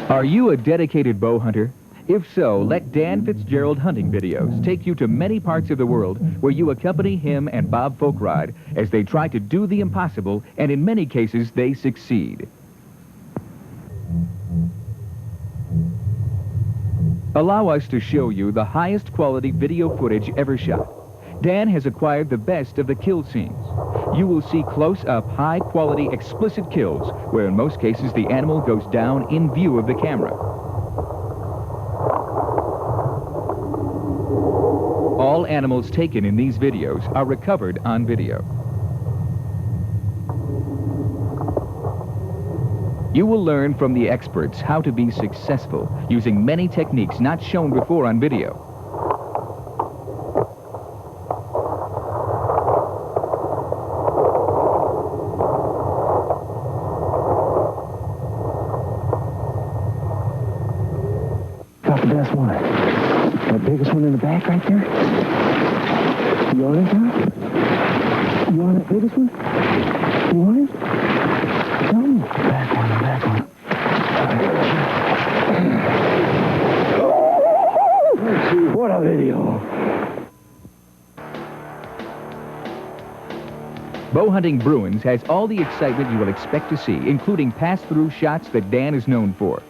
Are you a dedicated bow hunter? If so, let Dan Fitzgerald Hunting Videos take you to many parts of the world where you accompany him and Bob Folkride as they try to do the impossible, and in many cases, they succeed. Allow us to show you the highest quality video footage ever shot. Dan has acquired the best of the kill scenes. You will see close-up, high-quality, explicit kills, where in most cases the animal goes down in view of the camera. All animals taken in these videos are recovered on video. You will learn from the experts how to be successful using many techniques not shown before on video. Got the best one. That biggest one in the back right there. You want it, Tom? You want that biggest one? You want it? Tell me. Back one, the back one. What a video. Bow Hunting Bruins has all the excitement you will expect to see, including pass-through shots that Dan is known for.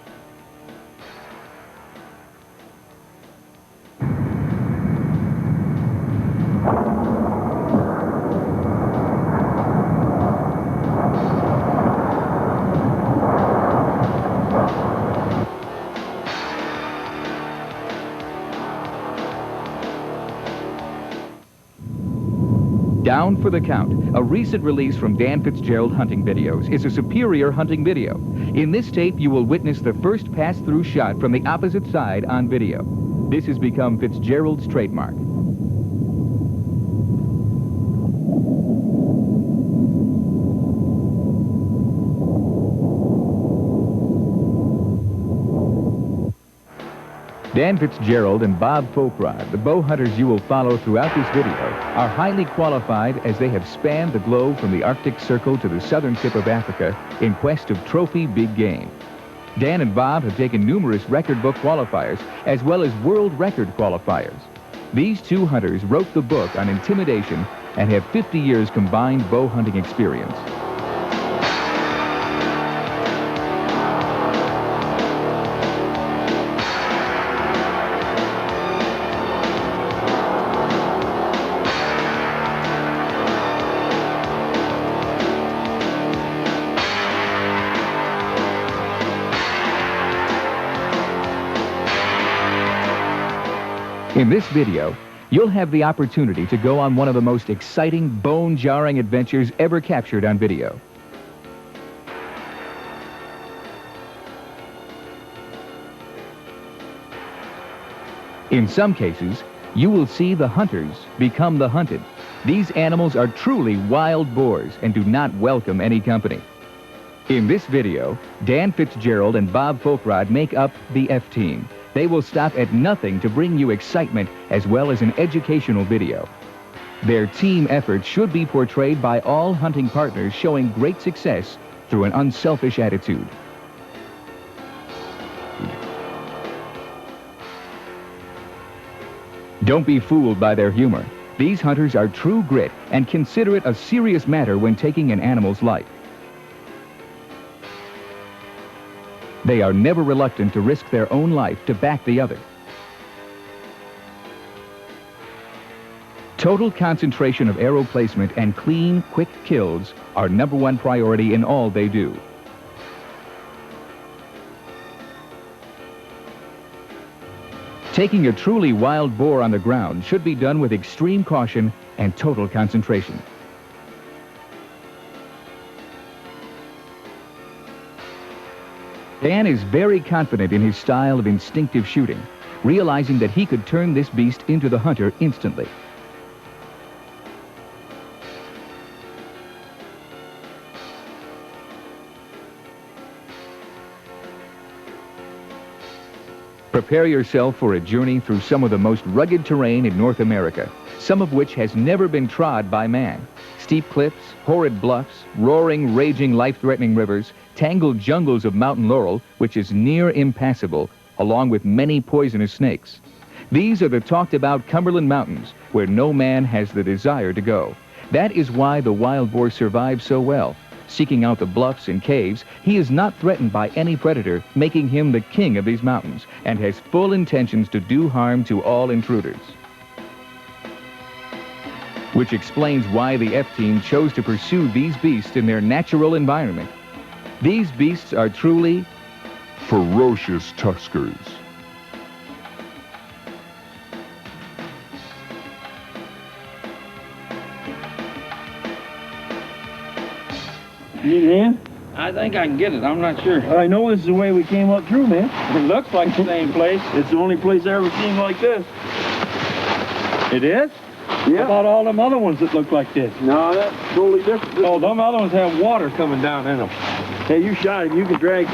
Down for the Count, a recent release from Dan Fitzgerald Hunting Videos, is a superior hunting video. In this tape, you will witness the first pass-through shot from the opposite side on video. This has become Fitzgerald's trademark. Dan Fitzgerald and Bob Folkride, the bow hunters you will follow throughout this video, are highly qualified as they have spanned the globe from the Arctic Circle to the southern tip of Africa in quest of trophy big game. Dan and Bob have taken numerous record book qualifiers as well as world record qualifiers. These two hunters wrote the book on intimidation and have 50 years combined bow hunting experience. In this video, you'll have the opportunity to go on one of the most exciting, bone-jarring adventures ever captured on video. In some cases, you will see the hunters become the hunted. These animals are truly wild boars and do not welcome any company. In this video, Dan Fitzgerald and Bob Folkride make up the F-Team. They will stop at nothing to bring you excitement as well as an educational video. Their team effort should be portrayed by all hunting partners showing great success through an unselfish attitude. Don't be fooled by their humor. These hunters are true grit and consider it a serious matter when taking an animal's life. They are never reluctant to risk their own life to back the other. Total concentration of arrow placement and clean, quick kills are #1 priority in all they do. Taking a truly wild boar on the ground should be done with extreme caution and total concentration. Dan is very confident in his style of instinctive shooting, realizing that he could turn this beast into the hunter instantly. Prepare yourself for a journey through some of the most rugged terrain in North America, some of which has never been trod by man. Steep cliffs, horrid bluffs, roaring, raging, life-threatening rivers, tangled jungles of mountain laurel, which is near impassable, along with many poisonous snakes. These are the talked-about Cumberland Mountains, where no man has the desire to go. That is why the wild boar survives so well. Seeking out the bluffs and caves, he is not threatened by any predator, making him the king of these mountains, and has full intentions to do harm to all intruders. Which explains why the F-Team chose to pursue these beasts in their natural environment. These beasts are truly ferocious tuskers. Need a hand? I think I can get it. I'm not sure. I know this is the way we came up through, man. It looks like the same place. It's the only place I ever seen like this. It is? Yeah. How about all them other ones that look like this? No, that's totally different. Oh, them other ones have water coming down in them. Hey, you shot him. You can drag.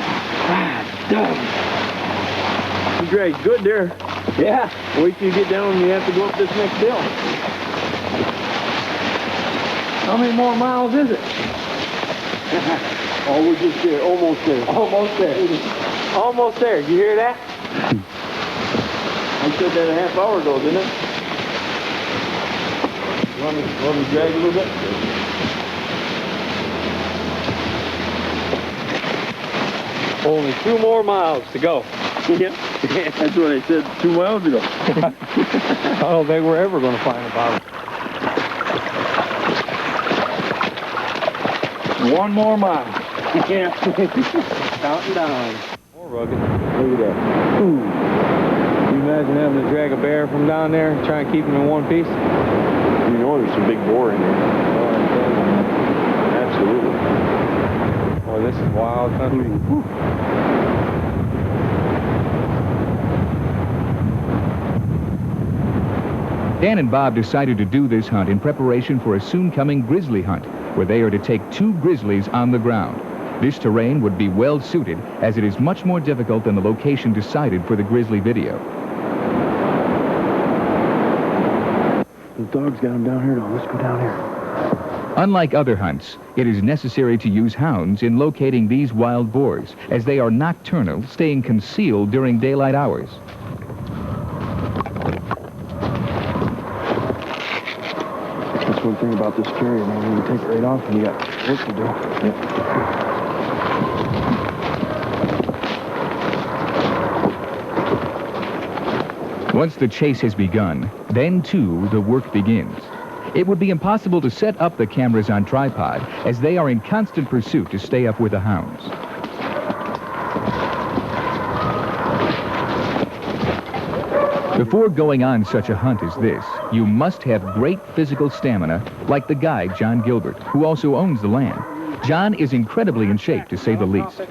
You drag good there. Yeah. Wait till you get down and you have to go up this next hill. How many more miles is it? Oh, we're just there. Almost there. Almost there. Almost there. You hear that? I said that a half hour ago, didn't it? Want me to drag a little bit? Only 2 more miles to go. Yeah. That's what I said 2 miles ago. I don't think we're ever going to find a bottom. 1 more mile. Yeah. Counting down. More rugged. Look at that. Ooh. Can you imagine having to drag a bear from down there and try and keep him in one piece? You know there's some big boar in there. Absolutely. Boy, this is wild country. Dan and Bob decided to do this hunt in preparation for a soon-coming grizzly hunt, where they are to take 2 grizzlies on the ground. This terrain would be well suited, as it is much more difficult than the location decided for the grizzly video. The dog's got him down here now. Let's go down here. Unlike other hunts, it is necessary to use hounds in locating these wild boars, as they are nocturnal, staying concealed during daylight hours. That's one thing about this carrier, man. You can take it right off and you got work to do. Yep. Once the chase has begun, then too the work begins. It would be impossible to set up the cameras on tripod, as they are in constant pursuit to stay up with the hounds. Before going on such a hunt as this, you must have great physical stamina, like the guide, John Gilbert, who also owns the land. John is incredibly in shape, to say the least.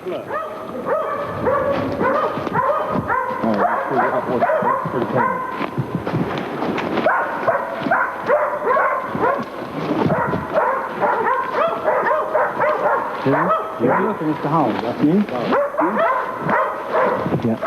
You're looking at the hound. That's me? Yeah.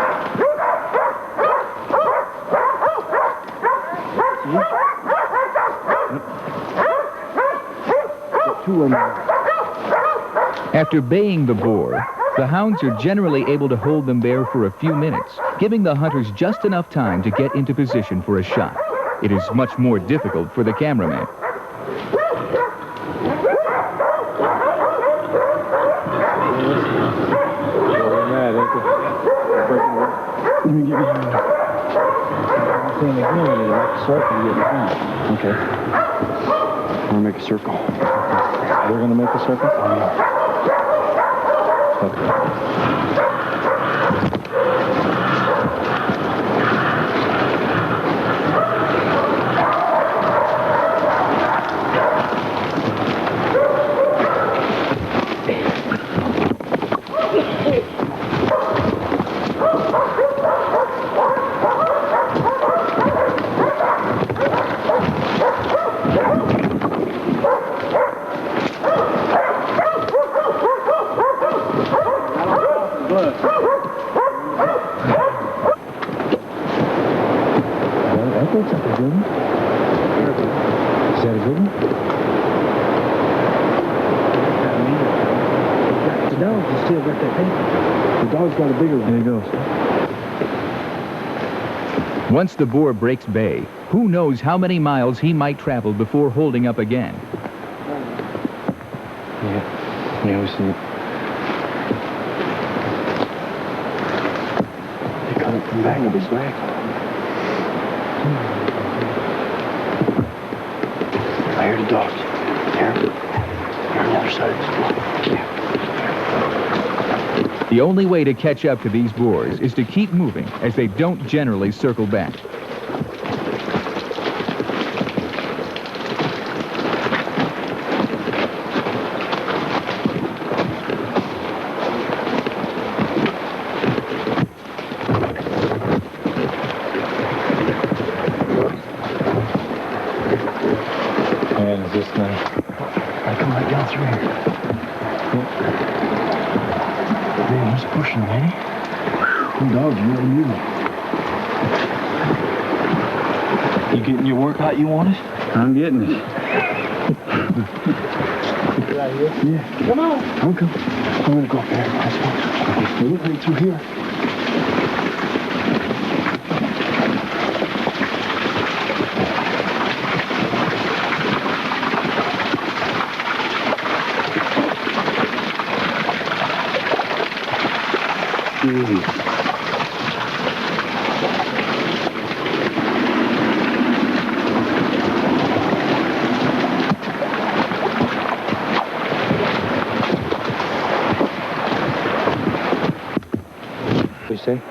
After baying the boar, the hounds are generally able to hold them there for a few minutes, giving the hunters just enough time to get into position for a shot. It is much more difficult for the cameraman. Let me get behind you. I'm saying again, you like a circle, you get behind. Okay. I'm gonna make a circle. We're gonna make a circle? Okay. Is that a good one? the dog has still got that paper. The dog's got a bigger one. There he goes. Once the boar breaks bay, who knows how many miles he might travel before holding up again. Yeah, we see it. They cut up from back with his back. I hear the dogs. Here. They're on the other side of this wall. Yeah. The only way to catch up to these boars is to keep moving, as they don't generally circle back. Man, is this thing? I come right down through here. Man, he's pushing, man. Them dogs really moving. You getting your workout you wanted? I'm getting it. Right here? Yeah. Come on. I'm coming. I'm gonna go up there. They look right through here.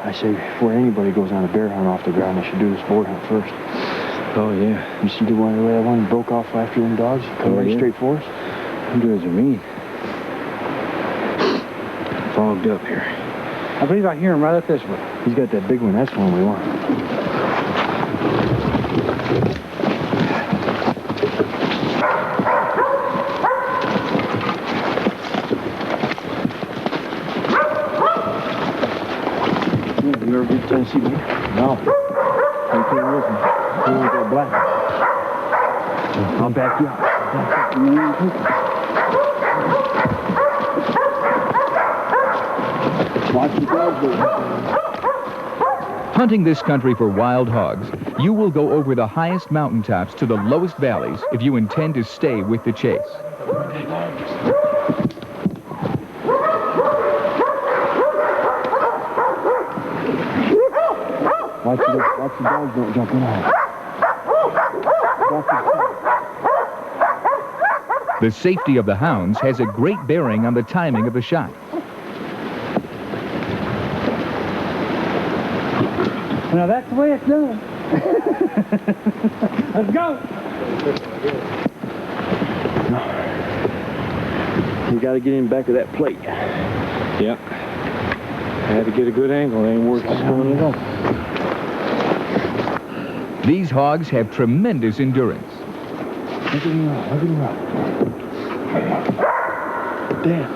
I say before anybody goes on a bear hunt off the ground, they should do this boar hunt first. Oh, yeah. You see the way that one broke off after them dogs? Come right straight for us? Them dudes are mean. Fogged up here. I believe I hear him right up this way. He's got that big one. That's the one we want. You ever been to Tennessee bear? No. You came with me. You want that black? I'll back you up. Watch the dogs. Hunting this country for wild hogs, you will go over the highest mountaintops to the lowest valleys if you intend to stay with the chase. Watch the dogs don't jump in on it. The safety of the hounds has a great bearing on the timing of the shot. Now that's the way it's done. Let's go. You got to get in back of that plate. Yep. I had to get a good angle. It ain't worth just going it up. These hogs have tremendous endurance. Look at him run. Look at him run. Dan.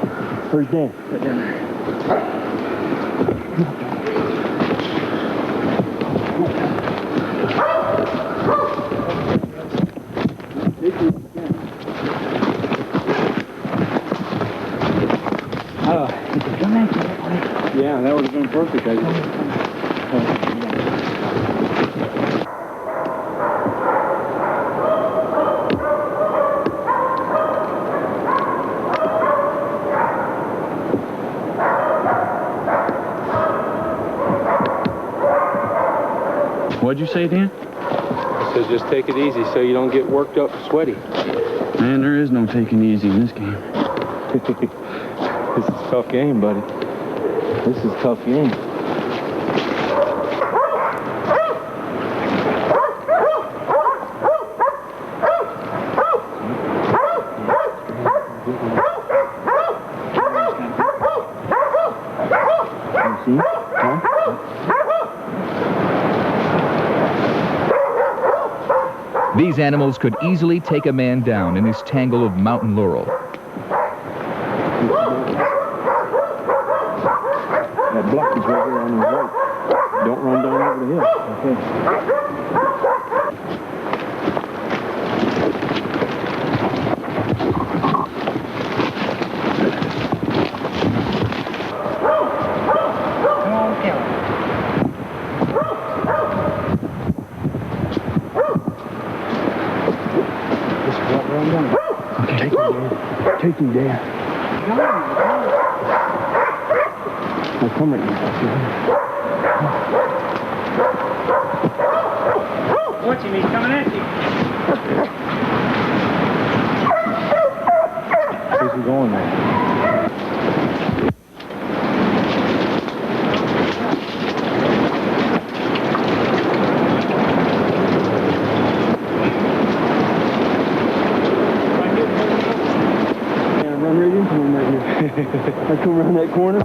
Where's Dan? Right down there. Yeah, that would have been perfect, I guess. What'd you say, Dan? So just take it easy so you don't get worked up and sweaty. Man, there is no taking easy in this game. This is a tough game, buddy. This is a tough game. These animals could easily take a man down in this tangle of mountain laurel. That block is right here on the right. Don't run down over the hill. Okay. take you there. Now come right here. What you mean, coming at you? Where's he going there? I come around that corner.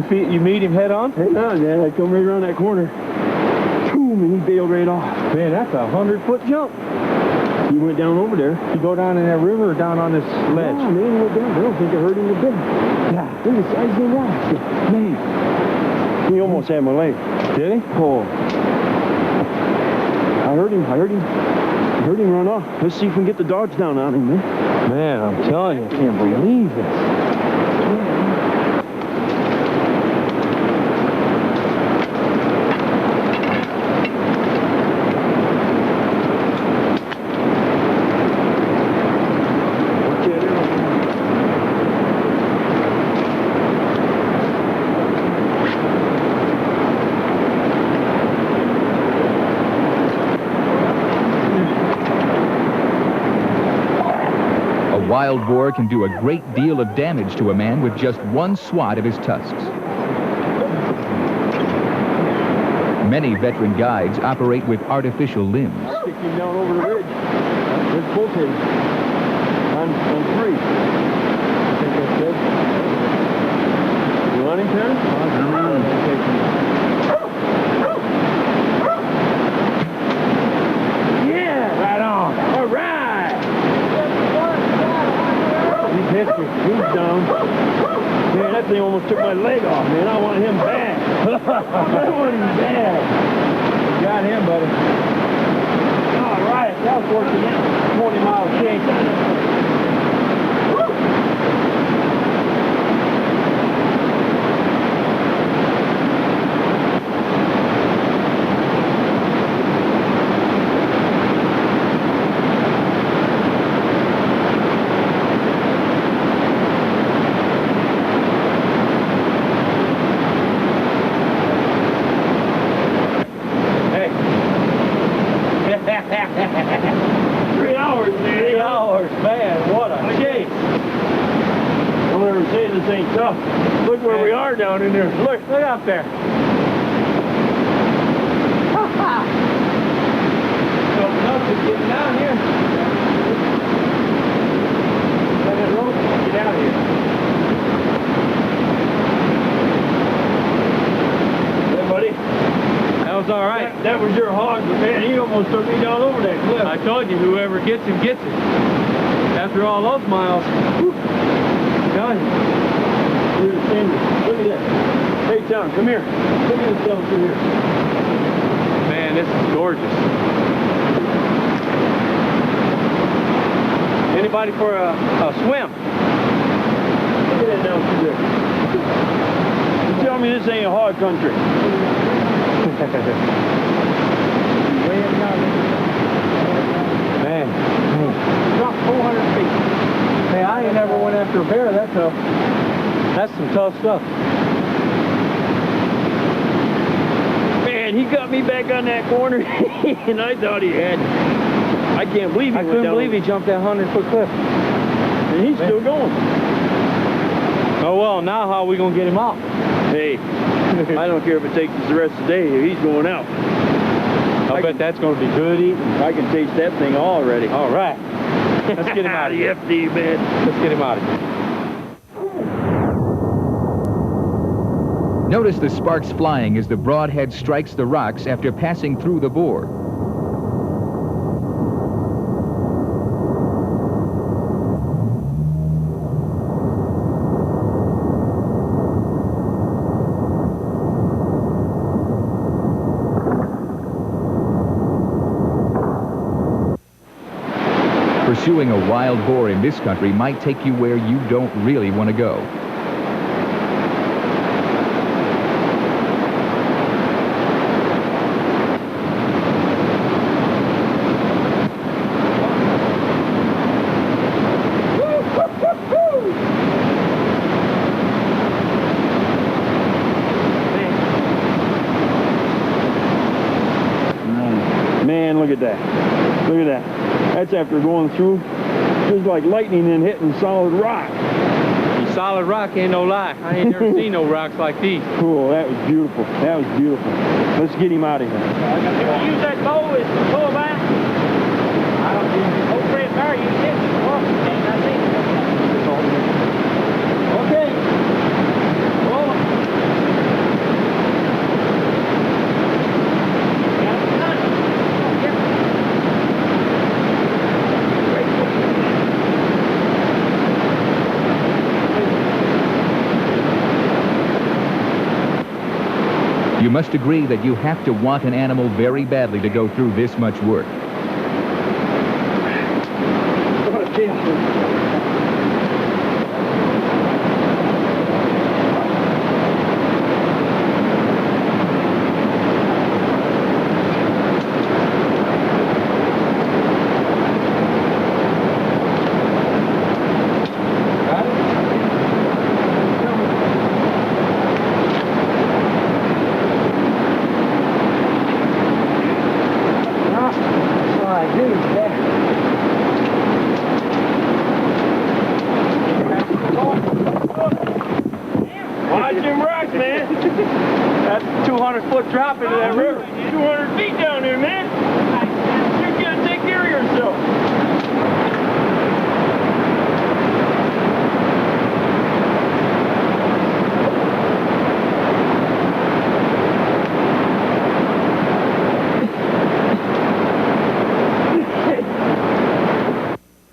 Did you meet him head on? No, Dad, I come right around that corner. Boom, and he bailed right off. Man, that's a 100-foot jump. He went down over there. You go down in that river or down on this ledge? Oh, man, he went down. I don't think I hurt him a bit. Yeah, look at the size of the rocks. Man, he almost had my leg. Did he? Oh. I heard him run off. Let's see if we can get the dogs down on him, man. Man, I'm telling you, I can't believe this. A wild boar can do a great deal of damage to a man with just one swat of his tusks. Many veteran guides operate with artificial limbs. Stick him down over the ridge. There's both of them. On three. I think that's good. You want him, Terrence? Yeah! Right on. All right! He's hit me. He's down. Man, that thing almost took my leg off, man. I want him bad. I want him bad. You got him, buddy. All right. That was working out. 20-mile shake. Man, what a chase. Don't ever say this ain't tough. Look where we are down in there. Look up there. Something else is getting down here. Let it rope. Get out of here. Hey, buddy. That was all right. That was your hog, but man, he almost took me down over that cliff. I told you, whoever gets him, gets it. After all those miles. John, you're the same. Look at that. Hey, John, come here. Look at this down through here. Man, this is gorgeous. Anybody for a swim? Look at that down through there. You tell me this ain't a hog country. Man. Drop 400 feet. Hey, I ain't never went after a bear that tough. That's some tough stuff. Man, he got me back on that corner, and I thought he had. I can't believe he I went couldn't down. believe he jumped that 100-foot cliff. And he's still going. Oh, well, now how are we going to get him off? Hey, I don't care if it takes us the rest of the day. He's going out. I bet that's going to be good eating. I can taste that thing already. All right. Let's get him out of here. FD, man. Let's get him out of here. Notice the sparks flying as the broadhead strikes the rocks after passing through the bore. Pursuing a wild boar in this country might take you where you don't really want to go. Man, look at that. Look at that. That's after going through. Just like lightning and hitting solid rock. Solid rock ain't no lie. I ain't never seen no rocks like these. Cool, that was beautiful. That was beautiful. Let's get him out of here. Can we use that bow as to pull back? I don't know. Oh, Fred Barry, you hit me. Oh, I think. Okay. Roll it. You must agree that you have to want an animal very badly to go through this much work. What a deal. Watch them rocks, man. That's a 200-foot drop into that river. 200 feet down there, man. You're gonna take care of yourself.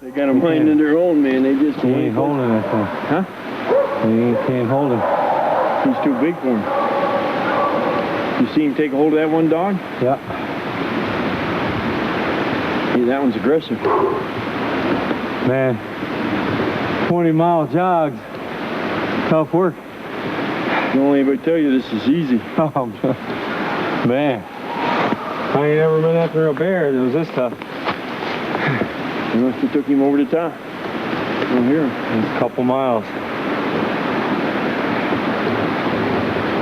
They got a mind of their own, man. They just ain't holding that thing. Huh? He can't hold it. He's too big for him. You see him take a hold of that one dog? Yeah. Yeah, that one's aggressive. Man, 20-mile jogs. Tough work. Don't let anybody tell you this is easy. Oh, man. I ain't ever been after a bear that was this tough. You must have took him over the top. From here. It's a couple miles.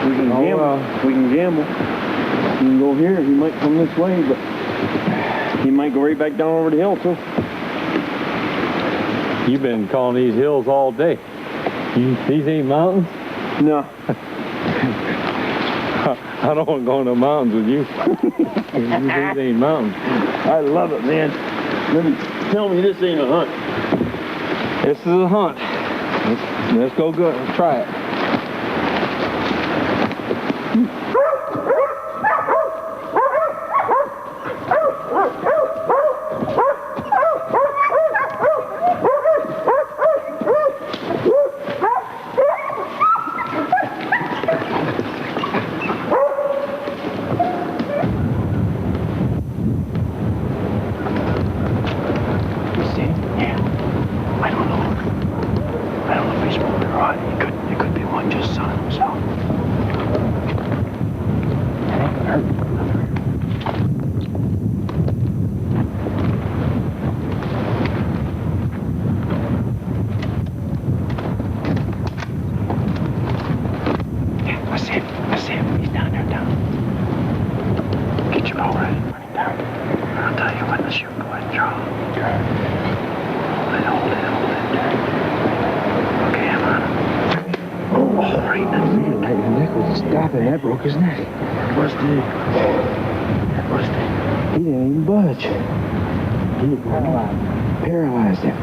We can gamble. We can gamble. We can go here. He might come this way, but he might go right back down over the hill, too. You've been calling these hills all day. These ain't mountains? No. I don't want to go in the mountains with you. These ain't mountains. I love it, man. Tell me this ain't a hunt. This is a hunt. Let's go good. Let's try it. That broke his neck. Busted. He didn't even budge. He paralyzed him.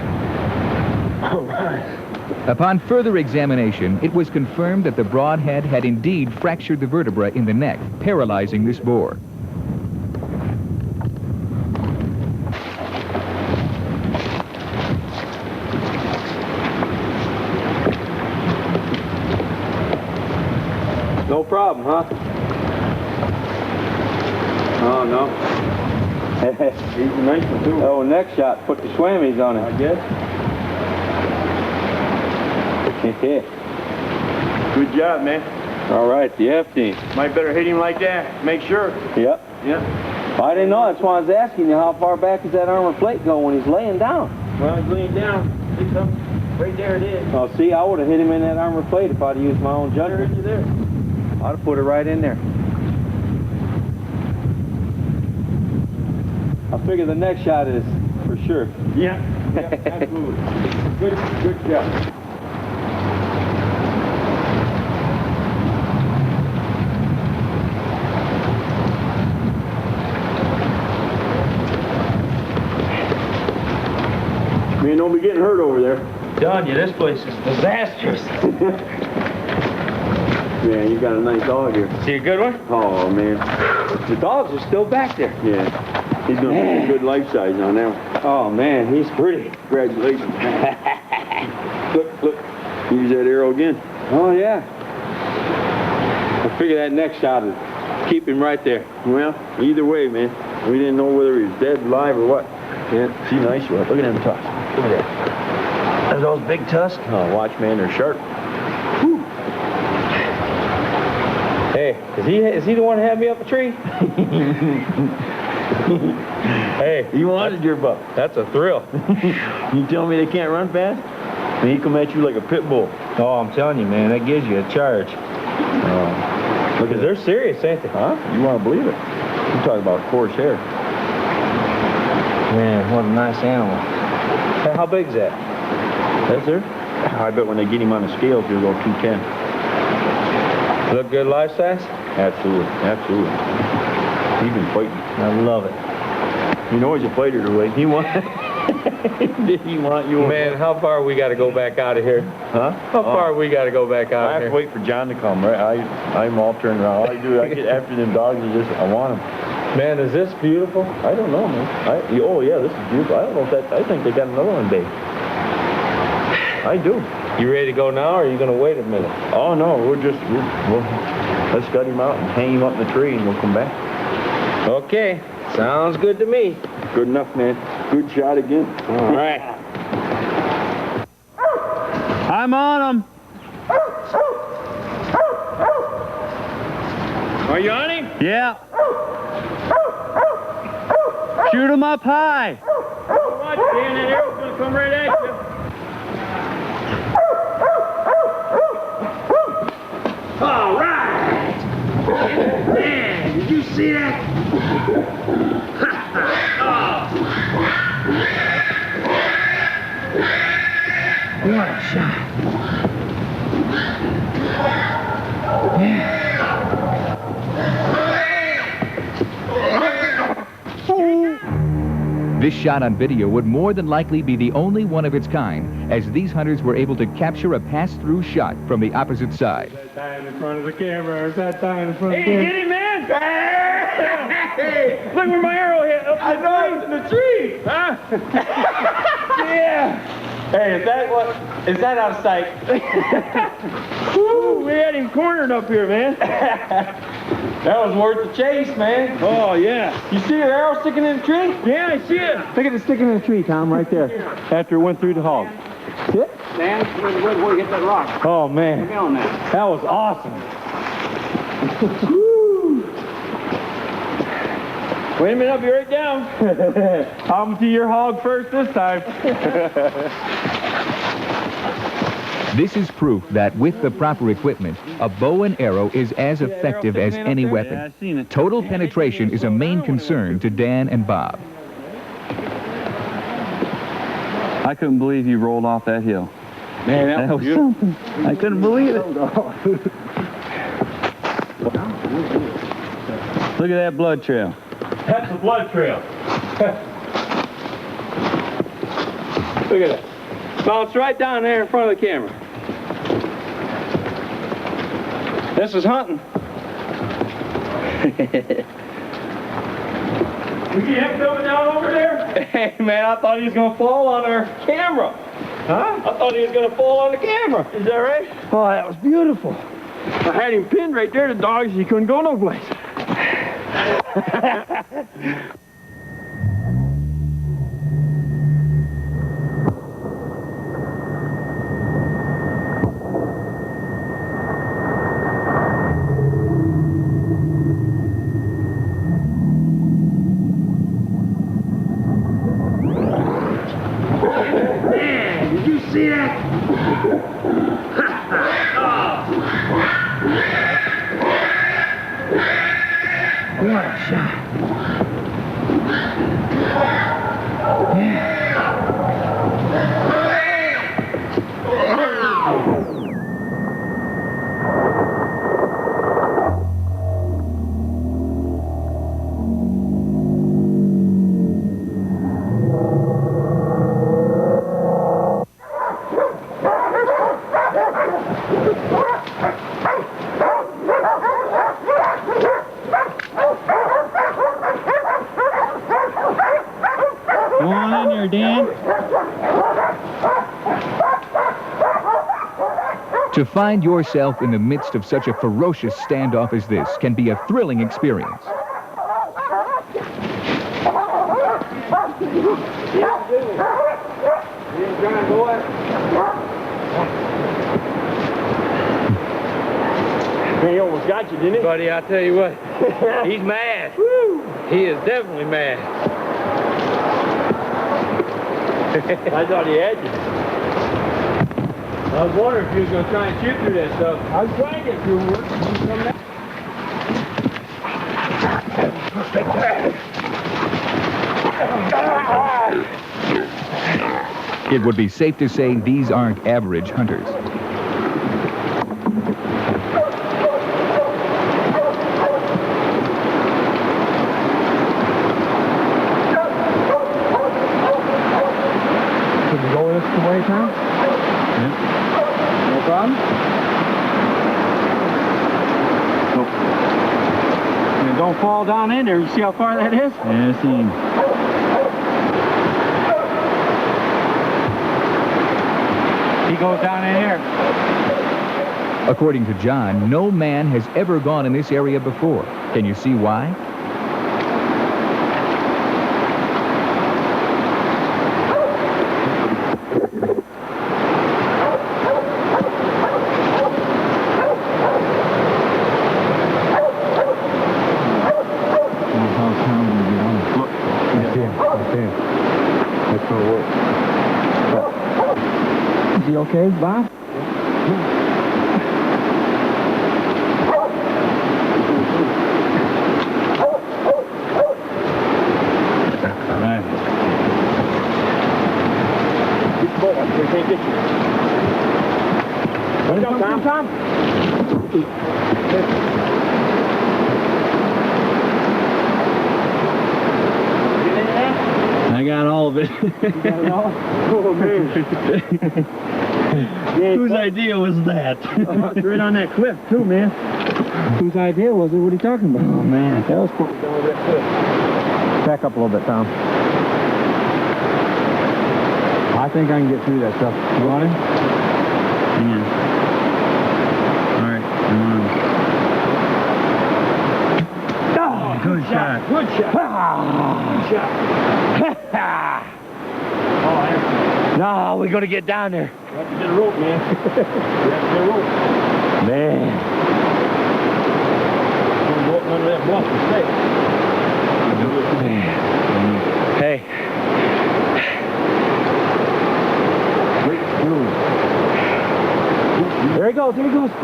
All right. Upon further examination, it was confirmed that the broadhead had indeed fractured the vertebra in the neck, paralyzing this boar. No problem, huh? Oh, no. He's a nice one, too. Oh, next shot, put the swammies on it. I guess. Good job, man. All right, the F team. Might better hit him like that. Make sure. Yep. Yeah. I didn't know. That's why I was asking you how far back does that armor plate go when he's laying down? Well, he's laying down. See something? Right there it is. Oh, see, I would have hit him in that armor plate if I'd have used my own judgment. You there? I'd have put it right in there. I figure the next shot is for sure. Yeah, absolutely. Good shot. Man, don't be getting hurt over there. Telling you, this place is disastrous. Man, you got a nice dog here. See a good one? Oh, man. The dogs are still back there. Yeah. He's going to be a good life size on that one. Oh, man, he's pretty. Congratulations, man. Look. Use that arrow again. Oh, yeah. I figure that next shot is keep him right there. Well, either way, man. We didn't know whether he was dead, alive, or what. Yeah, see nice you are. Look at them tusks. Look at that. Are those big tusks? Oh, watch, man, they're sharp. Whew. Hey, is he the one that had me up a tree? Hey, He wanted your buck. that's a thrill. You tell me they can't run fast? And he come at you like a pit bull. Oh, I'm telling you, man, that gives you a charge. Look at They're serious, ain't they? Huh? You want to believe it? You talk about coarse hair. Man, what a nice animal. Hey, how big's that? That's there? I bet when they get him on the scales, he'll go 210. Look good life size? Absolutely. He's been fighting. I love it. You know he's a fighter, the way he wants. Did he want you? Man, how far we got to go back out of here? Huh? How far we got to go back I out have of to here? wait for John to come, right? I'm all turned around. All I do, I get after them dogs and I want them. Man, is this beautiful? I don't know, man. Oh, yeah, this is beautiful. I don't know if that, I think they got another one, Dave. I do. You ready to go now, or are you going to wait a minute? Oh, no, let's gut him out and hang him up in the tree and we'll come back. Okay, sounds good to me. Good enough, man. Good shot again. All right. I'm on him. Are you on him? Yeah. Shoot him up high. Watch, Dan, that arrow's going to come right at you. All right. Man, did you see that? What a shot. This shot on video would more than likely be the only one of its kind, as these hunters were able to capture a pass-through shot from the opposite side. That time in front of the camera, or is that time in front of the Hey, camera? get him, man! Hey, look where my arrow hit. Up in the tree. Huh? Yeah. Hey, is that out of sight? Woo, we had him cornered up here, man. That was worth the chase, man. Oh, yeah. You see your arrow sticking in the tree? Yeah, I see it. Look at it sticking in the tree, Tom, right there. After it went through the hog. See it? Dan, where you hit that rock? Oh, man. Get on that. That was awesome. Wait a minute, I'll be right down. I'm to your hog first this time. This is proof that with the proper equipment, a bow and arrow is as effective as any Yeah, I weapon. seen it. Total penetration is a main concern to Dan and Bob. I couldn't believe you rolled off that hill. Man, that was beautiful. something. I couldn't believe it. Look at that blood trail. That's a blood trail. Look at that. Bounce right down there in front of the camera. This is hunting. We see him coming down over there? Hey, man, I thought he was going to fall on our camera. Huh? I thought he was going to fall on the camera. Is that right? Oh, that was beautiful. I had him pinned right there. The dogs, he couldn't go no place. Man, did you see that? What a shot. To find yourself in the midst of such a ferocious standoff as this can be a thrilling experience. He almost got you, didn't he? Buddy, I tell you what, he's mad. Woo. He is definitely mad. I thought he had you. I was wondering if he was going to try and shoot through that stuff. I was trying to get through it. It would be safe to say these aren't average hunters. Can you go this way, Tom? Yeah. No problem? And don't fall down in there. You see how far that is? Yeah, I see him. He goes down in here. According to John, no man has ever gone in this area before. Can you see why? Is he okay, Bob? We can't get you. Watch out, Tom. I got all of it. You got it all? Oh, man. Whose idea was that? Right on that cliff, too, man. Whose idea was it? What are you talking about? Oh, man. That was cool. Down that cliff. Back up a little bit, Tom. I think I can get through that stuff. You want it? Yeah. All right, come on. Oh, Good shot. Good shot. Good shot. No, we're going to get down there. You have to get a rope, man. You have to get a rope. Man. Don't go up under that bluff and stay. Hey. There he goes, there he goes. Oh,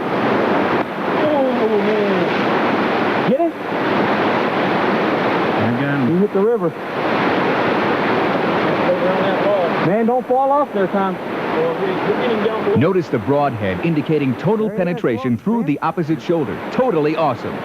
man. Get it? I got him. He hit the river. Stay around that wall. Man, don't fall off there, Tom. We're getting down below. Notice the broadhead indicating total There it is, penetration look, through man. the opposite shoulder. Totally awesome.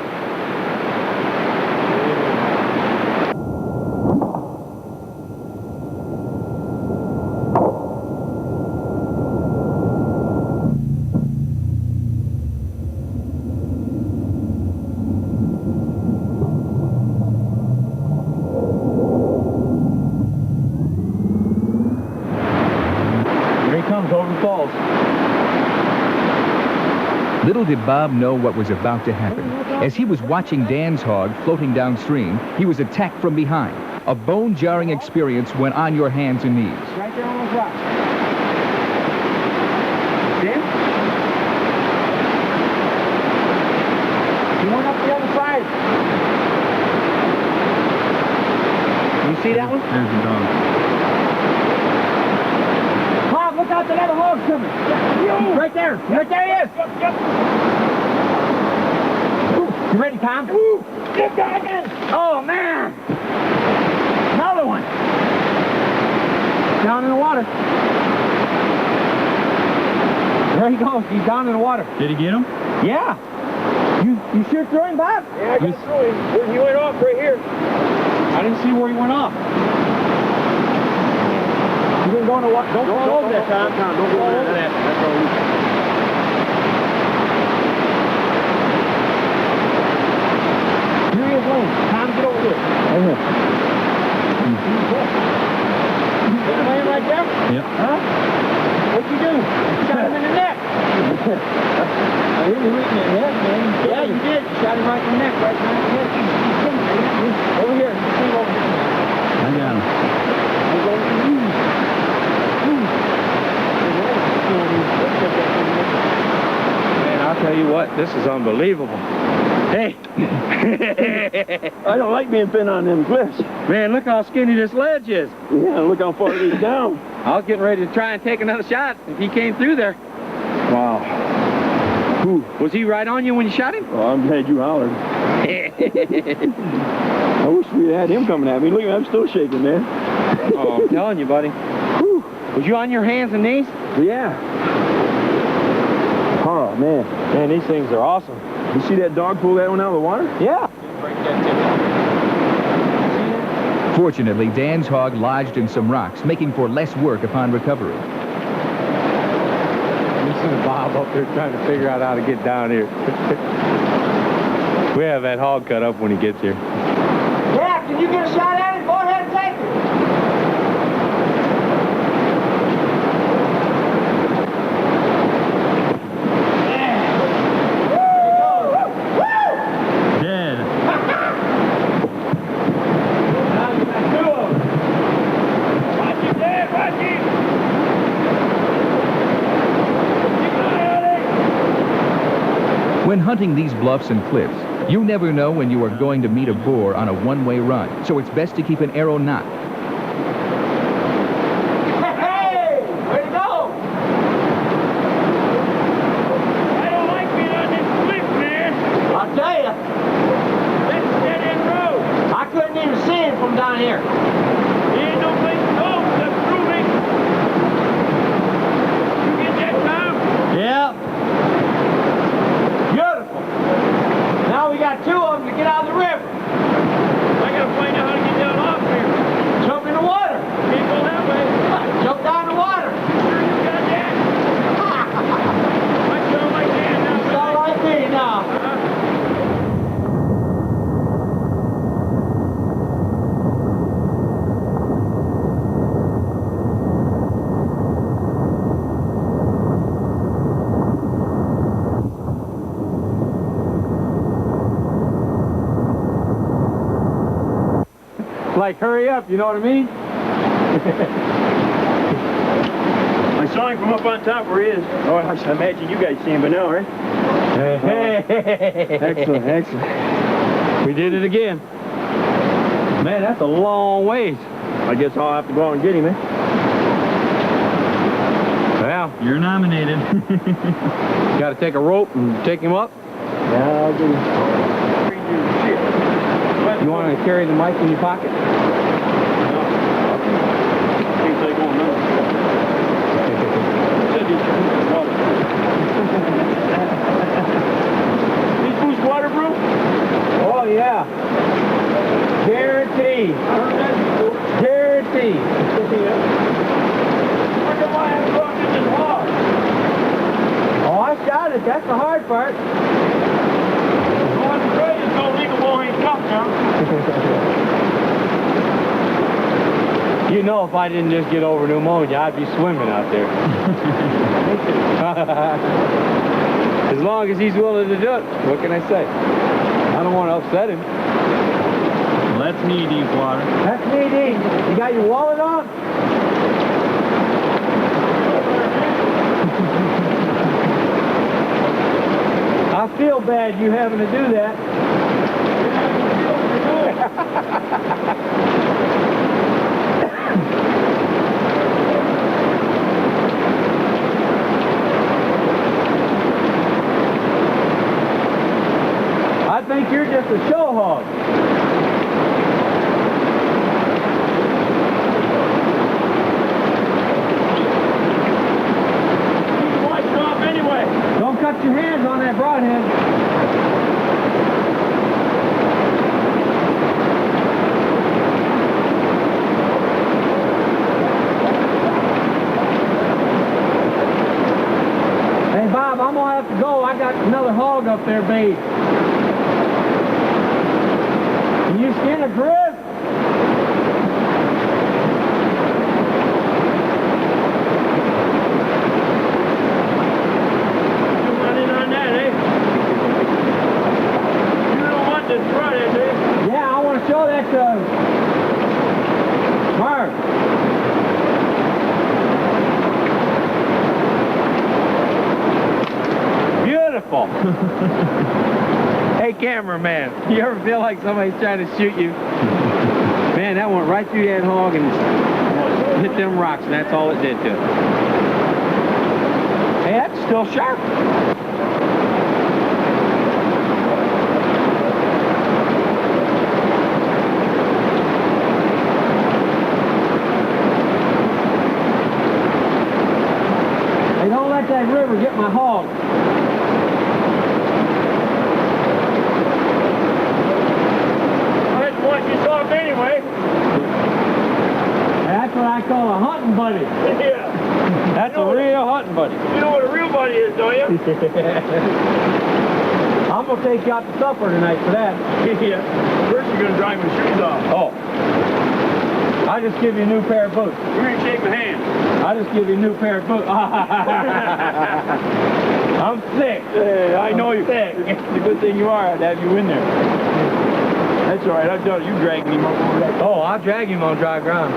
Here he comes over the falls. Little did Bob know what was about to happen. As he was watching Dan's hog floating downstream, he was attacked from behind. A bone-jarring experience when on your hands and knees. Right there on those rocks. Dan? He went up the other side. You see that one? There's the dog. Hog, look out, that other hog's coming. Right there. Right there he is. You ready, Tom? Get back in! Oh, man. Another one. Down in the water. There he goes. He's down in the water. Did he get him? Yeah. You shoot through him, Bob? Yeah, I got through him. He went off right here. I didn't see where he went off. You didn't go in the water. Don't fall over that, Tom. Don't go over that. That's all we... Here he is laying. Tom, get over here. Right here. Is he laying right there? Yep. Huh? What'd you do? Shot him in the neck. hit me right in the head, man. Yeah, you did. Shot him right in the neck, right in the head. Over here. Come over here. I got him. Man, I'll tell you what, this is unbelievable. Hey! I don't like being pinned on them cliffs. Man, look how skinny this ledge is. Yeah, look how far it is down. I was getting ready to try and take another shot if he came through there. Wow. Whew. Was he right on you when you shot him? Oh, I'm glad you hollered. I wish we had him coming at me. Look, I'm still shaking, man. Oh, I'm telling you, buddy. Whew. Was you on your hands and knees? Yeah. Oh, man. Man, these things are awesome. You see that dog pull that one out of the water? Yeah. Fortunately, Dan's hog lodged in some rocks, making for less work upon recovery. Listen to Bob up there trying to figure out how to get down here. We have that hog cut up when he gets here. Yeah, can you get a shot at it? Go ahead and take it. Dead. Watch it, Dad, watch it. When hunting these bluffs and cliffs, you never know when you are going to meet a boar on a one-way run, so it's best to keep an arrow nocked. Hey, way to go. I don't like being on this cliff, man. I'll tell you. This is dead end road. I couldn't even see it from down here. There ain't no place to go except through me. You get that, Tom? Yeah. Beautiful. Now we got two of them to get out of the river. I gotta find out how to get down off here. Jump in the water. Can't go that way. Jump down the water. Sure you got that? I sound like that now. You sound like me now. Like, hurry up, you know what I mean? I saw him from up on top where he is. Oh, I imagine you guys see him by now, right? Hey. Excellent, excellent. We did it again. Man, that's a long ways. I guess I'll have to go out and get him, eh? Well, You're nominated. got to take a rope and take him up. Yeah, I'll get him. You want to carry the mic in your pocket? These boots waterproof? Oh, yeah. Guaranteed. Guaranteed. Wonder why I'm talking this hard. Oh, I shot it. That's the hard part. Going to trade is no legal Boeing cup now. You know, if I didn't just get over pneumonia, I'd be swimming out there. As long as he's willing to do it, what can I say? I don't want to upset him. Well, that's knee deep water. That's me, Dean. You got your wallet on? I feel bad you having to do that. I think you're just a show hog. He's washing off anyway. Don't cut your hands on that broadhead. Hey, Bob, I'm going to have to go. I got another hog up there bait. Can you skin a grip? You run in on that, eh? Hey, cameraman, you ever feel like somebody's trying to shoot you? Man, that went right through that hog and hit them rocks, and that's all it did to it. Hey, that's still sharp. Hey, don't let that river get my hog. That's what you saw anyway. That's what I call a hunting buddy. Yeah. That's a real hunting buddy. You know what a real buddy is, don't you? I'm going to take you out to supper tonight for that. Yeah. First you're going to dry my shoes off. Oh. I just give you a new pair of boots. You're going to shake my hand. I just give you a new pair of boots. I'm sick. I know you're sick. It's a good thing you are. I'd have you in there. That's all right. I'll tell you dragging him over that. Oh, I'll drag him on dry ground.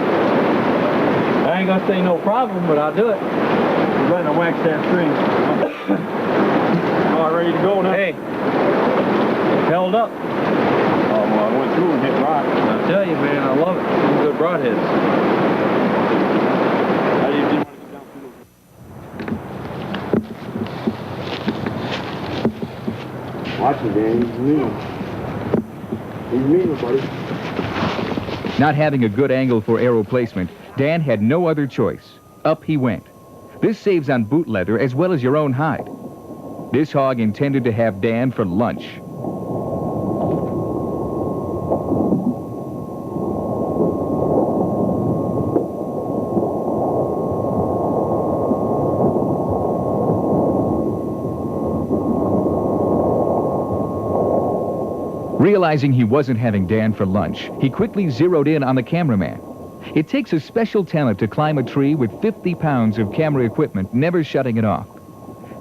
I ain't gonna say no problem, but I'll do it. You're going to wax that string. All ready to go now? Hey, held up. Oh, well, I went through and hit rock. I tell you, man, I love it. Some good broadheads. How do you want to get down through? Watch him, Dan. He's leaning. He's leaning, buddy. Not having a good angle for arrow placement, Dan had no other choice. Up he went. This saves on boot leather as well as your own hide. This hog intended to have Dan for lunch. Realizing he wasn't having Dan for lunch, he quickly zeroed in on the cameraman. It takes a special talent to climb a tree with 50 pounds of camera equipment, never shutting it off.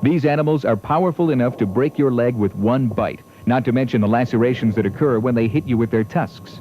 These animals are powerful enough to break your leg with one bite, not to mention the lacerations that occur when they hit you with their tusks.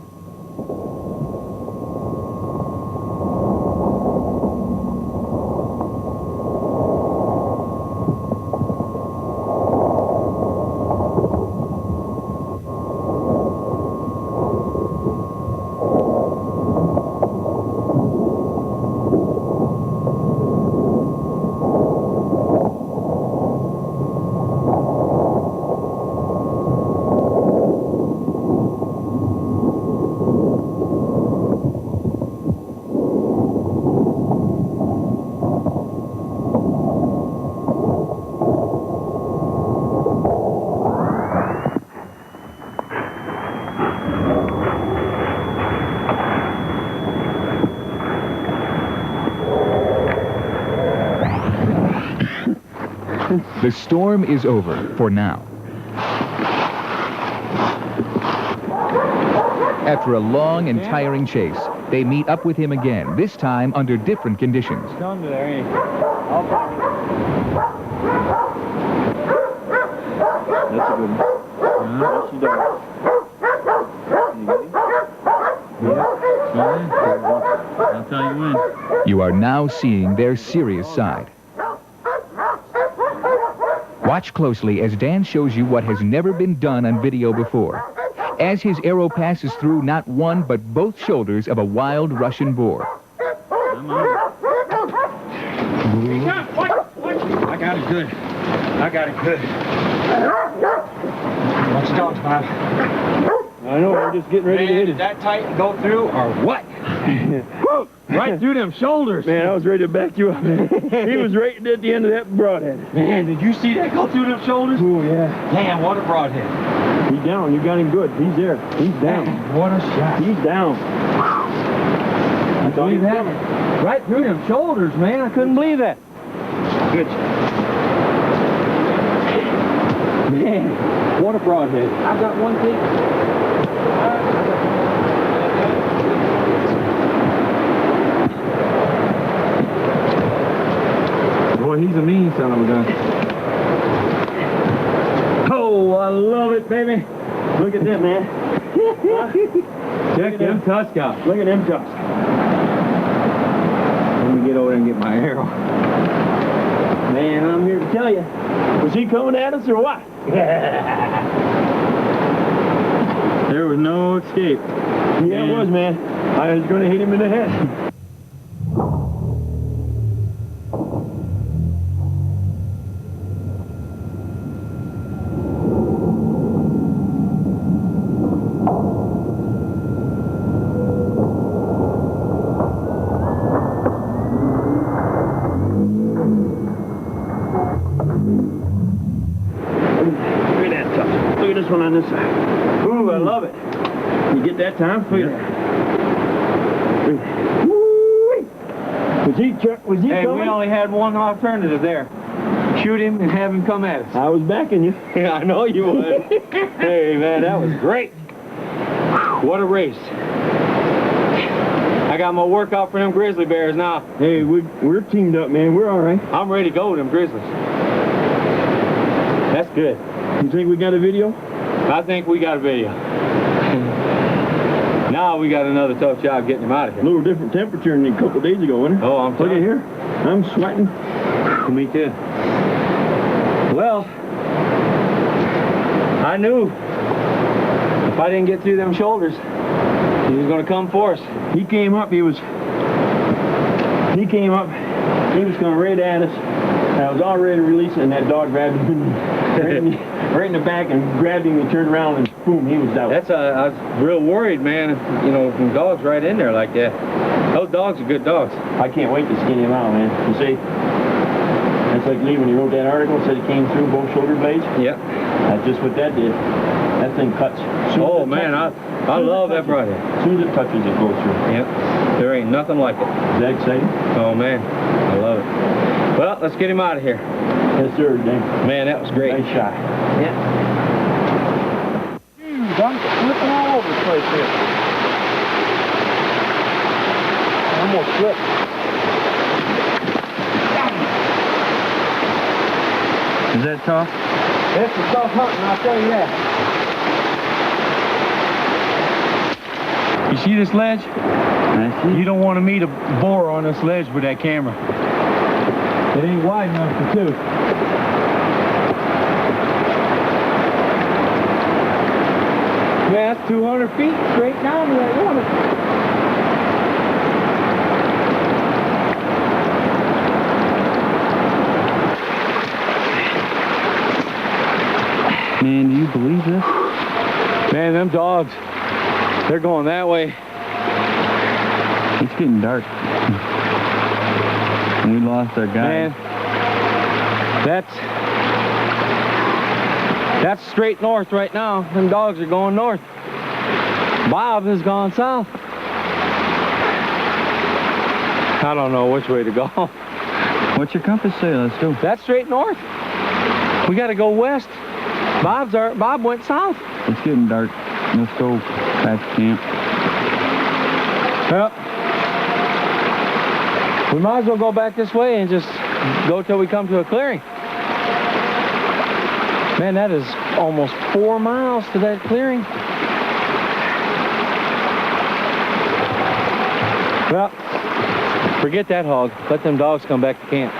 The storm is over for now. After a long and tiring chase, they meet up with him again, this time under different conditions. Under there, ain't he? That's a good one. She does. I'll tell you when. You are now seeing their serious side. Watch closely as Dan shows you what has never been done on video before. As his arrow passes through not one but both shoulders of a wild Russian boar. I got it good. I got it good. Watch the dogs, Bob. I know, I'm just getting ready to hit it. That tight and go through, or what? Right through them shoulders. Man, I was ready to back you up, man. He was right at the end of that broadhead. Man, did you see that go through them shoulders? Oh, yeah. Damn, what a broadhead. He's down. You got him good. He's there. He's down. Man, what a shot. He's down. I believe that. Right through them shoulders, man. I couldn't believe that. Good shot. Man, what a broadhead. I've got one thing. Boy, he's a mean son of a gun. Oh, I love it, baby. Look at that, man. Check them tusks out. Look at them tusks. Let me get over there and get my arrow. Man, I'm here to tell you. Was he coming at us or what? There was no escape. Yeah, it was, man. I was going to hit him in the head. Look at that touch. Look at this one on this side. Ooh, I love it. You get that, Tom? Look at that. Woo-wee. Was he Hey, coming? we only had one alternative there. Shoot him and have him come at us. I was backing you. Yeah, I know you would. Hey, man, that was great. What a race. I got my workout for them grizzly bears now. Hey, we're teamed up, man. We're all right. I'm ready to go with them grizzlies. That's good. You think we got a video? I think we got a video. Now we got another tough job getting him out of A here. little different temperature than a couple of days ago, wasn't it? Oh, I'm Look at telling you. here. I'm sweating. Me too. Well, I knew if I didn't get through them shoulders, he was going to come for us. He came up. He was going right at us. I was all ready to release it, and that dog grabbed him right in the back and grabbed him and turned around and boom, he was out. I was real worried, man. You know, when dogs right in there like that. Those dogs are good dogs. I can't wait to skin him out, man. You see, that's like Lee when he wrote that article, said it came through both shoulder blades. Yep. That's just what that did. That thing cuts. Oh, man, I love that broadhead. As soon as it touches, it goes through. Yep. There ain't nothing like it. Is that exciting? Oh, man. I love it. Well, let's get him out of here. Yes, sir, Dan. Man, that was great. Nice shot. Yeah. I'm flipping all over the place here. I'm gonna flip. Is that tough? That's a tough hunting, I'll tell you that. You see this ledge? You don't want to meet a boar on this ledge with that camera. It ain't wide enough for two. Man, that's 200 feet straight down to that water. Man, do you believe this? Man, them dogs, they're going that way. It's getting dark. And we lost our guy. Man, that's straight north right now. Them dogs are going north. Bob has gone south. I don't know which way to go. What's your compass say? Let's go. That's straight north. We got to go west. Bob went south. It's getting dark. Let's go back to camp. Well, we might as well go back this way and just go till we come to a clearing. Man, that is almost 4 miles to that clearing. Well, forget that hog. Let them dogs come back to camp.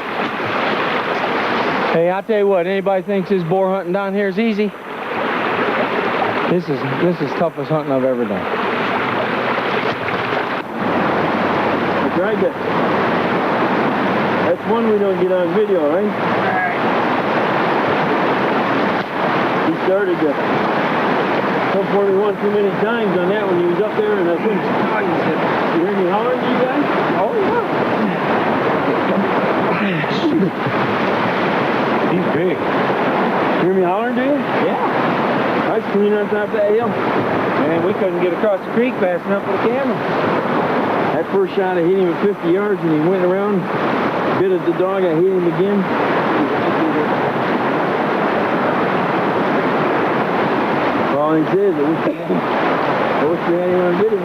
Hey, I'll tell you what, anybody thinks this boar hunting down here is easy? This is toughest hunting I've ever done. I tried that. That's one we don't get on video, right? He started to come 41 too many times on that when he was up there, and I couldn't. You hear me hollering to you guys? Oh, yeah. He's big. You hear me hollering to you? Yeah. I was clean on top of that hill. Man, we couldn't get across the creek fast enough for the camera. That first shot, I hit him at 50 yards, and he went around, bit at the dog, I hit him again. All he says, I wish we had him on video.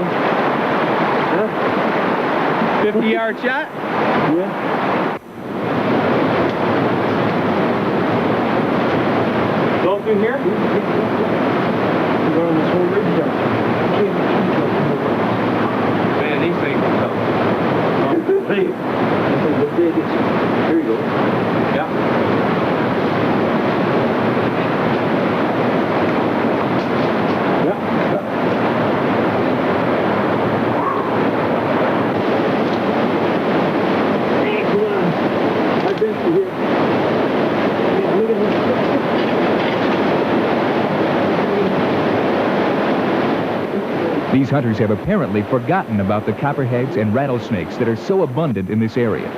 Huh? 50-yard shot? Yeah. Go through here? Go on this whole ridge jump. Man, these things are tough. This is the biggest. Here you go. Yeah. These hunters have apparently forgotten about the copperheads and rattlesnakes that are so abundant in this area. Yeah,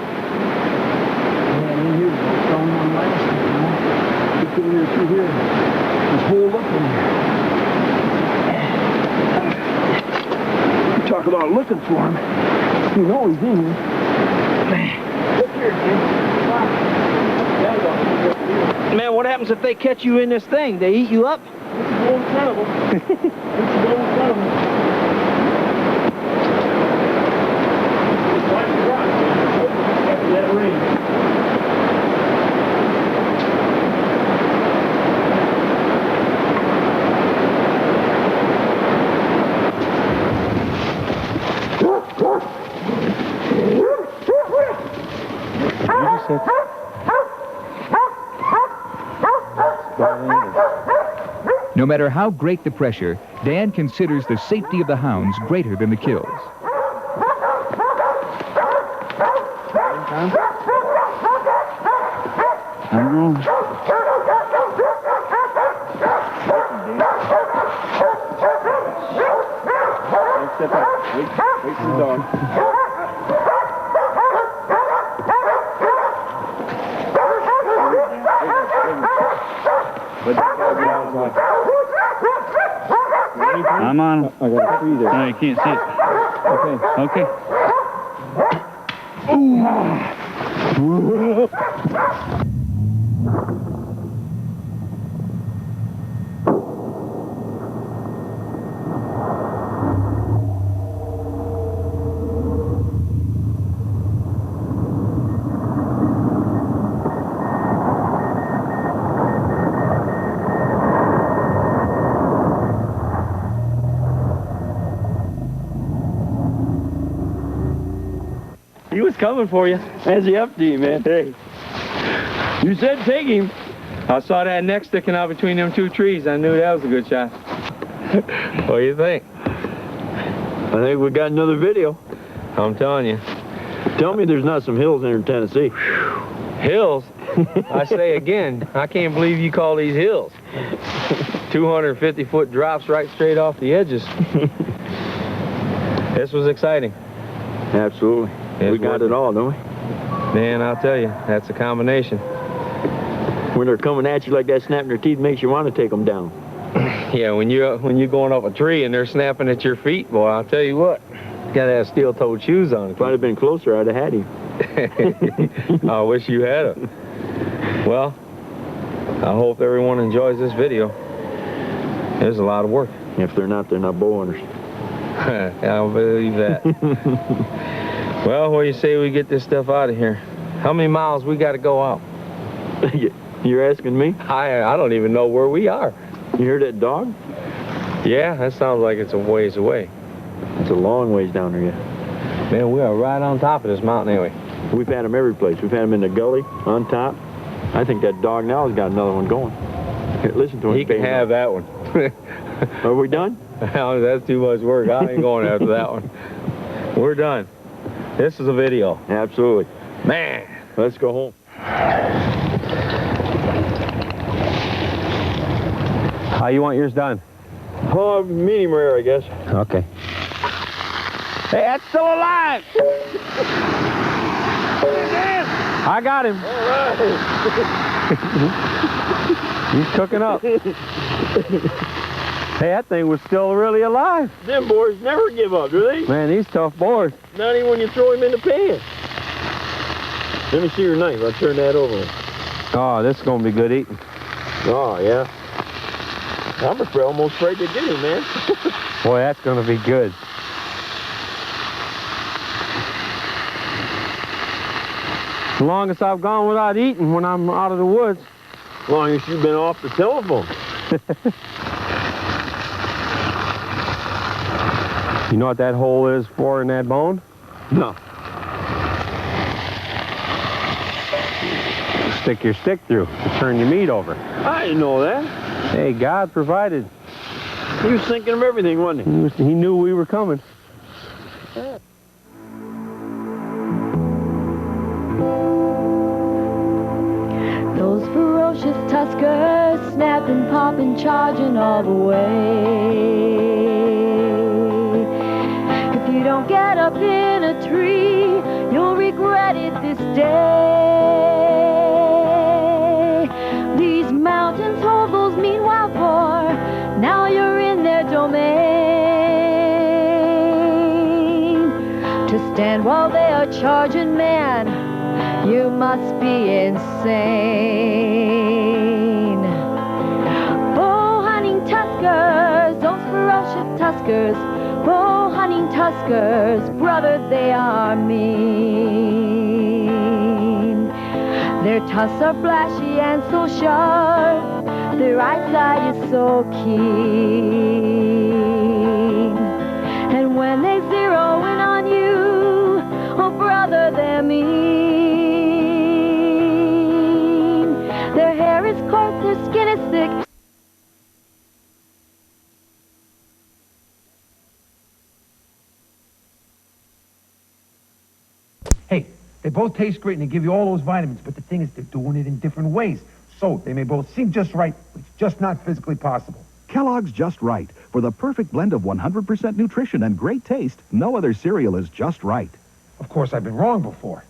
and then you're throwing on rattlesnake, you know. Get in here through here. Just hold up in there. Talk about looking for him. You know he's in here. Look here, kid. Man, what happens if they catch you in this thing? They eat you up? Let's go in front of him. Let's go in front of him. Watch your rock. Let it rain. No matter how great the pressure, Dan considers the safety of the hounds greater than the kills. Step out. Wait for the dog. I'm on him. I got a tree there. No, you can't see it. Okay. Okay. He was coming for you. As he up to you, man. Hey. You said take him. I saw that neck sticking out between them two trees. I knew that was a good shot. What do you think? I think we got another video. I'm telling you. Tell me there's not some hills in Tennessee. Hills? I say again, I can't believe you call these hills. 250-foot drops right straight off the edges. This was exciting. Absolutely. We got it all, don't we? Man, I'll tell you, that's a combination. When they're coming at you like that, snapping their teeth makes you want to take them down. Yeah, when you're going up a tree and they're snapping at your feet, boy, I'll tell you what, you gotta have steel-toed shoes on. If I'd have been closer, I'd have had him. I wish you had him. Well, I hope everyone enjoys this video. There's a lot of work. If they're not bow hunters. I'll believe that. Well, what do you say we get this stuff out of here? How many miles we got to go out? You're asking me? I don't even know where we are. You hear that dog? Yeah, that sounds like it's a ways away. It's a long ways down there, yeah. Man, we are right on top of this mountain anyway. We've had them every place. We've had them in the gully, on top. I think that dog now has got another one going. Here, listen to him. He can have that one. Are we done? That's too much work. I ain't going after that one. We're done. This is a video. Absolutely. Man. Let's go home. How you want yours done? Oh, medium rare, I guess. Okay. Hey, that's still alive! I got him. All right. He's cooking up. Hey, that thing was still really alive. Them boys never give up, do they? Man, these tough boys. Not even when you throw him in the pan. Let me see your knife. I'll turn that over. Oh, this is going to be good eating. Oh, yeah. I'm almost afraid to get him, man. Boy, that's going to be good. The longest I've gone without eating when I'm out of the woods. As long as you've been off the telephone. You know what that hole is for in that bone? No. Stick your stick through to turn your meat over. I didn't know that. Hey, God provided. He was thinking of everything, wasn't he? He knew we were coming. Those ferocious tuskers, snapping, popping, charging all the way. up in a tree. You'll regret it this day. These mountains hold those mean wild boar. Now you're in their domain. To stand while they are charging man, you must be insane. Bow hunting tuskers, those ferocious tuskers, bow hunting tuskers, brother, they are mean. Their tusks are flashy and so sharp, their eyesight is so keen. And when they zero in on you, oh brother, they're mean. Their hair is coarse, their skin is thick. Hey, they both taste great and they give you all those vitamins, but the thing is they're doing it in different ways. So they may both seem just right, but it's just not physically possible. Kellogg's Just Right. For the perfect blend of 100% nutrition and great taste, no other cereal is just right. Of course, I've been wrong before.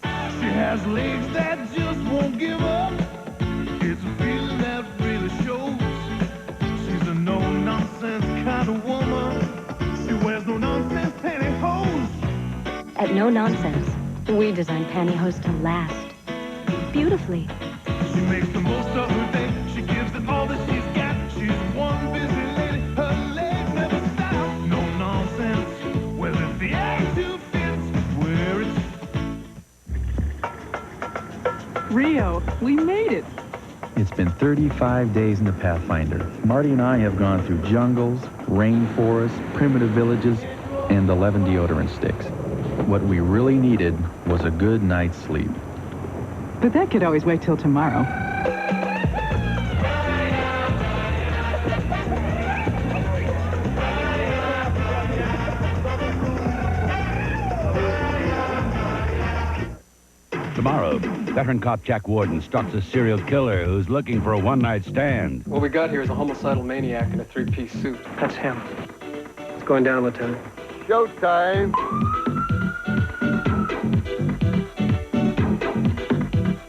She has legs that just won't give up. It's a feeling that really shows. She's a no-nonsense kind of woman. She wears no-nonsense pantyhose. At No Nonsense, we design pantyhose to last beautifully. She makes the most of her day. She gives it all that she's got. She's one busy lady. Her legs never stop. No nonsense. Well, if the attitude fits, wear it. Rio, we made it. It's been 35 days in the Pathfinder. Marty and I have gone through jungles, rainforests, primitive villages, and 11 deodorant sticks. What we really needed was a good night's sleep. But that could always wait till tomorrow. Tomorrow, veteran cop Jack Warden stalks a serial killer who's looking for a one-night stand. What we got here is a homicidal maniac in a three-piece suit. That's him. It's going down, Lieutenant. Showtime.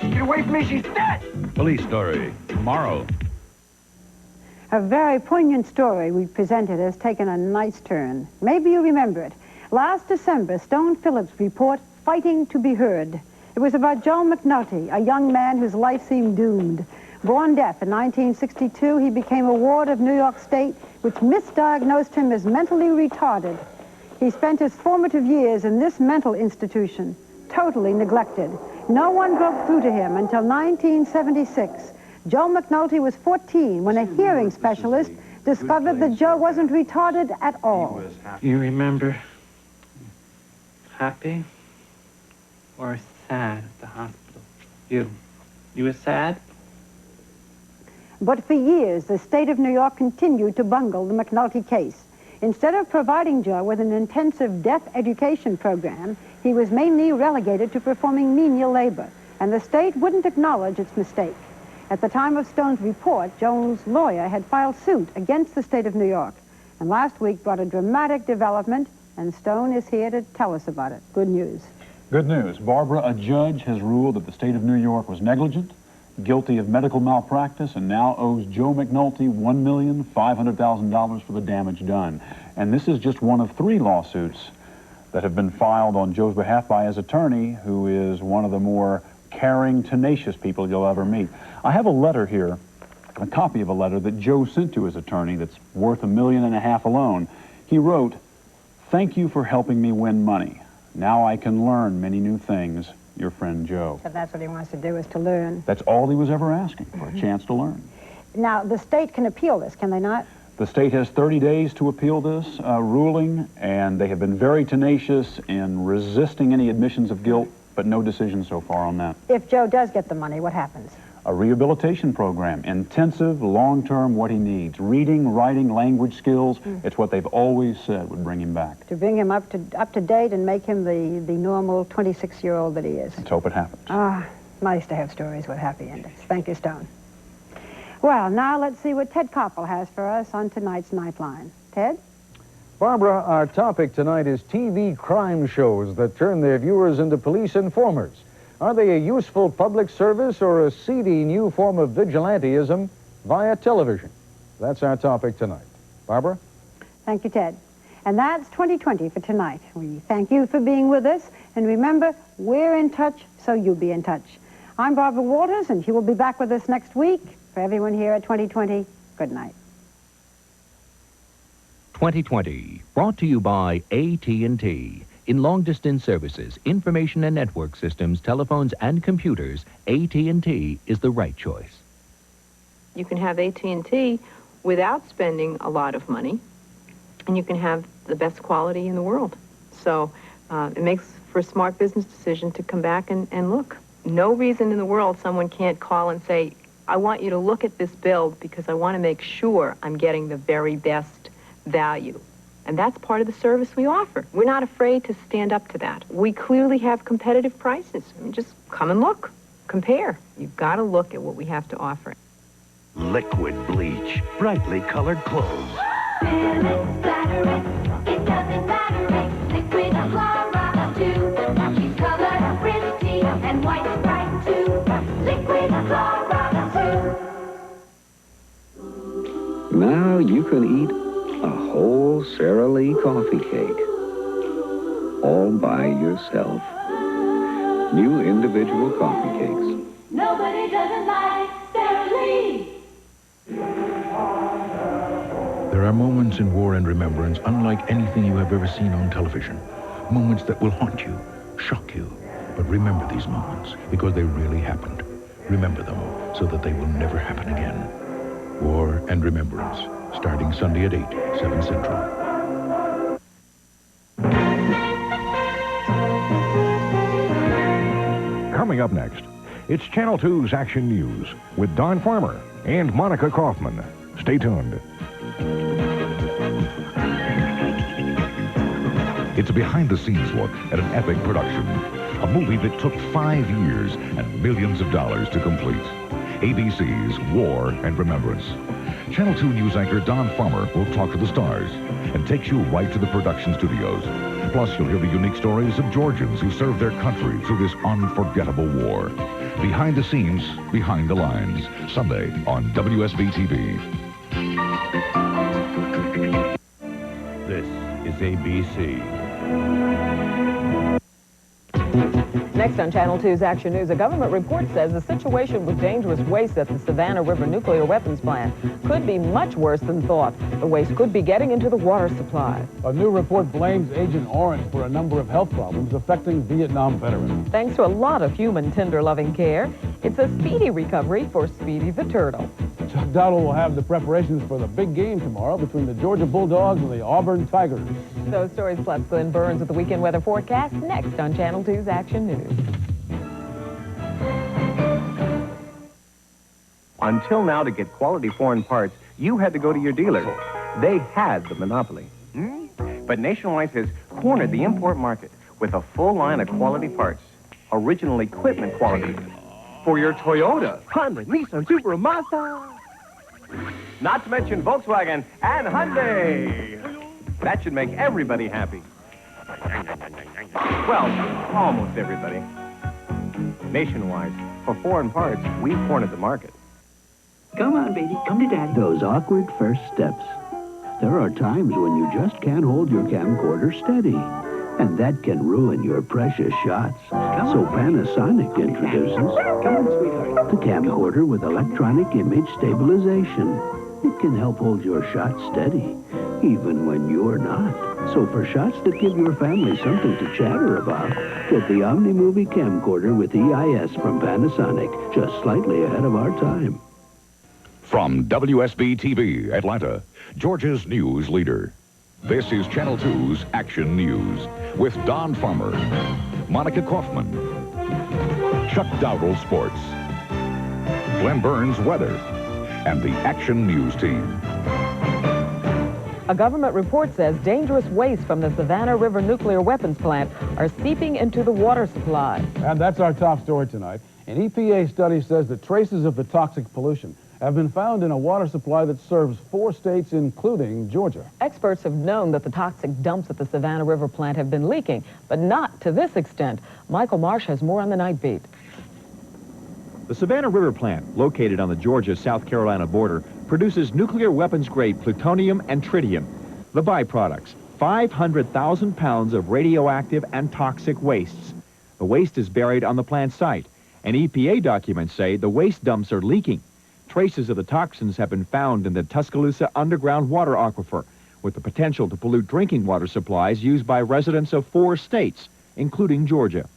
Get away from me, she's dead! Police Story, tomorrow. A very poignant story we presented has taken a nice turn. Maybe you remember it. Last December, Stone Phillips' report, Fighting to be Heard. It was about Joe McNulty, a young man whose life seemed doomed. Born deaf in 1962, he became a ward of New York State, which misdiagnosed him as mentally retarded. He spent his formative years in this mental institution, totally neglected. No one broke through to him until 1976. Joe McNulty was 14 when a hearing specialist discovered that Joe wasn't retarded at all. You remember happy or sad at the hospital? You were sad? But for years, the state of New York continued to bungle the McNulty case. Instead of providing Joe with an intensive deaf education program, he was mainly relegated to performing menial labor, and the state wouldn't acknowledge its mistake. At the time of Stone's report, Joe's lawyer had filed suit against the state of New York, and last week brought a dramatic development, and Stone is here to tell us about it. Good news. Good news. Barbara, a judge has ruled that the state of New York was negligent, guilty of medical malpractice, and now owes Joe McNulty $1,500,000 for the damage done. And this is just one of 3 lawsuits that have been filed on Joe's behalf by his attorney, who is one of the more caring, tenacious people you'll ever meet. I have a letter here, a copy of a letter that Joe sent to his attorney that's worth $1.5 million alone. He wrote, "Thank you for helping me win money. Now I can learn many new things. Your friend Joe." So that's what he wants to do, is to learn. That's all he was ever asking for, a chance to learn. Now, the state can appeal this, can they not? The state has 30 days to appeal this ruling, and they have been very tenacious in resisting any admissions of guilt, but no decision so far on that. If Joe does get the money, what happens? A rehabilitation program, intensive, long-term, what he needs. Reading, writing, language skills. It's what they've always said would bring him back. To bring him up to date and make him the normal 26-year-old that he is. Let's hope it happens. Ah, nice to have stories with happy endings. Thank you, Stone. Well, now let's see what Ted Koppel has for us on tonight's Nightline. Ted? Barbara, our topic tonight is TV crime shows that turn their viewers into police informers. Are they a useful public service or a seedy new form of vigilantism via television? That's our topic tonight. Barbara? Thank you, Ted. And that's 2020 for tonight. We thank you for being with us. And remember, we're in touch, so you'll be in touch. I'm Barbara Walters, and she will be back with us next week. For everyone here at 2020, good night. 2020, brought to you by AT&T. In long-distance services, information and network systems, telephones, and computers, AT&T is the right choice. You can have AT&T without spending a lot of money, and you can have the best quality in the world. So it makes for a smart business decision to come back and look. No reason in the world someone can't call and say, I want you to look at this bill because I want to make sure I'm getting the very best value. And that's part of the service we offer. We're not afraid to stand up to that. We clearly have competitive prices. I mean, just come and look, compare. You've got to look at what we have to offer. Liquid bleach, brightly colored clothes. It doesn't matter, liquid Clara too. She's colored pretty and white bright too. Liquid Clara too. Now you can eat a whole Sara Lee coffee cake all by yourself. New individual coffee cakes. Nobody doesn't like Sara Lee. There are moments in War and Remembrance unlike anything you have ever seen on television. Moments that will haunt you, shock you. But remember these moments, because they really happened. Remember them, so that they will never happen again. War and Remembrance, starting Sunday at 8, 7 Central. Coming up next, it's Channel 2's Action News with Don Farmer and Monica Kaufman. Stay tuned. It's a behind-the-scenes look at an epic production. A movie that took 5 years and millions of dollars to complete. ABC's War and Remembrance. Channel 2 news anchor Don Farmer will talk to the stars and takes you right to the production studios. Plus, you'll hear the unique stories of Georgians who served their country through this unforgettable war. Behind the scenes, behind the lines. Sunday on WSB-TV. This is ABC. Next on Channel 2's Action News, a government report says the situation with dangerous waste at the Savannah River nuclear weapons plant could be much worse than thought. The waste could be getting into the water supply. A new report blames Agent Orange for a number of health problems affecting Vietnam veterans. Thanks to a lot of human tender-loving care, it's a speedy recovery for Speedy the Turtle. Chuck Dowdle will have the preparations for the big game tomorrow between the Georgia Bulldogs and the Auburn Tigers. Those stories plus Glenn Burns with the weekend weather forecast next on Channel 2's Action News. Until now, to get quality foreign parts, you had to go to your dealer. They had the monopoly. But Nationwide has cornered the import market with a full line of quality parts. Original equipment quality. For your Toyota, Honda, Nissan, Subaru, Mazda. Not to mention Volkswagen and Hyundai. That should make everybody happy. Well, almost everybody. Nationwide, for foreign parts, we've cornered the market. Come on, baby, come to Daddy. Those awkward first steps. There are times when you just can't hold your camcorder steady, and that can ruin your precious shots. So Panasonic introduces the camcorder with electronic image stabilization. It can help hold your shot steady, even when you're not. So for shots that give your family something to chatter about, get the OmniMovie camcorder with EIS from Panasonic, just slightly ahead of our time. From WSB-TV, Atlanta, Georgia's news leader. This is Channel 2's Action News with Don Farmer, Monica Kaufman, Chuck Dowdle Sports, Glenn Burns Weather, and the Action News team. A government report says dangerous waste from the Savannah River nuclear weapons plant are seeping into the water supply. And that's our top story tonight. An EPA study says that traces of the toxic pollution have been found in a water supply that serves 4 states, including Georgia. Experts have known that the toxic dumps at the Savannah River plant have been leaking, but not to this extent. Michael Marsh has more on the Night Beat. The Savannah River plant, located on the Georgia-South Carolina border, produces nuclear weapons-grade plutonium and tritium. The byproducts, 500,000 pounds of radioactive and toxic wastes. The waste is buried on the plant site, and EPA documents say the waste dumps are leaking. Traces of the toxins have been found in the Tuscaloosa underground water aquifer, with the potential to pollute drinking water supplies used by residents of 4 states, including Georgia.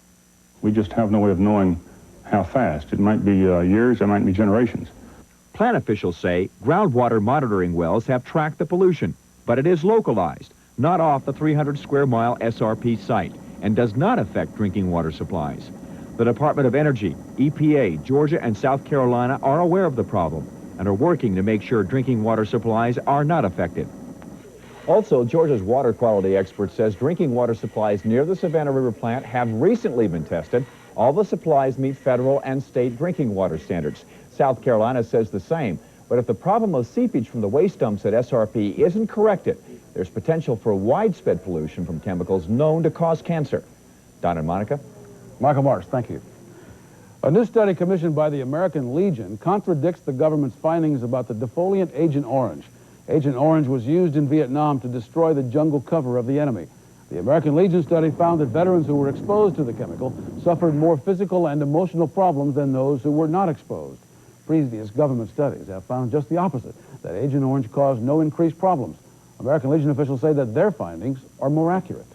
We just have no way of knowing how fast. It might be years, it might be generations. Plant officials say groundwater monitoring wells have tracked the pollution, but it is localized, not off the 300-square-mile SRP site, and does not affect drinking water supplies. The Department of Energy, EPA, Georgia, and South Carolina are aware of the problem and are working to make sure drinking water supplies are not affected. Also, Georgia's water quality expert says drinking water supplies near the Savannah River plant have recently been tested. All the supplies meet federal and state drinking water standards. South Carolina says the same. But if the problem of seepage from the waste dumps at SRP isn't corrected, there's potential for widespread pollution from chemicals known to cause cancer. Don and Monica? Michael Marsh, thank you. A new study commissioned by the American Legion contradicts the government's findings about the defoliant Agent Orange. Agent Orange was used in Vietnam to destroy the jungle cover of the enemy. The American Legion study found that veterans who were exposed to the chemical suffered more physical and emotional problems than those who were not exposed. Previous government studies have found just the opposite, that Agent Orange caused no increased problems. American Legion officials say that their findings are more accurate.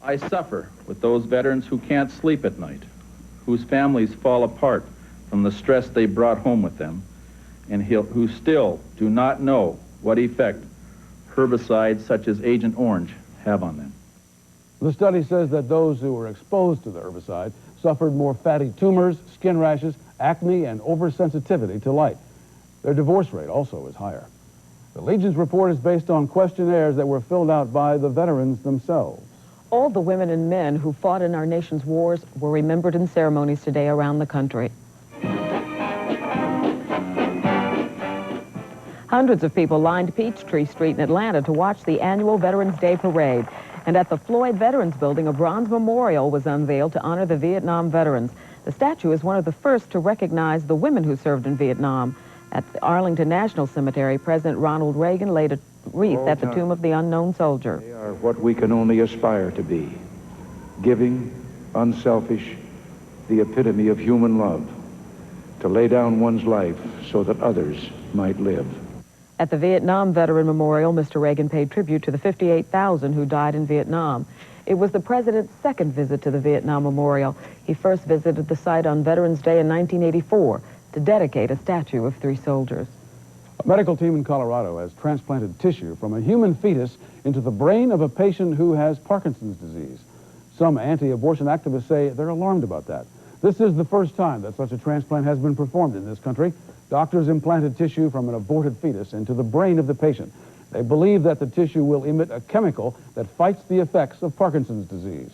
I suffer with those veterans who can't sleep at night, whose families fall apart from the stress they brought home with them, and who still do not know what effect herbicides such as Agent Orange have on them. The study says that those who were exposed to the herbicide suffered more fatty tumors, skin rashes, acne, and oversensitivity to light. Their divorce rate also is higher. The Legion's report is based on questionnaires that were filled out by the veterans themselves. All the women and men who fought in our nation's wars were remembered in ceremonies today around the country. Hundreds of people lined Peachtree Street in Atlanta to watch the annual Veterans Day Parade. And at the Floyd Veterans Building, a bronze memorial was unveiled to honor the Vietnam veterans. The statue is one of the first to recognize the women who served in Vietnam. At the Arlington National Cemetery, President Ronald Reagan laid a wreath at the tomb of the unknown soldier. They are what we can only aspire to be. Giving, unselfish, the epitome of human love. To lay down one's life so that others might live. At the Vietnam Veteran Memorial, Mr. Reagan paid tribute to the 58,000 who died in Vietnam. It was the president's second visit to the Vietnam Memorial. He first visited the site on Veterans Day in 1984 to dedicate a statue of 3 soldiers. A medical team in Colorado has transplanted tissue from a human fetus into the brain of a patient who has Parkinson's disease. Some anti-abortion activists say they're alarmed about that. This is the first time that such a transplant has been performed in this country. Doctors implanted tissue from an aborted fetus into the brain of the patient. They believe that the tissue will emit a chemical that fights the effects of Parkinson's disease.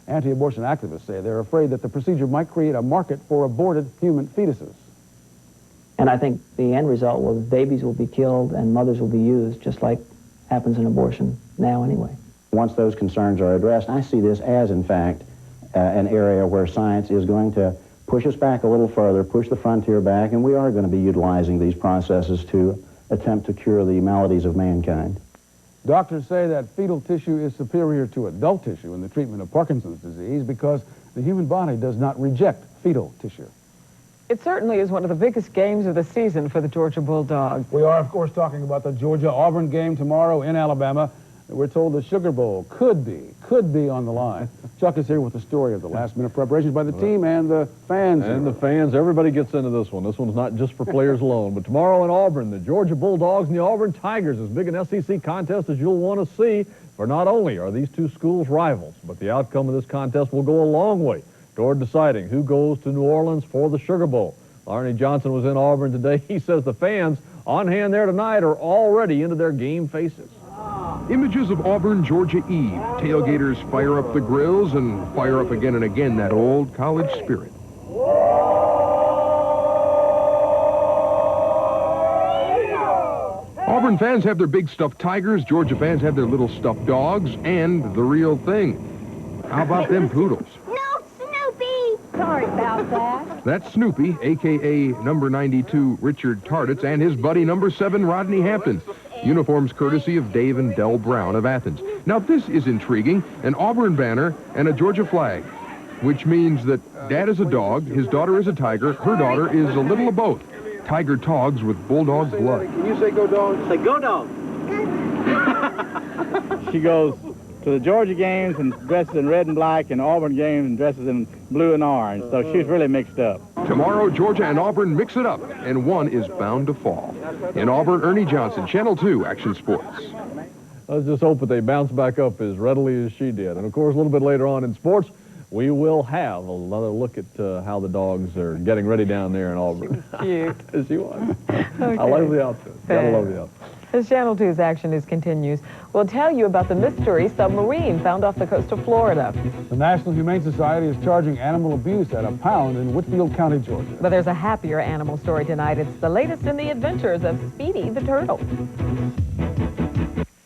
Anti-abortion activists say they're afraid that the procedure might create a market for aborted human fetuses. And I think the end result will be babies will be killed and mothers will be used, just like happens in abortion now anyway. Once those concerns are addressed, I see this as, in fact, an area where science is going to push us back a little further, push the frontier back, and we are going to be utilizing these processes to attempt to cure the maladies of mankind. Doctors say that fetal tissue is superior to adult tissue in the treatment of Parkinson's disease because the human body does not reject fetal tissue. It certainly is one of the biggest games of the season for the Georgia Bulldogs. We are, of course, talking about the Georgia-Auburn game tomorrow in Alabama. We're told the Sugar Bowl could be on the line. Chuck is here with the story of the last-minute preparations by the team and the fans. And the fans, everybody gets into this one. This one's not just for players alone. But tomorrow in Auburn, the Georgia Bulldogs and the Auburn Tigers, as big an SEC contest as you'll want to see. For not only are these two schools rivals, but the outcome of this contest will go a long way toward deciding who goes to New Orleans for the Sugar Bowl. Arnie Johnson was in Auburn today. He says the fans on hand there tonight are already into their game faces. Images of Auburn, Georgia Eve. Tailgaters fire up the grills and fire up again and again that old college spirit. Auburn fans have their big stuffed tigers, Georgia fans have their little stuffed dogs, and the real thing. How about them poodles? No, Snoopy! Sorry about that. That's Snoopy, a.k.a. number 92 Richard Tarditz, and his buddy number 7 Rodney Hampton. Uniforms courtesy of Dave and Dell Brown of Athens. Now this is intriguing, an Auburn banner and a Georgia flag, which means that Dad is a dog, his daughter is a tiger, her daughter is a little of both. Tiger togs with bulldog blood. Can you say go dog? Say go dog. She goes to the Georgia games and dresses in red and black, and Auburn games and dresses in blue and orange. So she's really mixed up. Tomorrow, Georgia and Auburn mix it up, and one is bound to fall. In Auburn, Ernie Johnson, Channel 2, Action Sports. Let's just hope that they bounce back up as readily as she did. And, of course, a little bit later on in sports, we will have another look at how the dogs are getting ready down there in Auburn. Cute. She was. Okay. I love the outfit. Gotta love the outfit. As Channel 2's Action News continues, we'll tell you about the mystery submarine found off the coast of Florida. The National Humane Society is charging animal abuse at a pound in Whitfield County, Georgia. But there's a happier animal story tonight. It's the latest in the adventures of Speedy the turtle.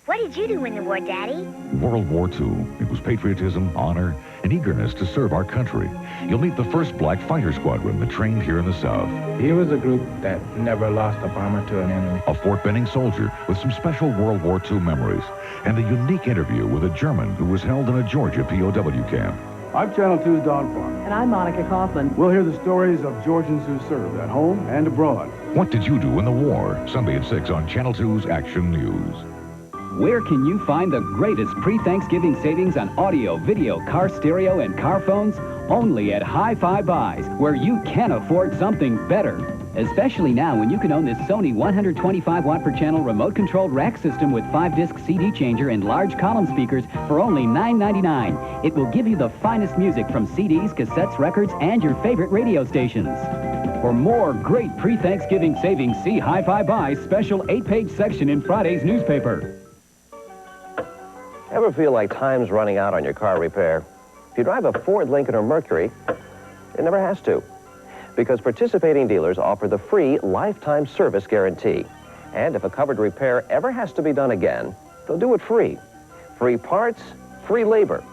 What did you do in the war, Daddy? World War II. It was patriotism, honor, and eagerness to serve our country. You'll meet the 1st Black Fighter Squadron that trained here in the South. He was a group that never lost a bomber to an enemy. A Fort Benning soldier with some special World War II memories. And a unique interview with a German who was held in a Georgia POW camp. I'm Channel 2's Don Farmer. And I'm Monica Kaufman. We'll hear the stories of Georgians who served at home and abroad. What did you do in the war? Sunday at 6 on Channel 2's Action News. Where can you find the greatest pre-Thanksgiving savings on audio, video, car stereo, and car phones? Only at Hi-Fi Buys, where you can afford something better. Especially now when you can own this Sony 125 watt per channel remote controlled rack system with 5-disc CD changer and large column speakers for only $9.99. It will give you the finest music from CDs, cassettes, records, and your favorite radio stations. For more great pre-Thanksgiving savings, see Hi-Fi Buys special 8-page section in Friday's newspaper. Ever feel like time's running out on your car repair? If you drive a Ford, Lincoln, or Mercury, it never has to. Because participating dealers offer the free lifetime service guarantee. And if a covered repair ever has to be done again, they'll do it free. Free parts, free labor.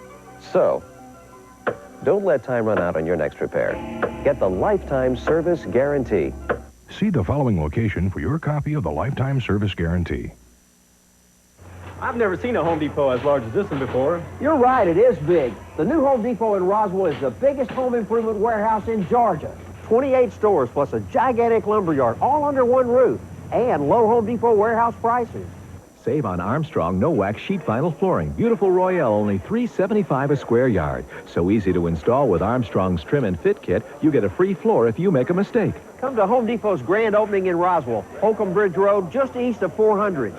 So, don't let time run out on your next repair. Get the lifetime service guarantee. See the following location for your copy of the lifetime service guarantee. I've never seen a Home Depot as large as this one before. You're right, it is big. The new Home Depot in Roswell is the biggest home improvement warehouse in Georgia. 28 stores plus a gigantic lumber yard, all under one roof, and low Home Depot warehouse prices. Save on Armstrong no-wax sheet vinyl flooring. Beautiful Royale, only $3.75 a square yard. So easy to install with Armstrong's trim and fit kit, you get a free floor if you make a mistake. Come to Home Depot's grand opening in Roswell, Holcomb Bridge Road, just east of 400.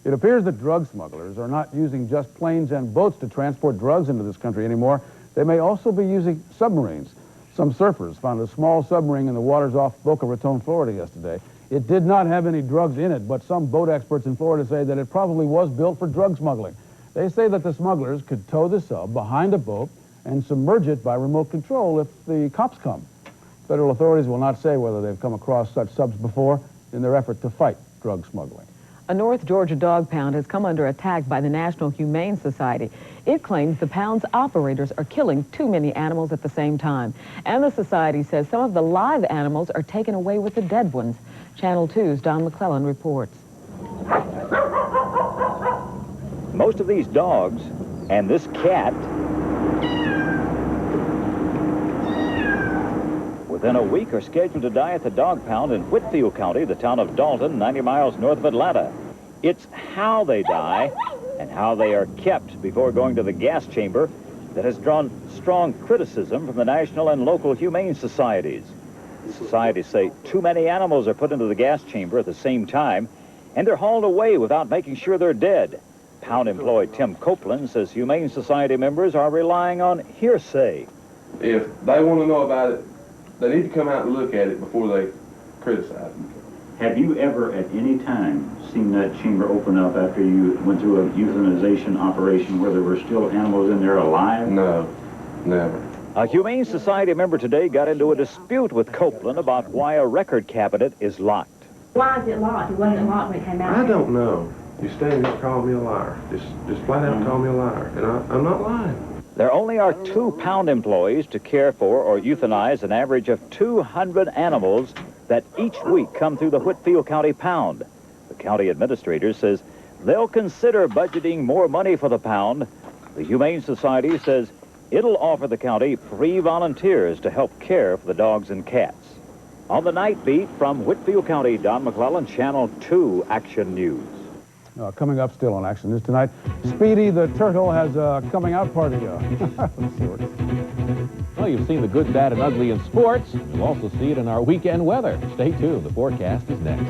It appears that drug smugglers are not using just planes and boats to transport drugs into this country anymore. They may also be using submarines. Some surfers found a small submarine in the waters off Boca Raton, Florida yesterday. It did not have any drugs in it, but some boat experts in Florida say that it probably was built for drug smuggling. They say that the smugglers could tow the sub behind a boat and submerge it by remote control if the cops come. Federal authorities will not say whether they've come across such subs before in their effort to fight drug smuggling. A North Georgia dog pound has come under attack by the National Humane Society. It claims the pound's operators are killing too many animals at the same time. And the society says some of the live animals are taken away with the dead ones. Channel 2's Don McClellan reports. Most of these dogs and this cat within a week are scheduled to die at the dog pound in Whitfield County, the town of Dalton, 90 miles north of Atlanta. It's how they die and how they are kept before going to the gas chamber that has drawn strong criticism from the national and local humane societies. The societies say too many animals are put into the gas chamber at the same time, and they're hauled away without making sure they're dead. Pound employee Tim Copeland says humane society members are relying on hearsay. If they want to know about it, they need to come out and look at it before they criticize it. Have you ever at any time seen that chamber open up after you went through a euthanization operation where there were still animals in there alive? No, never. A Humane Society member today got into a dispute with Copeland about why a record cabinet is locked. Why is it locked? It wasn't locked when it came out. I don't know. You standing there calling me a liar. Just flat out call me a liar. And I'm not lying. There only are 2 pound employees to care for or euthanize an average of 200 animals that each week come through the Whitfield County Pound. The county administrator says they'll consider budgeting more money for the pound. The Humane Society says it'll offer the county free volunteers to help care for the dogs and cats. On the night beat from Whitfield County, Don McClellan, Channel 2 Action News. Coming up still on Action News tonight, Speedy the Turtle has a coming out party of sorts. Well, you've seen the good, bad, and ugly in sports. You'll also see it in our weekend weather. Stay tuned. The forecast is next.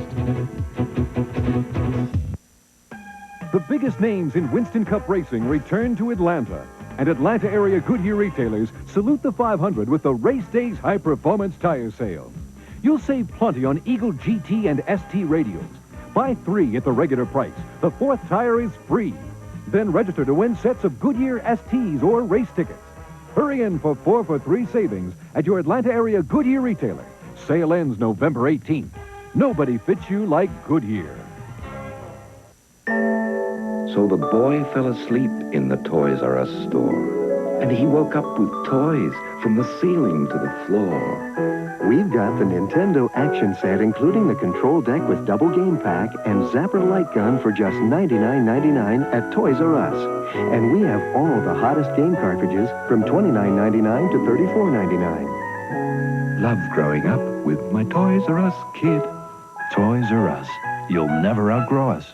The biggest names in Winston Cup racing return to Atlanta. And Atlanta area Goodyear retailers salute the 500 with the Race Days High Performance Tire Sale. You'll save plenty on Eagle GT and ST radials. Buy 3 at the regular price. The 4th tire is free. Then register to win sets of Goodyear STs or race tickets. Hurry in for 4 for 3 savings at your Atlanta area Goodyear retailer. Sale ends November 18th. Nobody fits you like Goodyear. So the boy fell asleep in the Toys R Us store. And he woke up with toys from the ceiling to the floor. We've got the Nintendo action set, including the control deck with double game pack and Zapper light gun for just $99.99 at Toys R Us. And we have all the hottest game cartridges from $29.99 to $34.99. Love growing up with my Toys R Us kid. Toys R Us. You'll never outgrow us.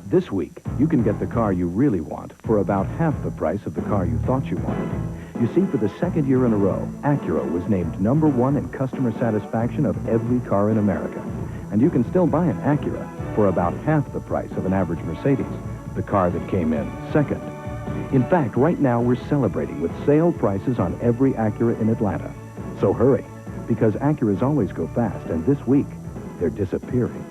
This week, you can get the car you really want for about half the price of the car you thought you wanted. You see, for the 2nd year in a row, Acura was named #1 in customer satisfaction of every car in America. And you can still buy an Acura for about half the price of an average Mercedes, the car that came in second. In fact, right now we're celebrating with sale prices on every Acura in Atlanta. So hurry, because Acuras always go fast, and this week, they're disappearing.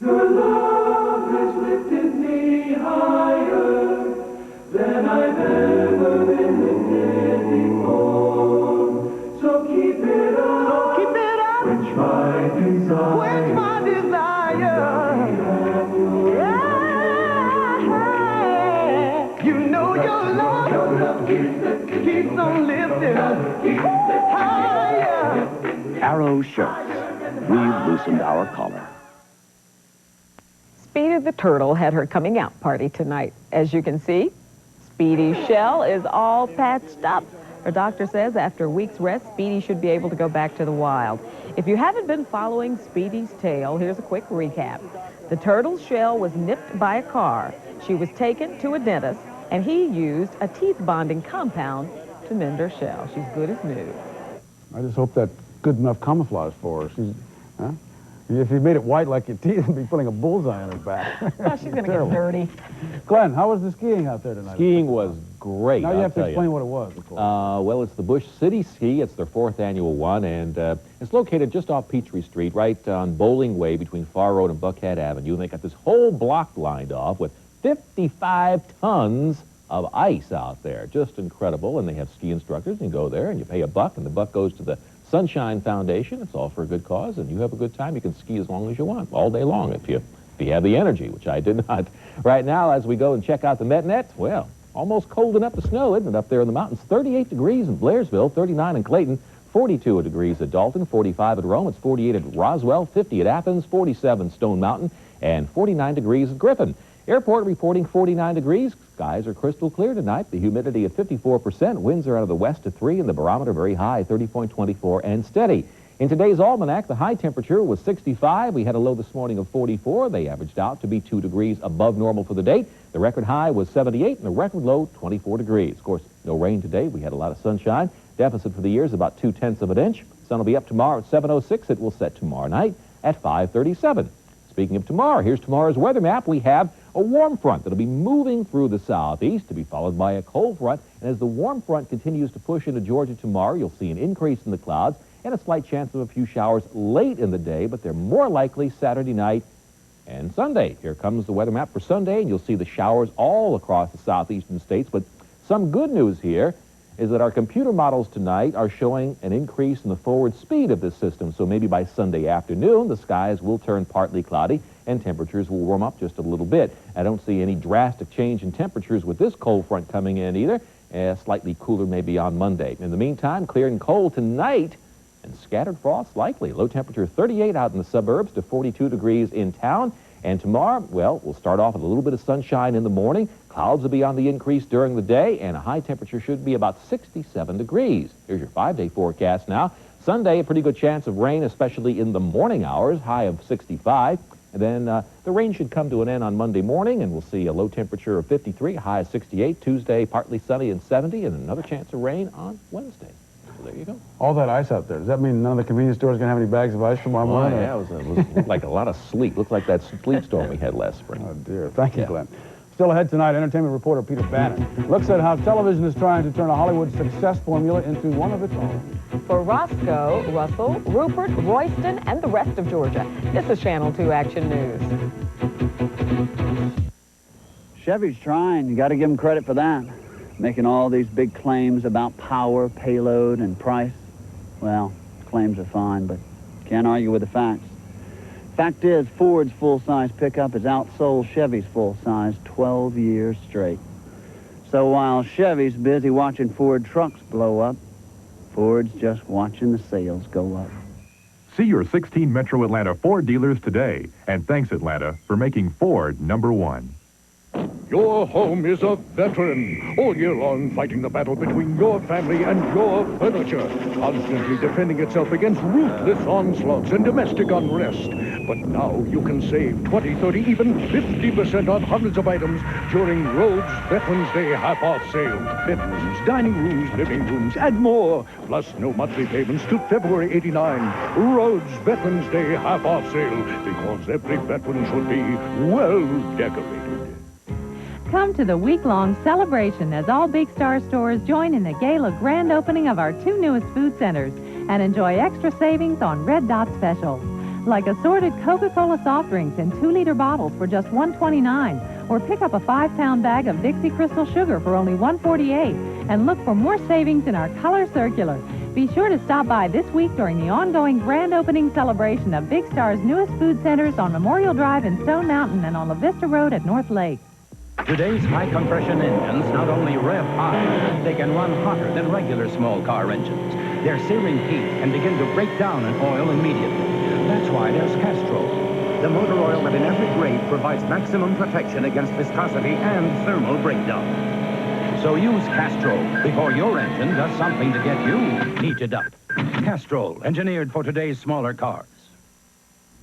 Your love has lifted me higher than I've ever been lifted before. So keep it up. So keep it up. Quench my desire. Quench my desire. Yeah. You know your love keeps on lifting higher. Arrow shirts. We've loosened our collar. Speedy the Turtle had her coming out party tonight. As you can see, Speedy's shell is all patched up. Her doctor says after a week's rest, Speedy should be able to go back to the wild. If you haven't been following Speedy's tale, here's a quick recap. The turtle's shell was nipped by a car. She was taken to a dentist, and he used a teeth bonding compound to mend her shell. She's good as new. I just hope that's good enough camouflage for her. She's, huh? If you made it white like your teeth, you'd be putting a bullseye on her back. Oh, she's going to get dirty. Glenn, how was the skiing out there tonight? Skiing was great. Now you have to explain what it was, of course. Well, it's the Bush City Ski. It's their 4th annual one, and it's located just off Peachtree Street, right on Bowling Way between Far Road and Buckhead Avenue. And they got this whole block lined off with 55 tons of ice out there. Just incredible. And they have ski instructors. You can go there and you pay $1, and the buck goes to the Sunshine Foundation. It's all for a good cause, and you have a good time. You can ski as long as you want, all day long, if you have the energy, which I did not. Right now, as we go and check out the Met, well, almost cold enough to snow, isn't it, up there in the mountains? 38 degrees in Blairsville, 39 in Clayton, 42 degrees at Dalton, 45 at Rome, it's 48 at Roswell, 50 at Athens, 47 Stone Mountain, and 49 degrees at Griffin. Airport reporting 49 degrees. Skies are crystal clear tonight. The humidity at 54%. Winds are out of the west at 3, and the barometer very high, 30.24, and steady. In today's almanac, the high temperature was 65. We had a low this morning of 44. They averaged out to be 2 degrees above normal for the date. The record high was 78, and the record low, 24 degrees. Of course, no rain today. We had a lot of sunshine. Deficit for the year is about 0.2 of an inch. Sun will be up tomorrow at 7:06. It will set tomorrow night at 5:37. Speaking of tomorrow, here's tomorrow's weather map. We have a warm front that'll be moving through the southeast to be followed by a cold front. And as the warm front continues to push into Georgia tomorrow, you'll see an increase in the clouds and a slight chance of a few showers late in the day, but they're more likely Saturday night and Sunday. Here comes the weather map for Sunday, and you'll see the showers all across the southeastern states. But some good news here. is that our computer models tonight are showing an increase in the forward speed of this system. So maybe by Sunday afternoon, the skies will turn partly cloudy and temperatures will warm up just a little bit. I don't see any drastic change in temperatures with this cold front coming in either. Slightly cooler maybe on Monday. In the meantime, clear and cold tonight and scattered frost likely. Low temperature 38 out in the suburbs to 42 degrees in town. And tomorrow, well, we'll start off with a little bit of sunshine in the morning. Clouds will be on the increase during the day, and a high temperature should be about 67 degrees. Here's your 5-day forecast now. Sunday, a pretty good chance of rain, especially in the morning hours, high of 65. And then the rain should come to an end on Monday morning, and we'll see a low temperature of 53, a high of 68. Tuesday, partly sunny and 70, and another chance of rain on Wednesday. So there you go. All that ice out there, does that mean none of the convenience stores are going to have any bags of ice tomorrow morning? Yeah, it was like a lot of sleet. Looked like that sleet storm we had last spring. Oh, dear. Thank you, Glenn. Still ahead tonight, entertainment reporter Peter Bannon looks at how television is trying to turn a Hollywood success formula into one of its own. For Roscoe, Russell, Rupert, Royston, and the rest of Georgia, this is Channel 2 Action News. Chevy's trying. You got to give them credit for that. Making all these big claims about power, payload, and price. Well, claims are fine, but can't argue with the facts. Fact is, Ford's full-size pickup has outsold Chevy's full-size 12 years straight. So while Chevy's busy watching Ford trucks blow up, Ford's just watching the sales go up. See your 16 Metro Atlanta Ford dealers today. And thanks, Atlanta, for making Ford #1. Your home is a veteran, all year long fighting the battle between your family and your furniture, constantly defending itself against ruthless onslaughts and domestic unrest. But now you can save 20, 30, even 50% on hundreds of items during Rhodes Veterans Day half-off sale. Bedrooms, dining rooms, living rooms, and more. Plus no monthly payments to February '89. Rhodes Veterans Day half-off sale, because every veteran should be well decorated. Come to the week-long celebration as all Big Star stores join in the gala grand opening of our 2 newest food centers and enjoy extra savings on Red Dot specials, like assorted Coca-Cola soft drinks in 2-liter bottles for just $1.29, or pick up a 5-pound bag of Dixie Crystal Sugar for only $1.48, and look for more savings in our color circular. Be sure to stop by this week during the ongoing grand opening celebration of Big Star's newest food centers on Memorial Drive in Stone Mountain and on La Vista Road at North Lake. Today's high-compression engines not only rev high, they can run hotter than regular small car engines. Their searing heat can begin to break down an oil immediately. That's why there's Castrol, the motor oil that in every grade provides maximum protection against viscosity and thermal breakdown. So use Castrol before your engine does something to get you heated up. Castrol, engineered for today's smaller cars.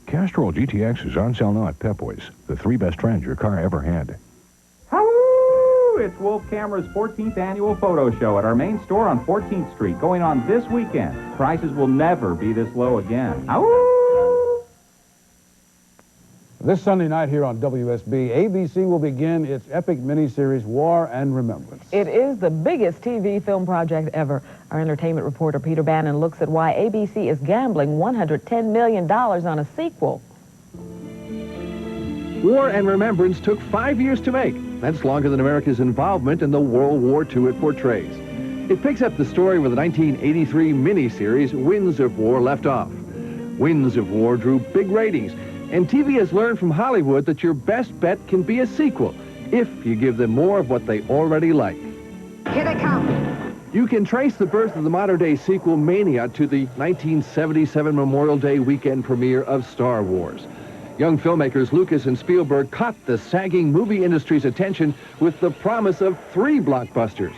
Castrol GTX is on sale now at Pep Boys, the 3 best trends your car ever had. It's Wolf Camera's 14th annual photo show at our main store on 14th Street, going on this weekend. Prices will never be this low again. Ow! This Sunday night here on WSB, ABC will begin its epic miniseries, War and Remembrance. It is the biggest TV film project ever. Our entertainment reporter Peter Bannon looks at why ABC is gambling $110 million on a sequel. War and Remembrance took 5 years to make. That's longer than America's involvement in the World War II it portrays. It picks up the story where the 1983 miniseries Winds of War left off. Winds of War drew big ratings, and TV has learned from Hollywood that your best bet can be a sequel if you give them more of what they already like. Here they come. You can trace the birth of the modern-day sequel Mania to the 1977 Memorial Day weekend premiere of Star Wars. Young filmmakers Lucas and Spielberg caught the sagging movie industry's attention with the promise of 3 blockbusters.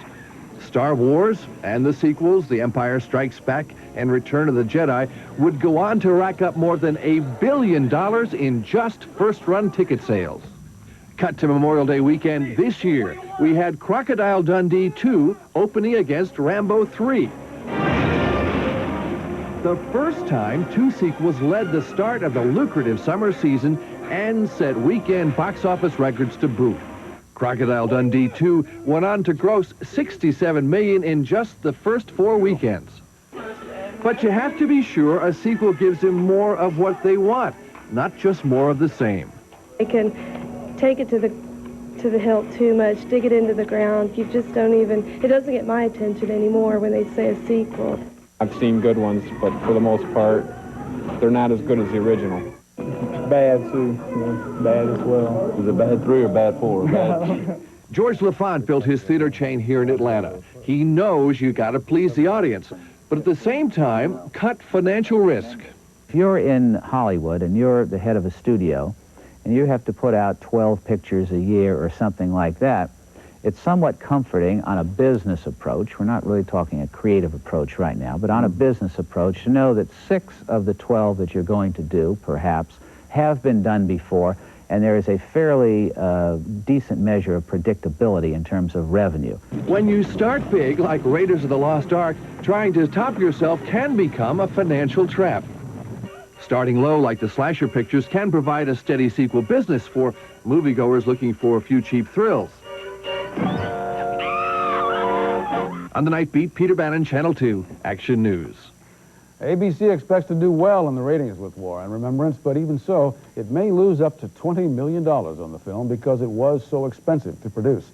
Star Wars and the sequels, The Empire Strikes Back and Return of the Jedi, would go on to rack up more than $1 billion in just first-run ticket sales. Cut to Memorial Day weekend this year, we had Crocodile Dundee 2 opening against Rambo 3. The first time 2 sequels led the start of the lucrative summer season and set weekend box office records to boot. Crocodile Dundee 2 went on to gross $67 million in just the first 4 weekends. But you have to be sure a sequel gives them more of what they want, not just more of the same. They can take it to the to the hilt too much, dig it into the ground. You just don't even, it doesn't get my attention anymore when they say a sequel. I've seen good ones, but for the most part, they're not as good as the original. Bad, too. Bad as well. Is it bad 3 or bad 4? George LaFont built his theater chain here in Atlanta. He knows you got to please the audience, but at the same time, cut financial risk. If you're in Hollywood and you're the head of a studio, and you have to put out 12 pictures a year or something like that, it's somewhat comforting on a business approach. We're not really talking a creative approach right now, but on a business approach to know that 6 of the 12 that you're going to do, perhaps, have been done before, and there is a fairly decent measure of predictability in terms of revenue. When you start big, like Raiders of the Lost Ark, trying to top yourself can become a financial trap. Starting low, like the slasher pictures, can provide a steady sequel business for moviegoers looking for a few cheap thrills. On the Night Beat, Peter Bannon, Channel 2, Action News. ABC expects to do well in the ratings with War and Remembrance, but even so, it may lose up to $20 million on the film because it was so expensive to produce.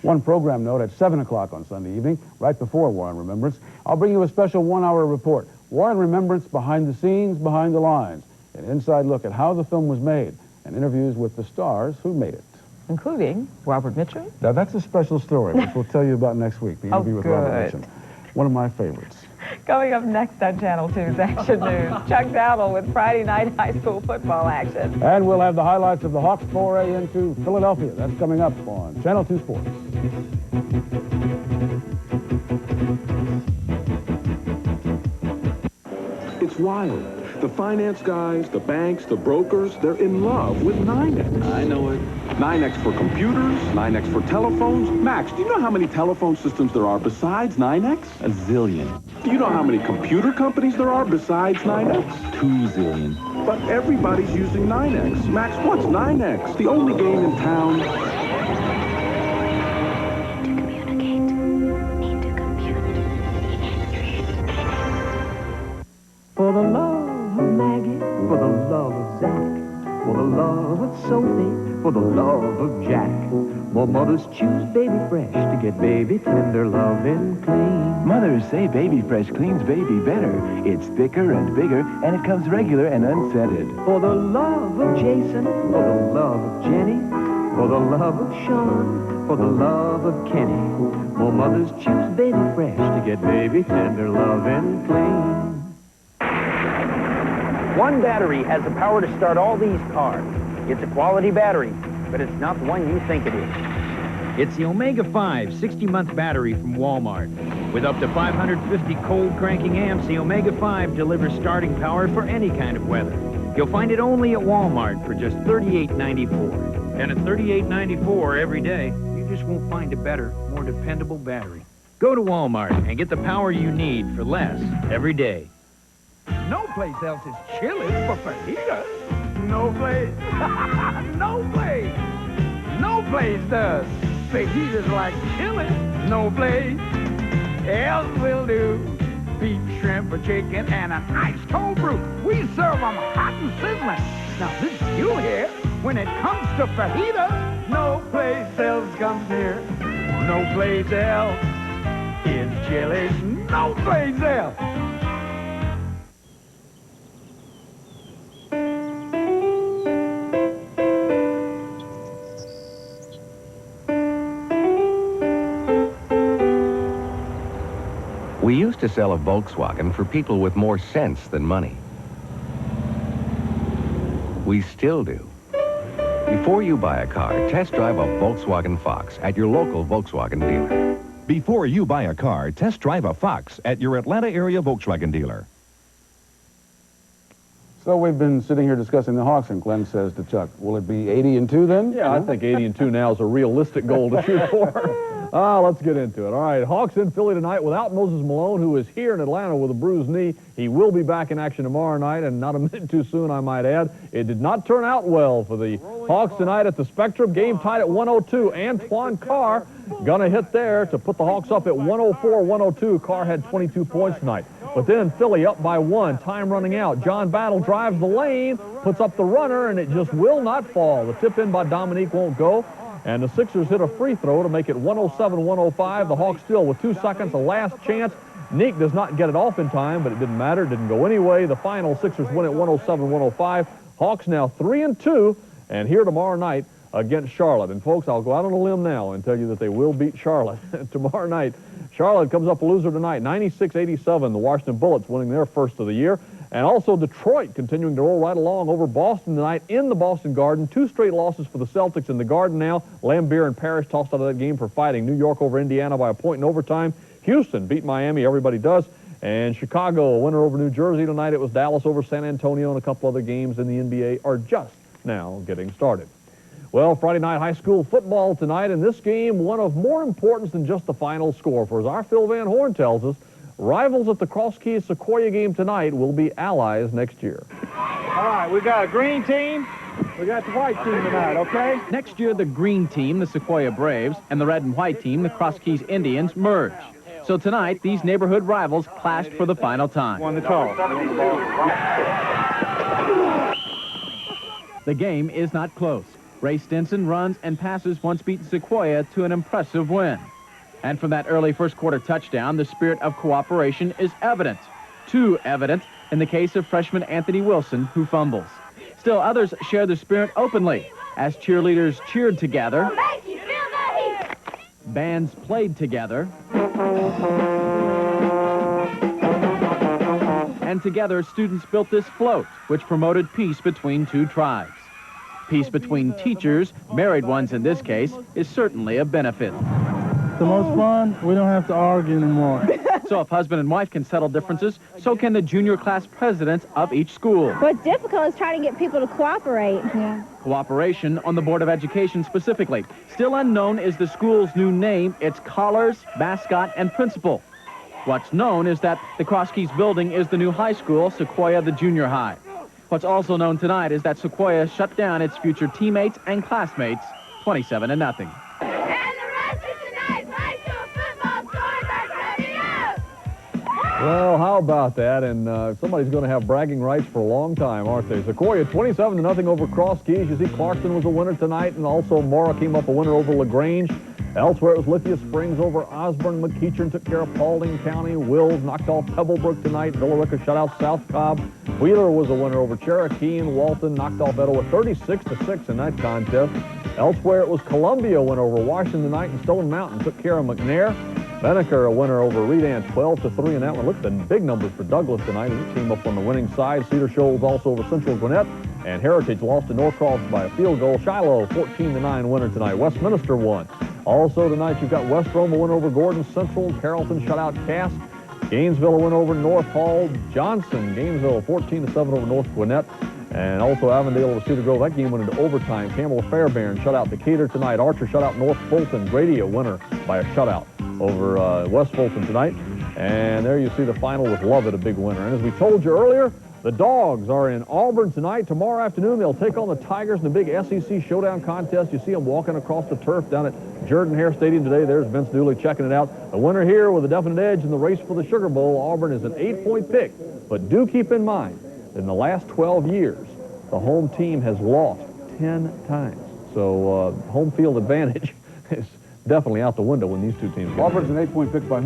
One program note at 7 o'clock on Sunday evening, right before War and Remembrance, I'll bring you a special 1-hour report. War and Remembrance behind the scenes, behind the lines. An inside look at how the film was made and interviews with the stars who made it. Including Robert Mitchum. Now, that's a special story, which we'll tell you about next week, the interview with Robert Mitchum. One of my favorites. Coming up next on Channel 2's Action News, Chuck Dowdle with Friday night high school football action. And we'll have the highlights of the Hawks' foray into Philadelphia. That's coming up on Channel 2 Sports. It's wild. The finance guys, the banks, the brokers, they're in love with 9X. I know it. 9X for computers, 9X for telephones. Max, do you know how many telephone systems there are besides 9X? A zillion. Do you know how many computer companies there are besides 9X? 2 zillion. But everybody's using 9X. Max, what's 9X? The only game in town. For the love of Maggie, for the love of Zach, for the love of Sophie, for the love of Jack. More mothers choose Baby Fresh to get baby tender, loving, clean. Mothers say Baby Fresh cleans baby better. It's thicker and bigger, and it comes regular and unscented. For the love of Jason, for the love of Jenny, for the love of Sean, for the love of Kenny. More mothers choose Baby Fresh to get baby tender, loving, clean. One battery has the power to start all these cars. It's a quality battery, but it's not the one you think it is. It's the Omega 5 60-month battery from Walmart. With up to 550 cold cranking amps, the Omega 5 delivers starting power for any kind of weather. You'll find it only at Walmart for just $38.94. And at $38.94 every day, you just won't find a better, more dependable battery. Go to Walmart and get the power you need for less every day. No place else is chilly for fajitas. No place. No place. No place does fajitas like chili. No place else will do. Beef, shrimp, or chicken, and an ice-cold brew. We serve them hot and sizzling. Now, this is you here. When it comes to fajitas, no place else comes near. No place else is chili. No place else. We used to sell a Volkswagen for people with more sense than money. We still do. Before you buy a car, test drive a Volkswagen Fox at your local Volkswagen dealer. Before you buy a car, test drive a Fox at your Atlanta area Volkswagen dealer. So we've been sitting here discussing the Hawks, and Glenn says to Chuck, will it be 80-2 then? Yeah, I think 80-2 now is a realistic goal to shoot for. Let's get into it. All right, Hawks in Philly tonight without Moses Malone, who is here in Atlanta with a bruised knee. He will be back in action tomorrow night, and not a minute too soon, I might add. It did not turn out well for the Hawks tonight at the Spectrum. Game tied at 102. Antoine Carr gonna hit there to put the Hawks up at 104-102. Carr had 22 points tonight. But then Philly up by 1, time running out. John Battle drives the lane, puts up the runner, and it just will not fall. The tip in by Dominique won't go. And the Sixers hit a free throw to make it 107-105. The Hawks still with 2 seconds, a last chance. Neek does not get it off in time, but it didn't matter. It didn't go anyway. The final, Sixers win at 107-105. Hawks now 3-2, and here tomorrow night against Charlotte. And folks, I'll go out on a limb now and tell you that they will beat Charlotte tomorrow night. Charlotte comes up a loser tonight, 96-87. The Washington Bullets winning their first of the year. And also Detroit continuing to roll right along over Boston tonight in the Boston Garden. 2 straight losses for the Celtics in the Garden now. Lambeer and Parrish tossed out of that game for fighting. New York over Indiana by a point in overtime. Houston beat Miami, everybody does. And Chicago, a winner over New Jersey tonight. It was Dallas over San Antonio, and a couple other games in the NBA are just now getting started. Well, Friday night high school football tonight, and this game one of more importance than just the final score. For as our Phil Van Horn tells us, rivals at the Cross Keys Sequoia game tonight will be allies next year. All right, we got a green team. We got the white team tonight, okay? Next year, the green team, the Sequoia Braves, and the red and white team, the Cross Keys Indians, merge. So tonight, these neighborhood rivals clashed for the final time. Won the toss. The game is not close. Ray Stinson runs and passes once beaten Sequoia to an impressive win. And from that early first quarter touchdown, the spirit of cooperation is evident. Too evident in the case of freshman Anthony Wilson, who fumbles. Still, others share the spirit openly as cheerleaders cheered together, bands played together, and together students built this float, which promoted peace between 2 tribes. Peace between teachers, married ones in this case, is certainly a benefit. The most fun, we don't have to argue anymore. So if husband and wife can settle differences, so can the junior class presidents of each school. What's difficult is trying to get people to cooperate. Yeah. Cooperation on the Board of Education specifically. Still unknown is the school's new name, its colors, mascot, and principal. What's known is that the Cross Keys building is the new high school, Sequoia the junior high. What's also known tonight is that Sequoia shut down its future teammates and classmates 27-0. Well, how about that? And somebody's going to have bragging rights for a long time, aren't they? Sequoia 27-0 over Cross Keys. You see Clarkson was a winner tonight, and also Mora came up a winner over LaGrange. Elsewhere, it was Lithia Springs over Osborne. McEachern took care of Paulding County. Wills knocked off Pebblebrook tonight. Villarica shut out South Cobb. Wheeler was a winner over Cherokee, and Walton knocked off Etowah 36-6 in that contest. Elsewhere, it was Columbia win over Washington tonight, and Stone Mountain took care of McNair. Beneker a winner over Redan 12-3 in that one. Looked at big numbers for Douglas tonight. He came up on the winning side. Cedar Shoals also over Central Gwinnett. And Heritage lost to Norcross by a field goal. Shiloh 14-9 winner tonight. Westminster won. Also tonight you've got West Rome a win over Gordon Central. Carrollton shut out Cass. Gainesville a win over North Hall. Johnson, Gainesville 14-7 over North Gwinnett. And also Avondale over Cedar Grove. That game went into overtime. Campbell Fairbairn shut out Decatur tonight. Archer shut out North Fulton. Grady a winner by a shutout over West Fulton tonight. And there you see the final with Lovett, a big winner. And as we told you earlier, the Dogs are in Auburn tonight. Tomorrow afternoon, they'll take on the Tigers in the big SEC Showdown contest. You see them walking across the turf down at Jordan-Hare Stadium today. There's Vince Dooley checking it out. The winner here with a definite edge in the race for the Sugar Bowl. Auburn is an 8-point pick. But do keep in mind that in the last 12 years, the home team has lost 10 times. So home field advantage is definitely out the window when these two teams get Auburn's an 8-point pick by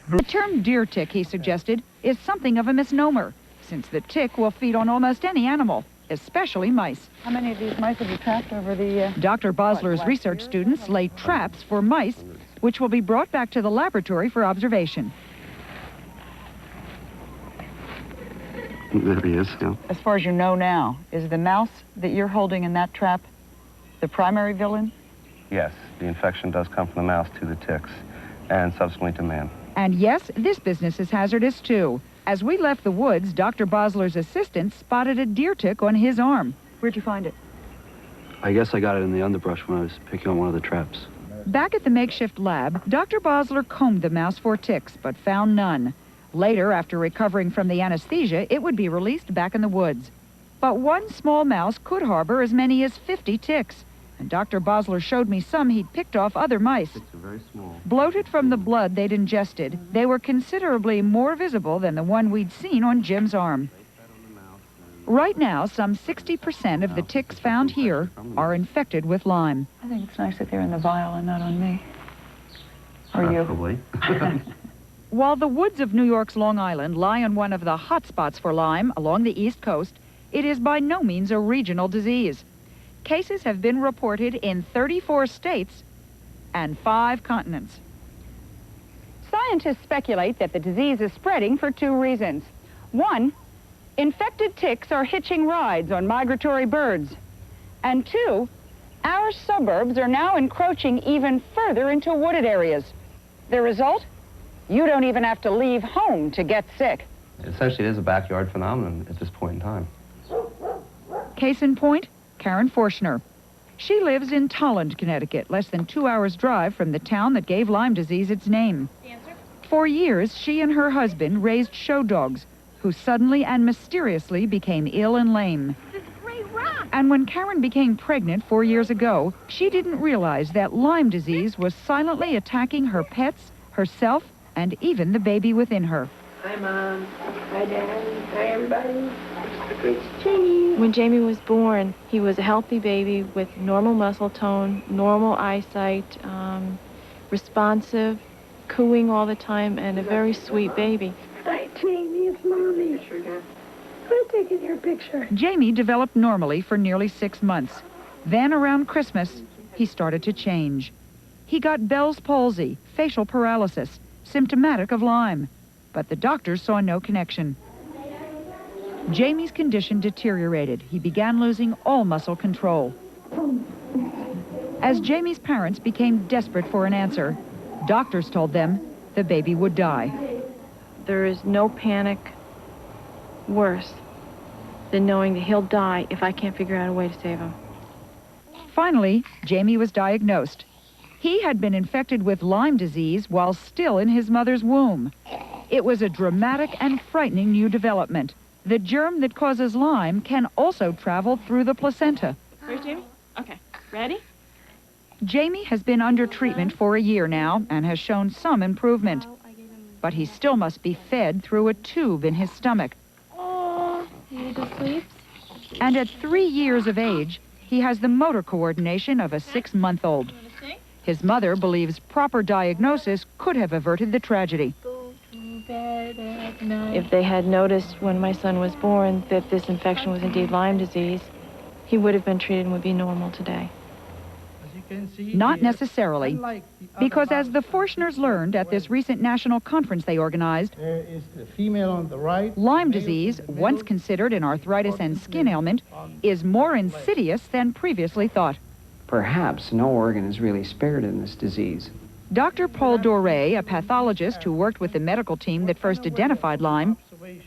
The term deer tick, he suggested, is something of a misnomer, since the tick will feed on almost any animal, especially mice. How many of these mice have you trapped over the... Dr. Bosler's research students lay traps for mice, which will be brought back to the laboratory for observation. There he is, yeah. As far as you know now, is the mouse that you're holding in that trap the primary villain? Yes, the infection does come from the mouse to the ticks, and subsequently to man. And yes, this business is hazardous, too. As we left the woods, Dr. Bosler's assistant spotted a deer tick on his arm. Where'd you find it? I guess I got it in the underbrush when I was picking on one of the traps. Back at the makeshift lab, Dr. Bosler combed the mouse for ticks, but found none. Later, after recovering from the anesthesia, it would be released back in the woods. But one small mouse could harbor as many as 50 ticks. And Dr. Bosler showed me some he'd picked off other mice. Ticks are very small. Bloated from the blood they'd ingested, they were considerably more visible than the one we'd seen on Jim's arm. Right now, some 60% of the ticks found here are infected with Lyme. I think it's nice that they're in the vial and not on me. Or you. Probably. While the woods of New York's Long Island lie on one of the hot spots for Lyme along the East Coast, it is by no means a regional disease. Cases have been reported in 34 states and 5 continents. Scientists speculate that the disease is spreading for 2 reasons. 1, infected ticks are hitching rides on migratory birds. And 2, our suburbs are now encroaching even further into wooded areas. The result? You don't even have to leave home to get sick. Essentially, it is a backyard phenomenon at this point in time. Case in point, Karen Forshner. She lives in Tolland, Connecticut, less than 2 hours' drive from the town that gave Lyme disease its name. For years, she and her husband raised show dogs, who suddenly and mysteriously became ill and lame. And when Karen became pregnant 4 years ago, she didn't realize that Lyme disease was silently attacking her pets, herself, and even the baby within her. Hi, Mom. Hi, Dad. Hi, everybody. It's Jamie. When Jamie was born, he was a healthy baby with normal muscle tone, normal eyesight, responsive, cooing all the time, and a very sweet baby. Hi, Jamie. It's Mommy. I'm taking your picture. Jamie developed normally for nearly 6 months. Then, around Christmas, he started to change. He got Bell's palsy, facial paralysis, symptomatic of Lyme, but the doctors saw no connection. Jamie's condition deteriorated. He began losing all muscle control. As Jamie's parents became desperate for an answer, doctors told them the baby would die. There is no panic worse than knowing that he'll die if I can't figure out a way to save him. Finally, Jamie was diagnosed. He had been infected with Lyme disease while still in his mother's womb. It was a dramatic and frightening new development. The germ that causes Lyme can also travel through the placenta. Where's Jamie? Okay, ready? Jamie has been under treatment for a year now and has shown some improvement. But he still must be fed through a tube in his stomach. He just sleeps. And at 3 years of age, he has the motor coordination of a 6-month-old. His mother believes proper diagnosis could have averted the tragedy. If they had noticed when my son was born that this infection was indeed Lyme disease, he would have been treated and would be normal today. Not necessarily, because as the Forshners learned at this recent national conference they organized, there is the female on the right. Lyme disease, once considered an arthritis and skin ailment, is more insidious than previously thought. Perhaps no organ is really spared in this disease. Dr. Paul Doré, a pathologist who worked with the medical team that first identified Lyme,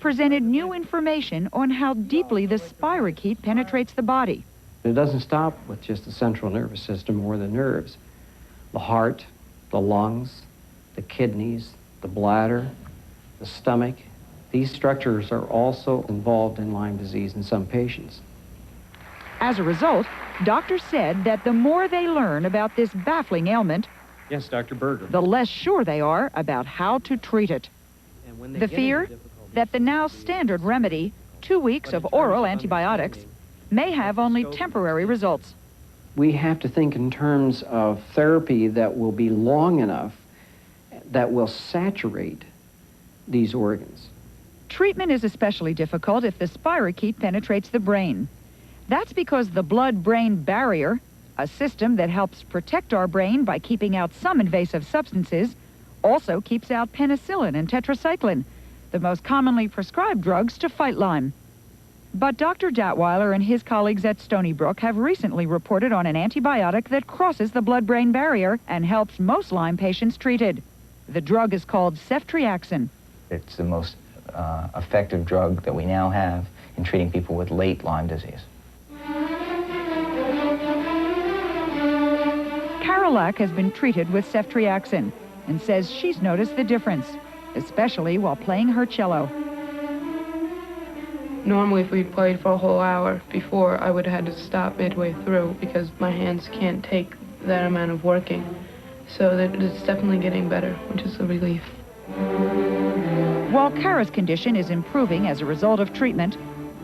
presented new information on how deeply the spirochete penetrates the body. It doesn't stop with just the central nervous system or the nerves. The heart, the lungs, the kidneys, the bladder, the stomach, these structures are also involved in Lyme disease in some patients. As a result, doctors said that the more they learn about this baffling ailment, yes, Dr. Berger, the less sure they are about how to treat it. The fear that the now standard remedy, 2 weeks of oral antibiotics, may have only temporary results. We have to think in terms of therapy that will be long enough, that will saturate these organs. Treatment is especially difficult if the spirochete penetrates the brain. That's because the blood-brain barrier, a system that helps protect our brain by keeping out some invasive substances, also keeps out penicillin and tetracycline, the most commonly prescribed drugs to fight Lyme. But Dr. Datweiler and his colleagues at Stony Brook have recently reported on an antibiotic that crosses the blood-brain barrier and helps most Lyme patients treated. The drug is called ceftriaxone. It's the most effective drug that we now have in treating people with late Lyme disease. Carolac has been treated with ceftriaxone and says she's noticed the difference. especially while playing her cello. Normally, if we played for a whole hour before, I would have had to stop midway through because my hands can't take that amount of working. So it's definitely getting better, which is a relief. While Kara's condition is improving as a result of treatment,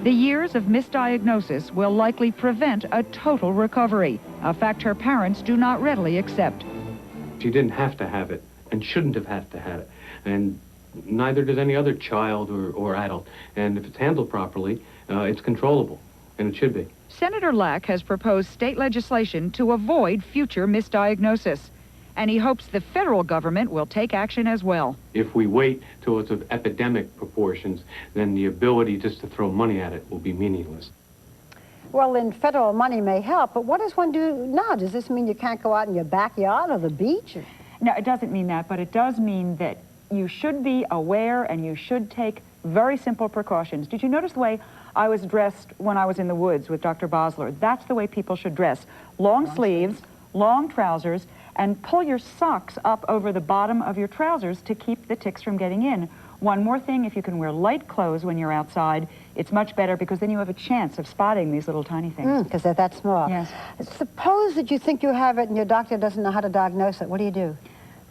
the years of misdiagnosis will likely prevent a total recovery, a fact her parents do not readily accept. She didn't have to have it and shouldn't have had to have it. And neither does any other child or adult. And if it's handled properly, it's controllable, and it should be. Senator Lack has proposed state legislation to avoid future misdiagnosis, and he hopes the federal government will take action as well. If we wait till it's of epidemic proportions, then the ability just to throw money at it will be meaningless. Well, then federal money may help, but what does one do now? Does this mean you can't go out in your backyard or the beach? No, it doesn't mean that, but it does mean that you should be aware and you should take very simple precautions. Did you notice the way I was dressed when I was in the woods with Dr. Bosler? That's the way people should dress. Long sleeves, long trousers, and pull your socks up over the bottom of your trousers to keep the ticks from getting in. One more thing, if you can wear light clothes when you're outside, it's much better because then you have a chance of spotting these little tiny things. Because they're that small. Yes. Suppose that you think you have it and your doctor doesn't know how to diagnose it. What do?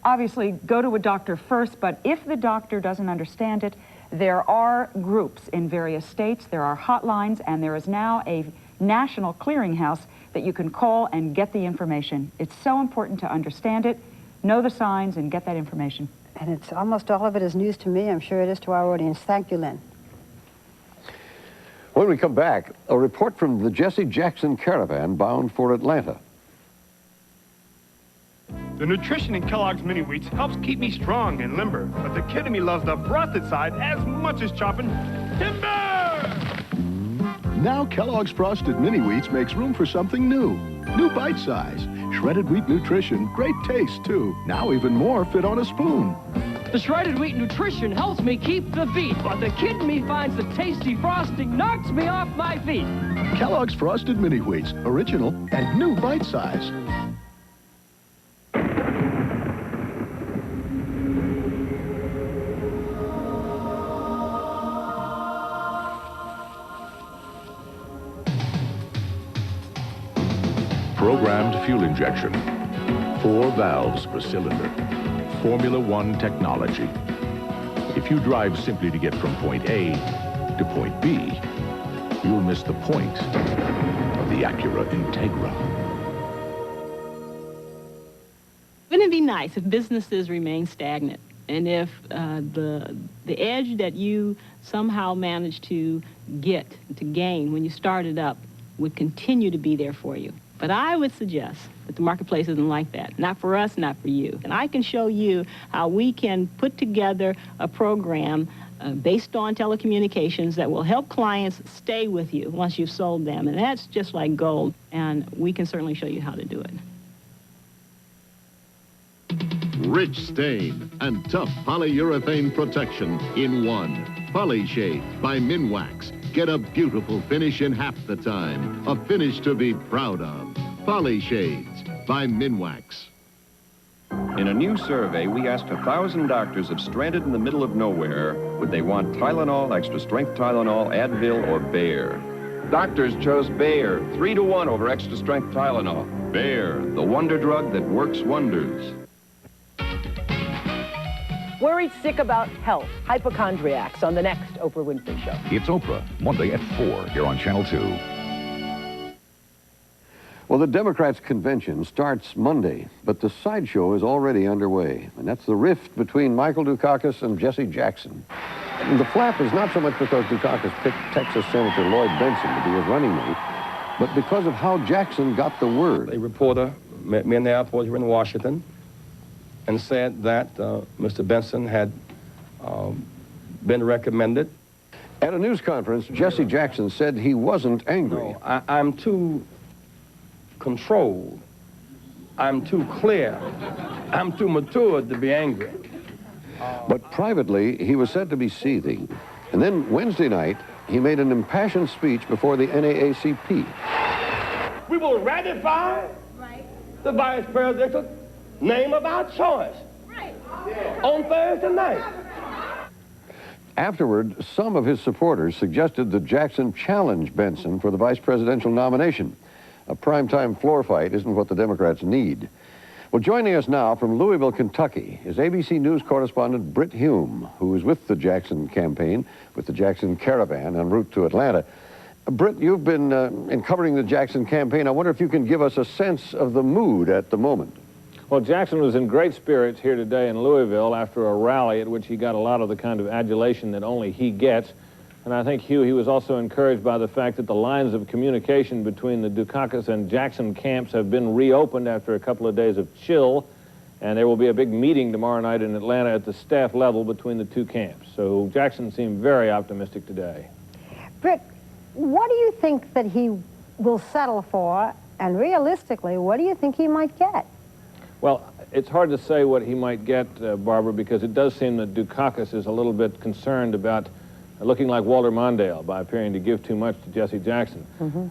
Obviously, go to a doctor first, but if the doctor doesn't understand it, there are groups in various states, there are hotlines, and there is now a national clearinghouse that you can call and get the information. It's so important to understand it, know the signs, and get that information. And it's almost all of it is news to me. I'm sure it is to our audience. Thank you, Lynn. When we come back, a report from the Jesse Jackson caravan bound for Atlanta. The nutrition in Kellogg's Mini Wheats helps keep me strong and limber, but the kid in me loves the frosted side as much as chopping timber! Now Kellogg's Frosted Mini Wheats makes room for something new. New bite size. Shredded wheat nutrition, great taste too. Now even more fit on a spoon. The shredded wheat nutrition helps me keep the beat, but the kid in me finds the tasty frosting knocks me off my feet. Kellogg's Frosted Mini Wheats, original and new bite size. Programmed fuel injection. 4 valves per cylinder. Formula One technology. If you drive simply to get from point A to point B, you'll miss the point of the Acura Integra. Wouldn't it be nice if businesses remain stagnant and if the edge that you somehow managed to gain when you started up would continue to be there for you? But I would suggest that the marketplace isn't like that. Not for us, not for you. And I can show you how we can put together a program based on telecommunications that will help clients stay with you once you've sold them. And that's just like gold. And we can certainly show you how to do it. Rich stain and tough polyurethane protection in one. Poly Shades by Minwax. Get a beautiful finish in half the time. A finish to be proud of. Poly Shades by Minwax. In a new survey, we asked 1,000 doctors if stranded in the middle of nowhere, would they want Tylenol, extra strength Tylenol, Advil, or Bayer? Doctors chose Bayer, 3-to-1 over extra strength Tylenol. Bayer, the wonder drug that works wonders. Worried sick about health, hypochondriacs on the next Oprah Winfrey Show. It's Oprah, Monday at 4 here on Channel 2. Well, the Democrats' convention starts Monday, but the sideshow is already underway, and that's the rift between Michael Dukakis and Jesse Jackson. And the flap is not so much because Dukakis picked Texas Senator Lloyd Bensen to be his running mate, but because of how Jackson got the word. A reporter met me in the airport here in Washington and said that Mr. Bensen had been recommended. At a news conference, Jesse Jackson said he wasn't angry. No, I'm too controlled. I'm too clear. I'm too mature to be angry. But privately, he was said to be seething. And then Wednesday night, he made an impassioned speech before the NAACP. We will ratify the vice presidential name of our choice on Thursday night. Afterward, some of his supporters suggested that Jackson challenge Bensen for the vice presidential nomination. A primetime floor fight isn't what the Democrats need. Well, joining us now from Louisville, Kentucky, is ABC News correspondent Britt Hume, who is with the Jackson campaign, with the Jackson Caravan en route to Atlanta. Britt, you've been in covering the Jackson campaign. I wonder if you can give us a sense of the mood at the moment. Well, Jackson was in great spirits here today in Louisville after a rally at which he got a lot of the kind of adulation that only he gets. And I think, Hugh, he was also encouraged by the fact that the lines of communication between the Dukakis and Jackson camps have been reopened after a couple of days of chill. And there will be a big meeting tomorrow night in Atlanta at the staff level between the two camps. So Jackson seemed very optimistic today. Britt, what do you think that he will settle for? And realistically, what do you think he might get? Well, it's hard to say what he might get, Barbara, because it does seem that Dukakis is a little bit concerned about looking like Walter Mondale by appearing to give too much to Jesse Jackson.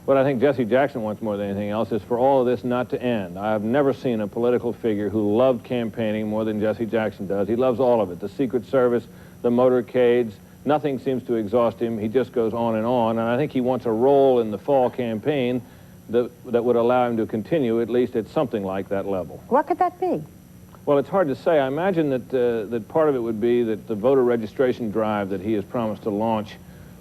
What I think Jesse Jackson wants more than anything else is for all of this not to end. I have never seen a political figure who loved campaigning more than Jesse Jackson does. He loves all of it, the Secret Service, the motorcades. Nothing seems to exhaust him. He just goes on, and I think he wants a role in the fall campaign that would allow him to continue at least at something like that level. What could that be? Well, it's hard to say. I imagine that part of it would be that the voter registration drive that he has promised to launch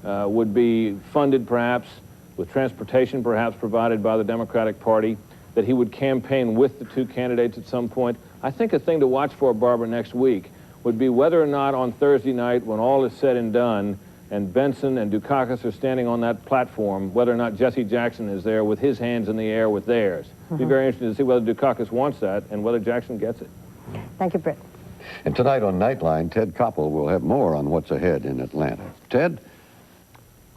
would be funded perhaps with transportation perhaps provided by the Democratic Party, that he would campaign with the two candidates at some point. I think a thing to watch for, Barbara, next week would be whether or not on Thursday night, when all is said and done, and Bensen and Dukakis are standing on that platform, whether or not Jesse Jackson is there with his hands in the air with theirs. It'd be very interesting to see whether Dukakis wants that and whether Jackson gets it. Thank you, Britt. And tonight on Nightline, Ted Koppel will have more on what's ahead in Atlanta. Ted?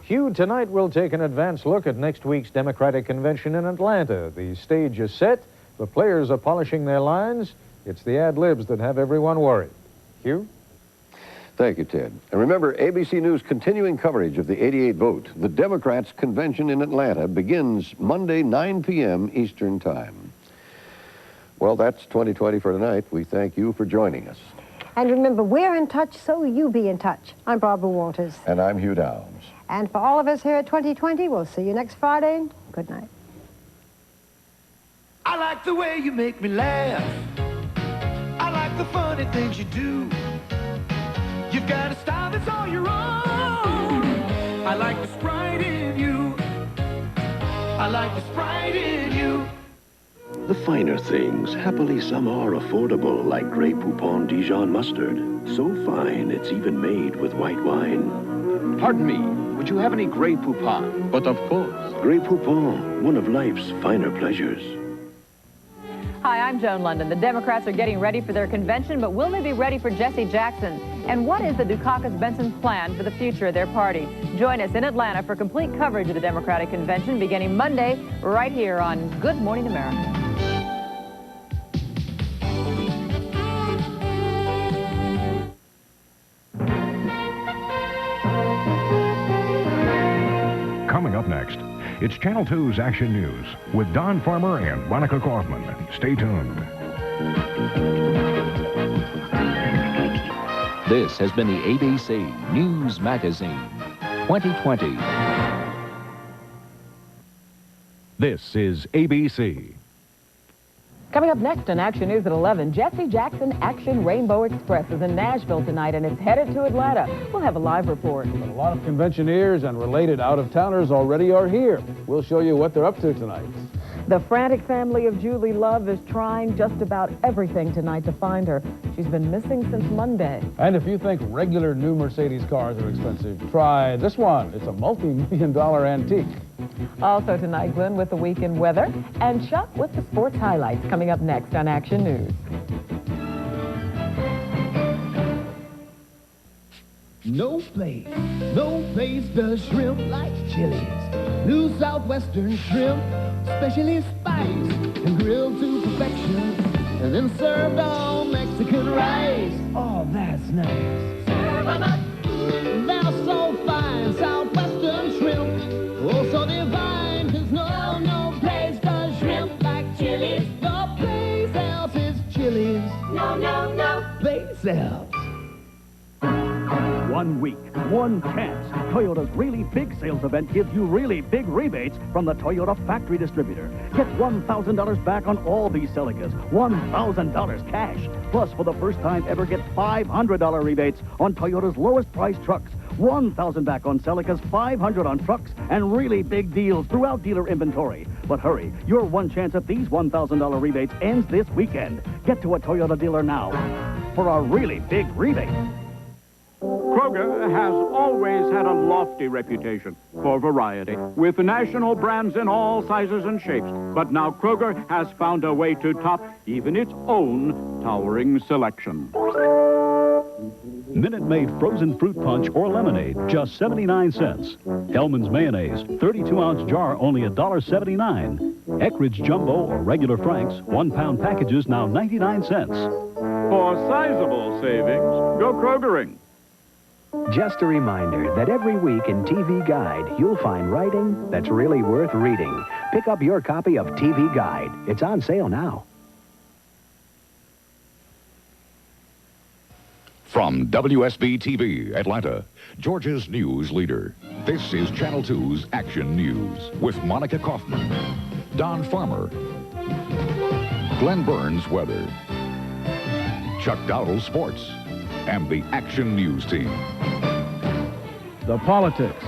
Hugh, tonight we'll take an advance look at next week's Democratic Convention in Atlanta. The stage is set. The players are polishing their lines. It's the ad-libs that have everyone worried. Hugh? Thank you, Ted. And remember, ABC News' continuing coverage of the 88 vote, the Democrats' convention in Atlanta, begins Monday, 9 p.m. Eastern Time. Well, that's 2020 for tonight. We thank you for joining us. And remember, we're in touch, so you be in touch. I'm Barbara Walters. And I'm Hugh Downs. And for all of us here at 2020, we'll see you next Friday. Good night. I like the way you make me laugh. I like the funny things you do. You've got a style that's all your own. I like the sprite in you. I like the sprite in you. The finer things, happily some are affordable, like Grey Poupon Dijon mustard. So fine, it's even made with white wine. Pardon me, would you have any Grey Poupon? But of course, Grey Poupon, one of life's finer pleasures. Hi, I'm Joan London. The Democrats are getting ready for their convention, but will they be ready for Jesse Jackson? And what is the Dukakis-Bensen plan for the future of their party? Join us in Atlanta for complete coverage of the Democratic Convention beginning Monday right here on Good Morning America. Coming up next, it's Channel 2's Action News with Don Farmer and Monica Kaufman. Stay tuned. This has been the ABC News Magazine 2020. This is ABC. Coming up next on Action News at 11, Jesse Jackson Action Rainbow Express is in Nashville tonight and it's headed to Atlanta. We'll have a live report. But a lot of conventioneers and related out-of-towners already are here. We'll show you what they're up to tonight. The frantic family of Julie Love is trying just about everything tonight to find her. She's been missing since Monday. And if you think regular new Mercedes cars are expensive, try this one. It's a multi-million-dollar antique. Also tonight, Glenn with the weekend weather and Chuck with the sports highlights coming up next on Action News. No place does shrimp like Chili's. New Southwestern shrimp, specially spiced and grilled to perfection, and then served on Mexican rice. Oh, that's nice. Serve 'em up. They're so fine, Southwestern shrimp. Oh, so divine, 'cause no place does shrimp like Chili's. No place else is Chili's. No place else. 1 week, 1 chance. Toyota's really big sales event gives you really big rebates from the Toyota factory distributor. Get $1,000 back on all these Celicas. $1,000 cash. Plus, for the first time ever, get $500 rebates on Toyota's lowest price trucks. $1,000 back on Celicas, $500 on trucks, and really big deals throughout dealer inventory. But hurry, your one chance at these $1,000 rebates ends this weekend. Get to a Toyota dealer now for a really big rebate. Kroger has always had a lofty reputation for variety, with national brands in all sizes and shapes. But now Kroger has found a way to top even its own towering selection. Minute Maid frozen fruit punch or lemonade, just 79 cents. Hellman's mayonnaise, 32-ounce jar, only $1.79. Eckridge Jumbo or regular Frank's, 1-pound packages, now 99 cents. For sizable savings, go Krogering. Just a reminder that every week in TV Guide, you'll find writing that's really worth reading. Pick up your copy of TV Guide. It's on sale now. From WSB-TV, Atlanta, Georgia's news leader. This is Channel 2's Action News with Monica Kaufman, Don Farmer, Glenn Burns Weather, Chuck Dowdle Sports, and the Action News team. The politics,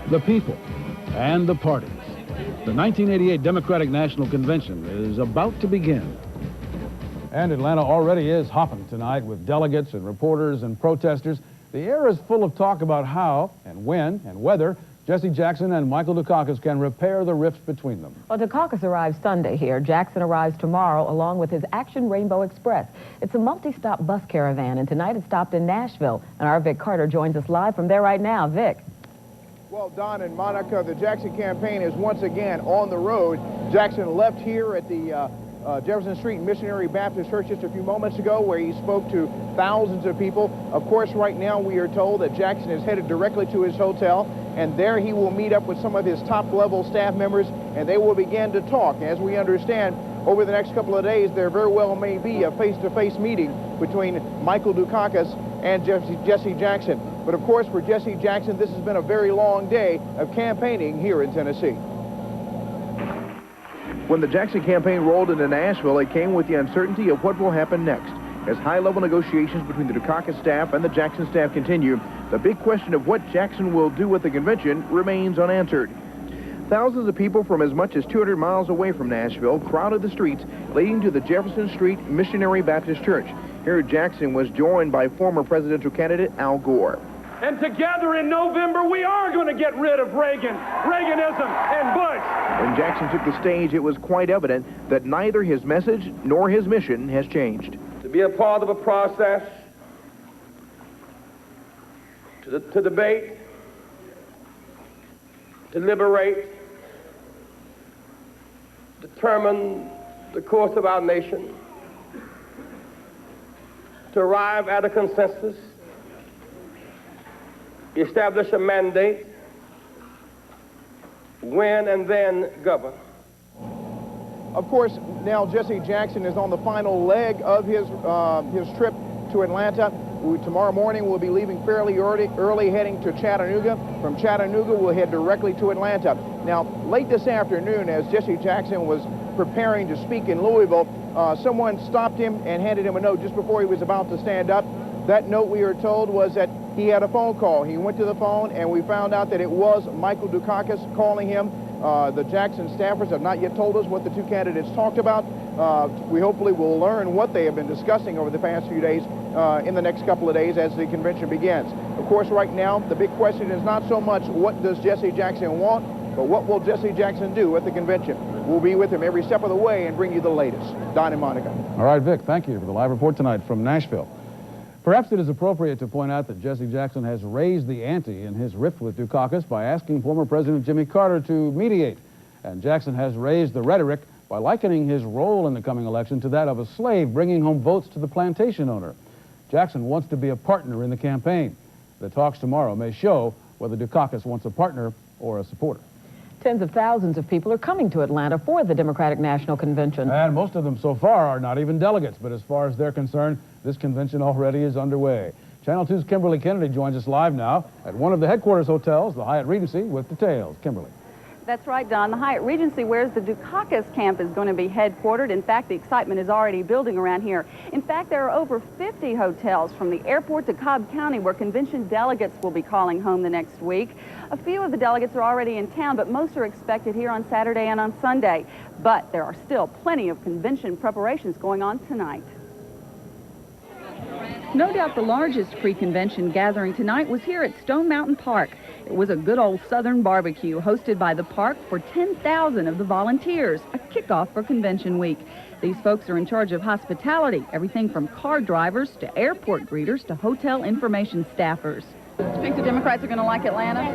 the people, and the parties. The 1988 Democratic National Convention is about to begin. And Atlanta already is hopping tonight with delegates and reporters and protesters. The air is full of talk about how and when and whether Jesse Jackson and Michael Dukakis can repair the rifts between them. Well, Dukakis arrives Sunday here. Jackson arrives tomorrow along with his Action Rainbow Express. It's a multi-stop bus caravan, and tonight it stopped in Nashville. And our Vic Carter joins us live from there right now. Vic. Well, Don and Monica, the Jackson campaign is once again on the road. Jackson left here at the Jefferson Street Missionary Baptist Church just a few moments ago, where he spoke to thousands of people. Of course, right now we are told that Jackson is headed directly to his hotel, and there he will meet up with some of his top-level staff members, and they will begin to talk. As we understand, over the next couple of days, there very well may be a face-to-face meeting between Michael Dukakis and Jesse Jackson. But of course, for Jesse Jackson, this has been a very long day of campaigning here in Tennessee. When the Jackson campaign rolled into Nashville, it came with the uncertainty of what will happen next. As high-level negotiations between the Dukakis staff and the Jackson staff continue, the big question of what Jackson will do at the convention remains unanswered. Thousands of people from as much as 200 miles away from Nashville crowded the streets leading to the Jefferson Street Missionary Baptist Church. Here, Jackson was joined by former presidential candidate Al Gore. And together in November, we are going to get rid of Reaganism, and Bush. When Jackson took the stage, it was quite evident that neither his message nor his mission has changed. To be a part of a process, to debate, to deliberate, determine the course of our nation, to arrive at a consensus, establish a mandate, win and then govern. Of course, now Jesse Jackson is on the final leg of his trip to Atlanta. Tomorrow morning we'll be leaving fairly early, heading to Chattanooga. From Chattanooga we'll head directly to Atlanta. Now, late this afternoon, as Jesse Jackson was preparing to speak in Louisville, someone stopped him and handed him a note just before he was about to stand up. That note, we are told, was that he had a phone call. He went to the phone, and we found out that it was Michael Dukakis calling him. The Jackson staffers have not yet told us what the two candidates talked about. We hopefully will learn what they have been discussing over the past few days in the next couple of days as the convention begins. Of course, right now, the big question is not so much what does Jesse Jackson want, but what will Jesse Jackson do at the convention? We'll be with him every step of the way and bring you the latest. Don and Monica. All right, Vic, thank you for the live report tonight from Nashville. Perhaps it is appropriate to point out that Jesse Jackson has raised the ante in his rift with Dukakis by asking former President Jimmy Carter to mediate. And Jackson has raised the rhetoric by likening his role in the coming election to that of a slave bringing home votes to the plantation owner. Jackson wants to be a partner in the campaign. The talks tomorrow may show whether Dukakis wants a partner or a supporter. Tens of thousands of people are coming to Atlanta for the Democratic National Convention. And most of them so far are not even delegates, but as far as they're concerned, this convention already is underway. Channel 2's Kimberly Kennedy joins us live now at one of the headquarters hotels, the Hyatt Regency, with details. Kimberly. That's right, Don. The Hyatt Regency, where the Dukakis camp is going to be headquartered. In fact, the excitement is already building around here. In fact, there are over 50 hotels from the airport to Cobb County where convention delegates will be calling home the next week. A few of the delegates are already in town, but most are expected here on Saturday and on Sunday. But there are still plenty of convention preparations going on tonight. No doubt the largest pre-convention gathering tonight was here at Stone Mountain Park. It was a good old Southern barbecue hosted by the park for 10,000 of the volunteers, a kickoff for convention week. These folks are in charge of hospitality, everything from car drivers to airport greeters to hotel information staffers. Do you think the Democrats are going to like Atlanta?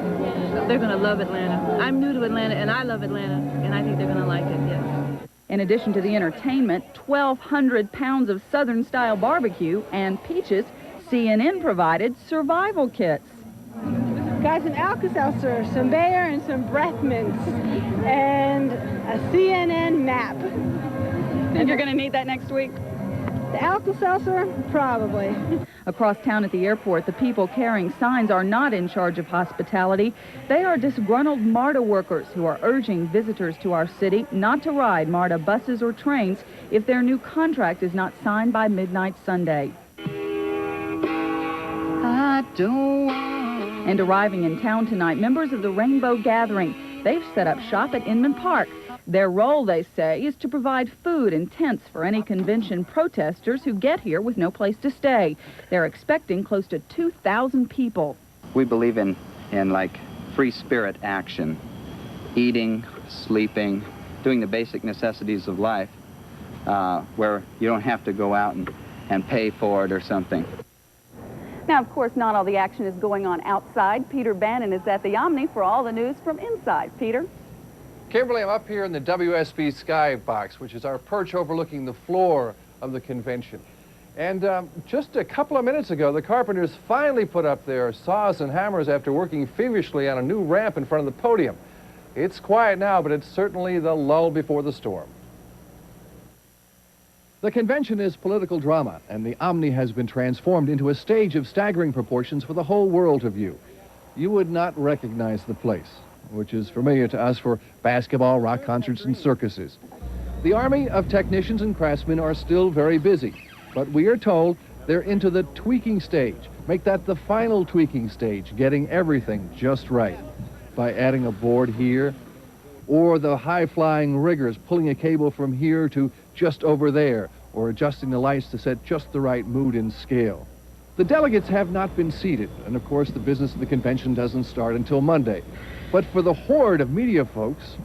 They're going to love Atlanta. I'm new to Atlanta, and I love Atlanta, and I think they're going to like it, yes. In addition to the entertainment, 1,200 pounds of Southern-style barbecue and peaches, CNN provided survival kits. Got some Alka-Seltzer, some Bayer, and some breath mints, and a CNN map. Think you're going to need that next week? The Alka-Seltzer? Probably. Across town at the airport, the people carrying signs are not in charge of hospitality. They are disgruntled MARTA workers who are urging visitors to our city not to ride MARTA buses or trains if their new contract is not signed by midnight Sunday. I don't. And arriving in town tonight, members of the Rainbow Gathering. They've set up shop at Inman Park. Their role, they say, is to provide food and tents for any convention protesters who get here with no place to stay. They're expecting close to 2,000 people. We believe in like free spirit action, eating, sleeping, doing the basic necessities of life, where you don't have to go out and pay for it or something. Now, of course, not all the action is going on outside. Peter Bannon is at the Omni for all the news from inside. Peter? Kimberly, I'm up here in the WSB Skybox, which is our perch overlooking the floor of the convention. And just a couple of minutes ago, the carpenters finally put up their saws and hammers after working feverishly on a new ramp in front of the podium. It's quiet now, but it's certainly the lull before the storm. The convention is political drama, and the Omni has been transformed into a stage of staggering proportions for the whole world to view. You would not recognize the place, which is familiar to us for basketball, rock concerts, and circuses. The army of technicians and craftsmen are still very busy, but we are told they're into the tweaking stage. Make that the final tweaking stage, getting everything just right by adding a board here, or the high-flying riggers pulling a cable from here to just over there, or adjusting the lights to set just the right mood and scale. The delegates have not been seated, and of course the business of the convention doesn't start until Monday. But for the horde of media folks,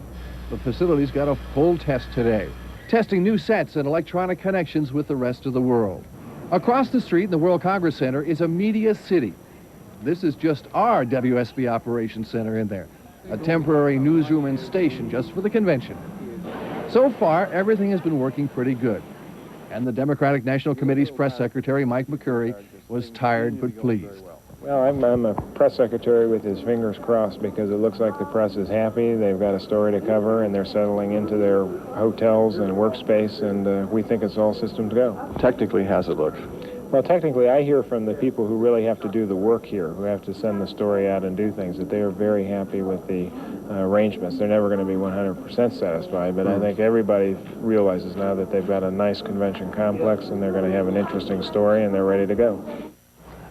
the facility's got a full test today, testing new sets and electronic connections with the rest of the world. Across the street in the World Congress Center is a media city. This is just our WSB Operations Center in there, a temporary newsroom and station just for the convention. So far, everything has been working pretty good. And the Democratic National Committee's press secretary, Mike McCurry, was tired but pleased. Well, I'm a press secretary with his fingers crossed because it looks like the press is happy. They've got a story to cover, and they're settling into their hotels and workspace, and we think it's all systems go. Technically, how's it look? Well, technically, I hear from the people who really have to do the work here, who have to send the story out and do things, that they are very happy with the arrangements. They're never going to be 100% satisfied, but I think everybody realizes now that they've got a nice convention complex, and they're going to have an interesting story, and they're ready to go.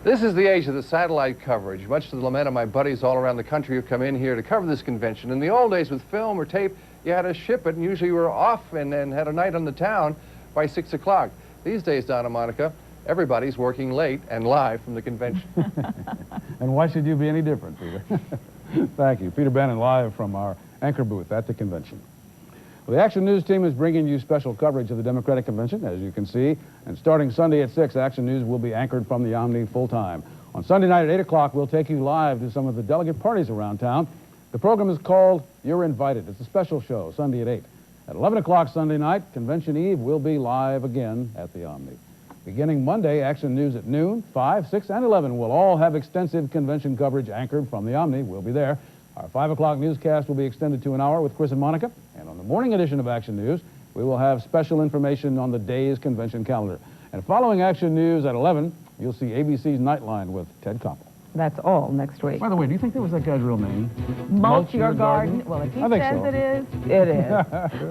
This is the age of the satellite coverage, much to the lament of my buddies all around the country who come in here to cover this convention. In the old days with film or tape, you had to ship it, and usually you were off and had a night on the town by 6 o'clock. These days, Donna Monica, everybody's working late and live from the convention. And why should you be any different, Peter? Thank you. Peter Bannon live from our anchor booth at the convention. Well, the Action News team is bringing you special coverage of the Democratic Convention, as you can see. And starting Sunday at 6, Action News will be anchored from the Omni full-time. On Sunday night at 8 o'clock, we'll take you live to some of the delegate parties around town. The program is called You're Invited. It's a special show, Sunday at 8. At 11 o'clock Sunday night, Convention Eve, we'll be live again at the Omni. Beginning Monday, Action News at noon, 5, 6, and 11 will all have extensive convention coverage anchored from the Omni. We'll be there. Our 5 o'clock newscast will be extended to an hour with Chris and Monica. And on the morning edition of Action News, we will have special information on the day's convention calendar. And following Action News at 11, You'll see ABC's Nightline with Ted Koppel. That's all next week. By the way, do you think that was that guy's real name? Mulch your garden. Well, if he says so. it is, it is.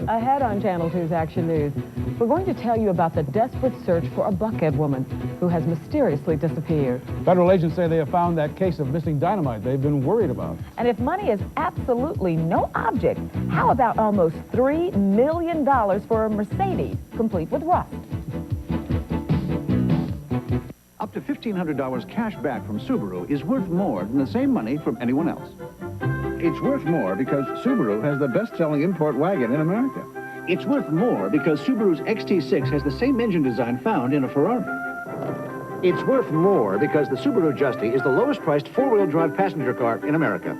Ahead on Channel 2's Action News, we're going to tell you about the desperate search for a Buckhead woman who has mysteriously disappeared. Federal agents say they have found that case of missing dynamite they've been worried about. And if money is absolutely no object, how about almost $3 million for a Mercedes, complete with rust? Up to $1,500 cash back from Subaru is worth more than the same money from anyone else. It's worth more because Subaru has the best-selling import wagon in America. It's worth more because Subaru's XT6 has the same engine design found in a Ferrari. It's worth more because the Subaru Justy is the lowest-priced four-wheel drive passenger car in America.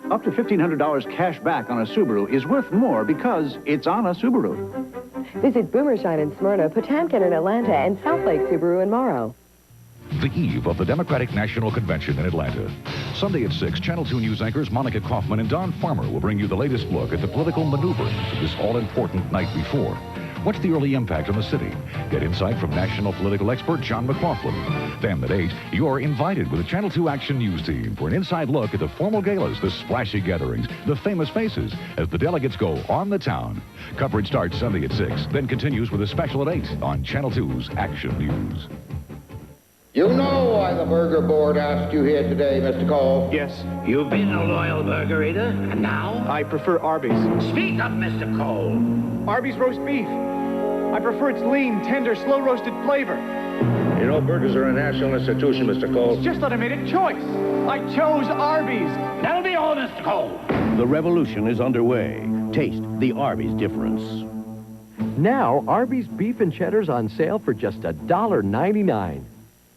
Up to $1,500 cash back on a Subaru is worth more because it's on a Subaru. Visit Boomershine in Smyrna, Potamkin in Atlanta, and Southlake Subaru in Morrow. The eve of the Democratic National Convention in Atlanta. Sunday at 6, Channel 2 news anchors Monica Kaufman and Don Farmer will bring you the latest look at the political maneuvers of this all-important night before. What's the early impact on the city? Get insight from national political expert John McLaughlin. Then at 8, you're invited with the Channel 2 Action News team for an inside look at the formal galas, the splashy gatherings, the famous faces as the delegates go on the town. Coverage starts Sunday at 6, then continues with a special at 8 on Channel 2's Action News. You know why the Burger Board asked you here today, Mr. Cole. Yes. You've been a loyal burger eater, and now? I prefer Arby's. Speak up, Mr. Cole. Arby's roast beef. I prefer its lean, tender, slow-roasted flavor. You know, burgers are a national institution, Mr. Cole. It's just that I made a choice. I chose Arby's. That'll be all, Mr. Cole. The revolution is underway. Taste the Arby's difference. Now, Arby's beef and cheddar's on sale for just $1.99.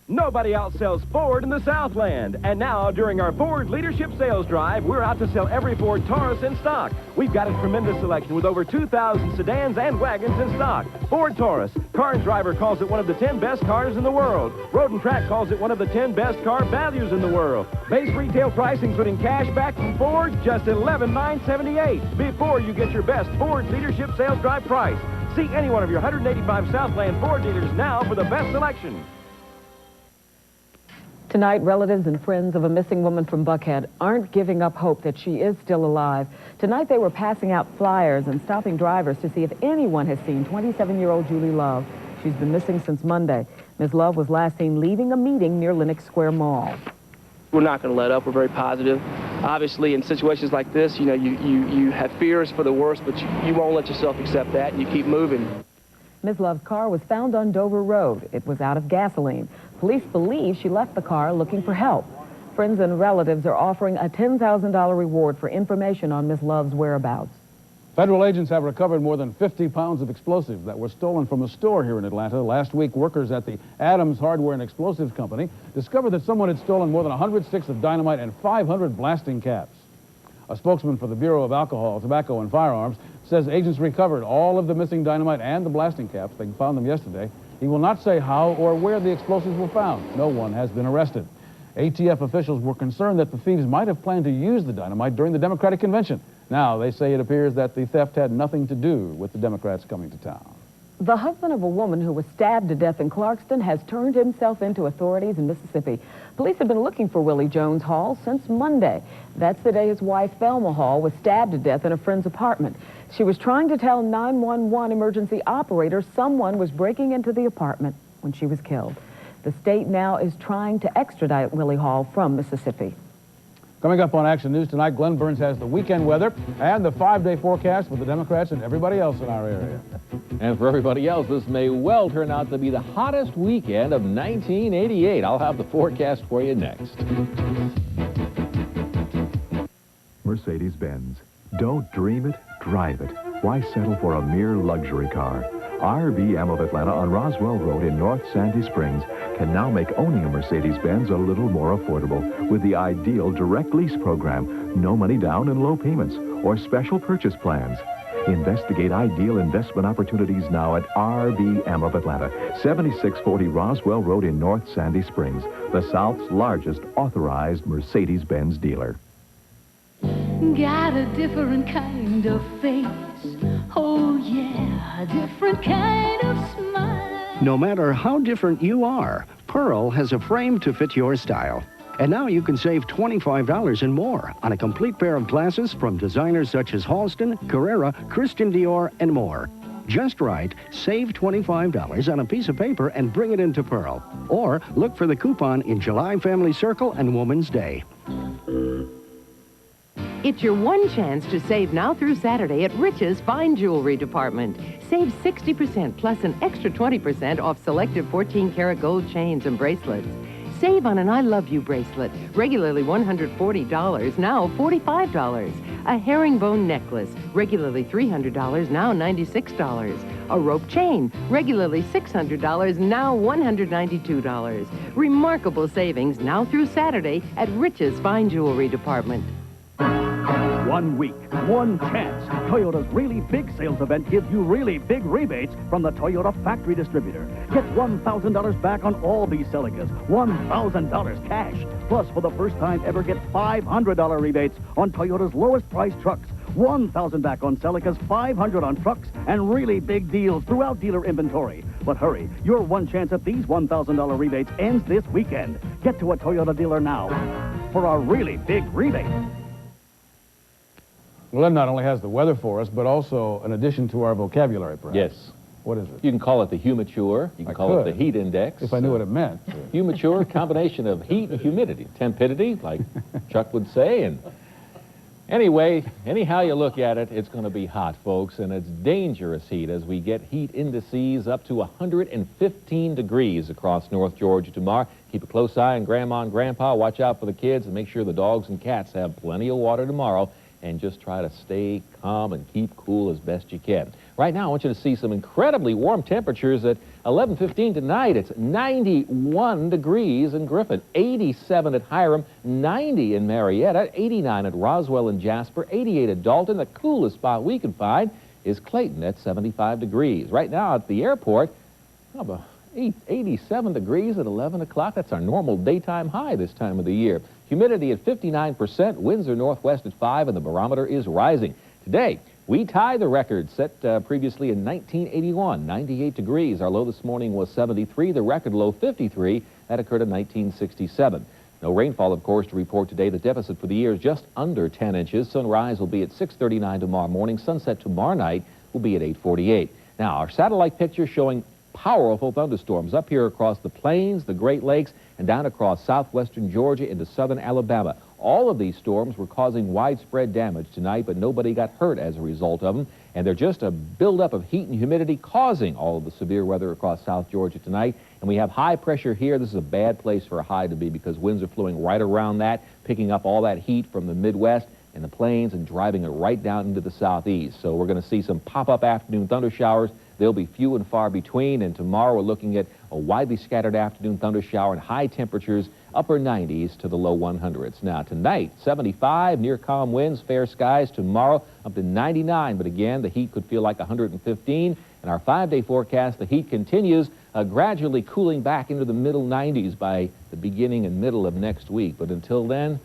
Nobody outsells Ford in the Southland. And now, during our Ford Leadership Sales Drive, we're out to sell every Ford Taurus in stock. We've got a tremendous selection with over 2,000 sedans and wagons in stock. Ford Taurus. Car and Driver calls it one of the 10 best cars in the world. Road and Track calls it one of the 10 best car values in the world. Base retail price, including cash back from Ford, just $11,978. Before you get your best Ford Leadership Sales Drive price. See any one of your 185 Southland Ford dealers now for the best selection. Tonight, relatives and friends of a missing woman from Buckhead aren't giving up hope that she is still alive. Tonight, they were passing out flyers and stopping drivers to see if anyone has seen 27-year-old Julie Love. She's been missing since Monday. Ms. Love was last seen leaving a meeting near Lenox Square Mall. We're not going to let up. We're very positive. Obviously, in situations like this, you know, you have fears for the worst, but you won't let yourself accept that, and you keep moving. Ms. Love's car was found on Dover Road. It was out of gasoline. Police believe she left the car looking for help. Friends and relatives are offering a $10,000 reward for information on Ms. Love's whereabouts. Federal agents have recovered more than 50 pounds of explosives that were stolen from a store here in Atlanta. Last week, workers at the Adams Hardware and Explosives Company discovered that someone had stolen more than 100 sticks of dynamite and 500 blasting caps. A spokesman for the Bureau of Alcohol, Tobacco, and Firearms says agents recovered all of the missing dynamite and the blasting caps. They found them yesterday. He will not say how or where the explosives were found. No one has been arrested. ATF officials were concerned that the thieves might have planned to use the dynamite during the Democratic convention. Now, they say it appears that the theft had nothing to do with the Democrats coming to town. The husband of a woman who was stabbed to death in Clarkston has turned himself into authorities in Mississippi. Police have been looking for Willie Jones Hall since Monday. That's the day his wife, Thelma Hall, was stabbed to death in a friend's apartment. She was trying to tell 911 emergency operators someone was breaking into the apartment when she was killed. The state now is trying to extradite Willie Hall from Mississippi. Coming up on Action News tonight, Glenn Burns has the weekend weather and the 5-day forecast for the Democrats and everybody else in our area. And for everybody else, this may well turn out to be the hottest weekend of 1988. I'll have the forecast for you next. Mercedes-Benz. Don't dream it, drive it. Why settle for a mere luxury car? RBM of Atlanta on Roswell Road in North Sandy Springs can now make owning a Mercedes-Benz a little more affordable with the ideal direct lease program, no money down and low payments, or special purchase plans. Investigate ideal investment opportunities now at RBM of Atlanta, 7640 Roswell Road in North Sandy Springs, the South's largest authorized Mercedes-Benz dealer. Got a different kind of face. Oh yeah, a different kind of smile. No matter how different you are, Pearl has a frame to fit your style. And now you can save $25 and more on a complete pair of glasses from designers such as Halston, Carrera, Christian Dior, and more. Just right, save $25 on a piece of paper and bring it into Pearl. Or look for the coupon in July Family Circle and Woman's Day. It's your one chance to save now through Saturday at Rich's Fine Jewelry Department. Save 60% plus an extra 20% off selected 14-karat gold chains and bracelets. Save on an I Love You bracelet, regularly $140, now $45. A herringbone necklace, regularly $300, now $96. A rope chain, regularly $600, now $192. Remarkable savings now through Saturday at Rich's Fine Jewelry Department. 1 week, one chance. Toyota's really big sales event gives you really big rebates from the Toyota factory distributor. Get $1,000 back on all these Celicas, $1,000 cash. Plus, for the first time ever, get $500 rebates on Toyota's lowest priced trucks. $1,000 back on Celicas, $500 on trucks, and really big deals throughout dealer inventory. But hurry, your one chance at these $1,000 rebates ends this weekend. Get to a Toyota dealer now for a really big rebate. Well, Len not only has the weather for us, but also an addition to our vocabulary, perhaps. Yes. What is it? You can call it the humature. You can call it the heat index. If I knew what it meant. Humature, combination of heat and humidity. Tempidity, like Chuck would say. And anyway, anyhow you look at it, it's going to be hot, folks, and it's dangerous heat as we get heat indices up to 115 degrees across North Georgia tomorrow. Keep a close eye on Grandma and Grandpa. Watch out for the kids and make sure the dogs and cats have plenty of water tomorrow. And just try to stay calm and keep cool as best you can. Right now, I want you to see some incredibly warm temperatures at 11:15 tonight. It's 91 degrees in Griffin, 87 at Hiram, 90 in Marietta, 89 at Roswell and Jasper, 88 at Dalton. The coolest spot we can find is Clayton at 75 degrees. Right now at the airport, 87 degrees at 11 o'clock. That's our normal daytime high this time of the year. Humidity at 59%, winds are northwest at 5, and the barometer is rising. Today, we tie the record set previously in 1981, 98 degrees. Our low this morning was 73, the record low 53. That occurred in 1967. No rainfall, of course, to report today. The deficit for the year is just under 10 inches. Sunrise will be at 6:39 tomorrow morning. Sunset tomorrow night will be at 8:48. Now, our satellite picture showing powerful thunderstorms up here across the plains, the Great Lakes, and down across southwestern Georgia into southern Alabama. All of these storms were causing widespread damage tonight, but nobody got hurt as a result of them. And they're just a buildup of heat and humidity causing all of the severe weather across South Georgia tonight. And we have high pressure here. This is a bad place for a high to be because winds are flowing right around that, picking up all that heat from the Midwest and the plains and driving it right down into the southeast. So we're going to see some pop-up afternoon thunder showers. They'll be few and far between, and tomorrow we're looking at a widely scattered afternoon thunder shower and high temperatures, upper 90s to the low 100s. Now, tonight, 75, near calm winds, fair skies. Tomorrow, up to 99, but again, the heat could feel like 115. And our 5-day forecast, the heat continues, gradually cooling back into the middle 90s by the beginning and middle of next week. But until then,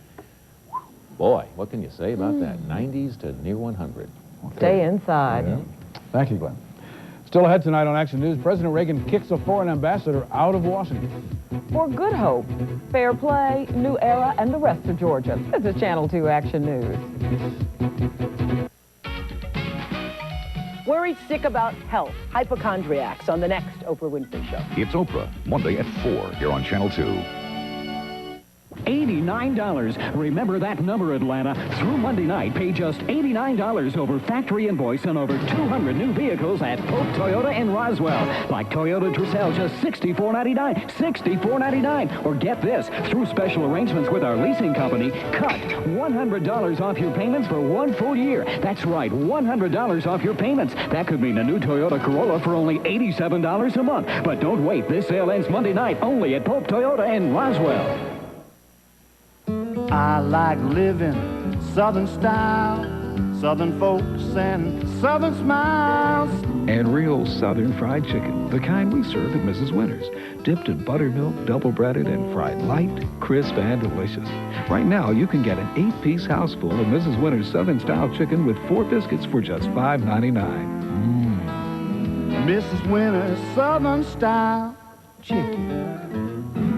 boy, what can you say about that? 90s to near 100. Okay. Stay inside. Yeah. Thank you, Glenn. Still ahead tonight on Action News, President Reagan kicks a foreign ambassador out of Washington. For good hope, fair play, new era, and the rest of Georgia. This is Channel 2 Action News. Worried sick about health, hypochondriacs on the next Oprah Winfrey Show. It's Oprah, Monday at 4 here on Channel 2. $89. Remember that number, Atlanta. Through Monday night, pay just $89 over factory invoice on over 200 new vehicles at Pope Toyota in Roswell. Like Toyota Tercel, just $64.99. $64.99. Or get this, through special arrangements with our leasing company, cut $100 off your payments for 1 full year. That's right, $100 off your payments. That could mean a new Toyota Corolla for only $87 a month. But don't wait, this sale ends Monday night only at Pope Toyota in Roswell. I like living Southern style, Southern folks and Southern smiles. And real Southern fried chicken, the kind we serve at Mrs. Winter's. Dipped in buttermilk, double-breaded, and fried light, crisp, and delicious. Right now, you can get an 8-piece house full of Mrs. Winter's Southern-style chicken with 4 biscuits for just $5.99. Mrs. Winter's Southern style chicken.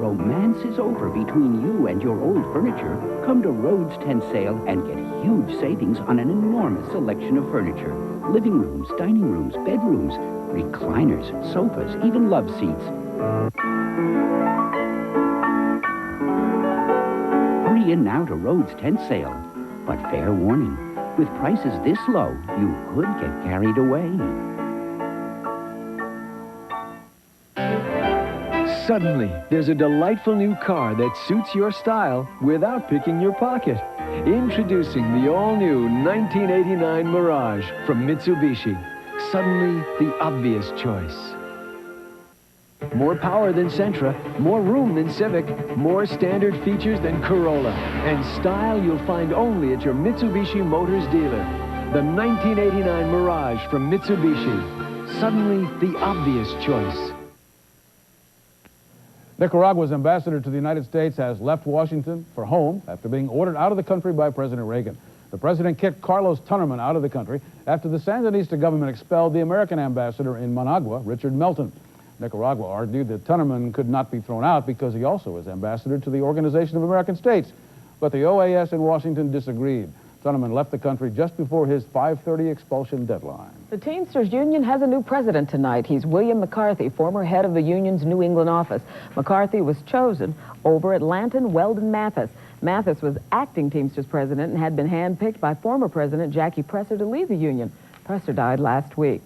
romance is over between you and your old furniture, come to Rhodes Tent Sale and get huge savings on an enormous selection of furniture. Living rooms, dining rooms, bedrooms, recliners, sofas, even love seats. Hurry in now to Rhodes Tent Sale. But fair warning, with prices this low, you could get carried away. Suddenly, there's a delightful new car that suits your style without picking your pocket. Introducing the all-new 1989 Mirage from Mitsubishi. Suddenly, the obvious choice. More power than Sentra, more room than Civic, more standard features than Corolla, and style you'll find only at your Mitsubishi Motors dealer. The 1989 Mirage from Mitsubishi. Suddenly, the obvious choice. Nicaragua's ambassador to the United States has left Washington for home after being ordered out of the country by President Reagan. The president kicked Carlos Tunnerman out of the country after the Sandinista government expelled the American ambassador in Managua, Richard Melton. Nicaragua argued that Tunnerman could not be thrown out because he also is ambassador to the Organization of American States. But the OAS in Washington disagreed. Tunnerman left the country just before his 5:30 expulsion deadline. The Teamsters Union has a new president tonight. He's William McCarthy, former head of the union's New England office. McCarthy was chosen over Atlantan Weldon Mathis. Mathis was acting Teamsters president and had been handpicked by former President Jackie Presser to lead the union. Presser died last week.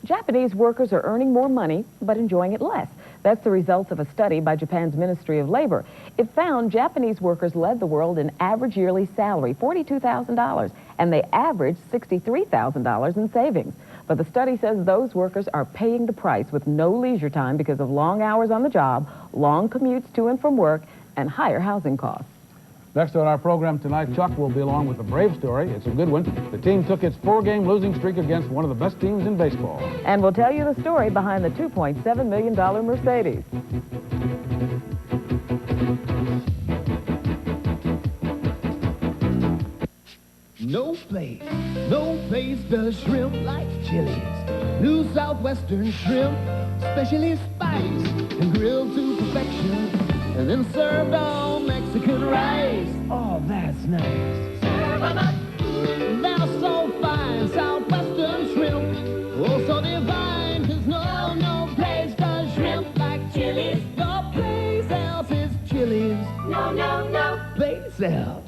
Japanese workers are earning more money, but enjoying it less. That's the result of a study by Japan's Ministry of Labor. It found Japanese workers led the world in average yearly salary, $42,000, and they averaged $63,000 in savings. But the study says those workers are paying the price with no leisure time because of long hours on the job, long commutes to and from work, and higher housing costs. Next on our program tonight, Chuck will be along with a brave story. It's a good one. The team took its 4-game losing streak against one of the best teams in baseball. And we'll tell you the story behind the $2.7 million Mercedes. No place does shrimp like Chili's. New Southwestern shrimp, specially spiced and grilled to perfection, and then served on Mexican rice. Oh, that's nice. Serve 'em up. They're so fine, Southwestern shrimp. Oh, so divine, 'cause no place does shrimp like Chili's. No place else is Chili's. No place else.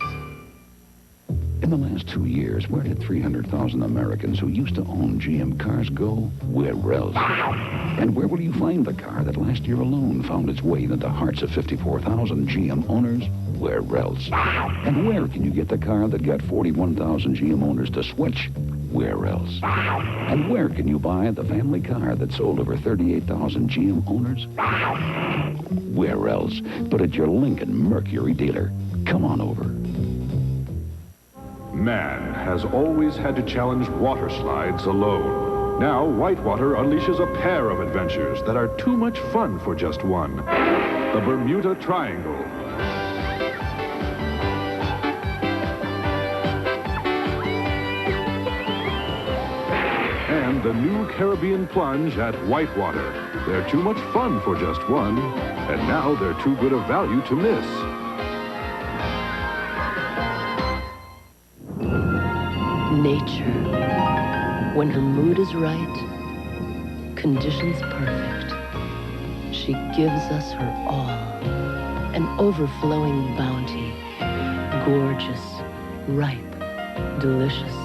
In the last 2 years, where did 300,000 Americans who used to own GM cars go? Where else? And where will you find the car that last year alone found its way into the hearts of 54,000 GM owners? Where else? And where can you get the car that got 41,000 GM owners to switch? Where else? And where can you buy the family car that sold over 38,000 GM owners? Where else but at your Lincoln Mercury dealer? Come on over. Man has always had to challenge water slides alone. Now, Whitewater unleashes a pair of adventures that are too much fun for just one. The Bermuda Triangle. And the new Caribbean Plunge at Whitewater. They're too much fun for just one, and now they're too good a value to miss. Nature, when her mood is right, conditions perfect, she gives us her all, an overflowing bounty, gorgeous, ripe, delicious.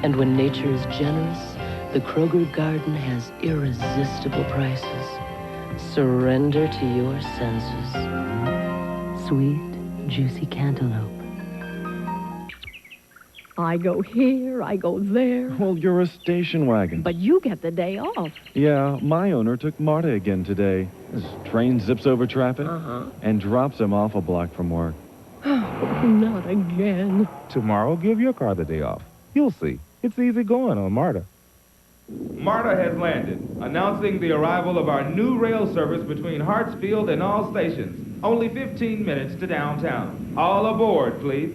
And when nature is generous, the Kroger garden has irresistible prices. Surrender to your senses. Sweet, juicy cantaloupe. I go here, I go there. Well, you're a station wagon. But you get the day off. Yeah, my owner took Marta again today. His train zips over traffic and drops him off a block from work. Not again. Tomorrow, give your car the day off. You'll see. It's easy going on Marta. Marta has landed, announcing the arrival of our new rail service between Hartsfield and all stations. Only 15 minutes to downtown. All aboard, please.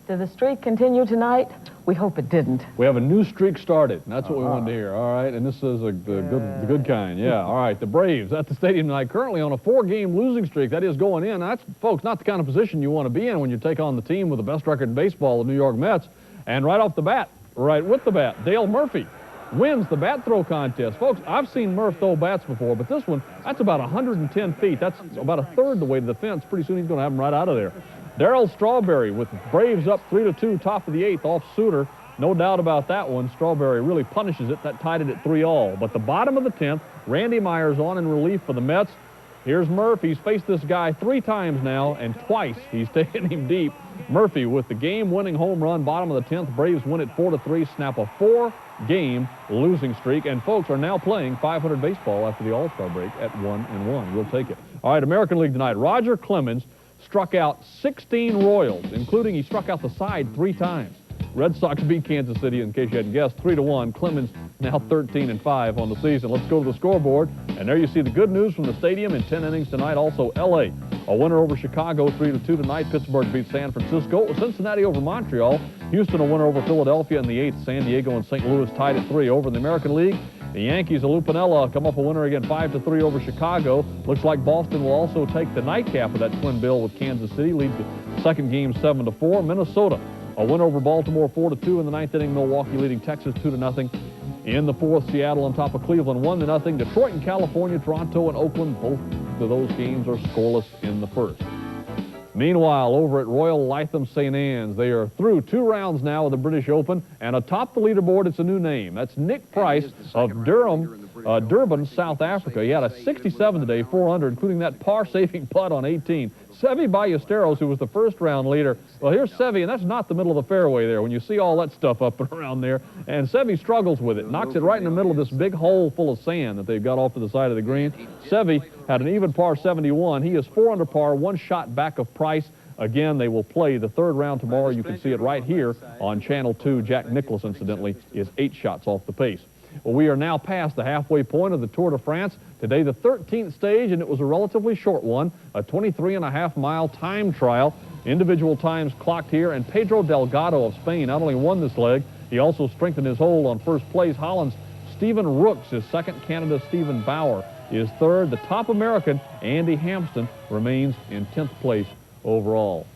Does the streak continue tonight? We hope it didn't. We have a new streak started. That's what we wanted to hear. All right, and this is the good kind. Yeah. All right, the Braves at the stadium tonight, currently on a 4-game losing streak. That is going in. That's, folks, not the kind of position you want to be in when you take on the team with the best record in baseball, the New York Mets. And right off the bat, right with the bat, Dale Murphy wins the bat throw contest. Folks, I've seen Murph throw bats before, but this one, that's about 110 feet. That's about a third the way to the fence. Pretty soon he's going to have him right out of there. Darryl Strawberry with the Braves up 3-2, top of the 8th, off Suter. No doubt about that one. Strawberry really punishes it. That tied it at 3-all. But the bottom of the 10th, Randy Myers on in relief for the Mets. Here's Murphy. He's faced this guy 3 times now, and twice he's taken him deep. Murphy with the game-winning home run, bottom of the 10th. Braves win it 4-3, snap a 4-game losing streak, and folks are now playing 500 baseball after the All-Star break at 1-1. We'll take it. All right, American League tonight. Roger Clemens struck out 16 Royals, including he struck out the side 3 times. Red Sox beat Kansas City, in case you hadn't guessed, 3-1. Clemens now 13-5 on the season. Let's go to the scoreboard, and there you see the good news from the stadium in 10 innings tonight. Also, L.A., a winner over Chicago, 3-2 tonight. Pittsburgh beat San Francisco. Cincinnati over Montreal. Houston, a winner over Philadelphia in the 8th. San Diego and St. Louis tied at 3. Over in the American League, the Yankees of Lupinella come up a winner again, 5-3 over Chicago. Looks like Boston will also take the nightcap of that twin bill with Kansas City. Leads the second game 7-4. Minnesota, a win over Baltimore 4-2 in the 9th inning. Milwaukee leading Texas 2-0. In the 4th, Seattle on top of Cleveland 1-0. Detroit and California, Toronto and Oakland, both of those games are scoreless in the 1st. Meanwhile, over at Royal Lytham St. Anne's, they are through 2 rounds now of the British Open, and atop the leaderboard, it's a new name. That's Nick Price of Durban, South Africa. He had a 67 today, 4 under, including that par-saving putt on 18. Seve Ballesteros, who was the first-round leader. Well, here's Seve, and that's not the middle of the fairway there when you see all that stuff up and around there. And Seve struggles with it, knocks it right in the middle of this big hole full of sand that they've got off to the side of the green. Seve had an even par 71. He is 4 under par, 1 shot back of Price. Again, they will play the 3rd round tomorrow. You can see it right here on Channel 2. Jack Nicklaus, incidentally, is 8 shots off the pace. Well, we are now past the halfway point of the Tour de France. Today, the 13th stage, and it was a relatively short one, a 23.5-mile time trial. Individual times clocked here, and Pedro Delgado of Spain not only won this leg, he also strengthened his hold on first place. Holland's Stephen Rooks is 2nd. Canada's Stephen Bauer is 3rd. The top American, Andy Hampston, remains in 10th place overall.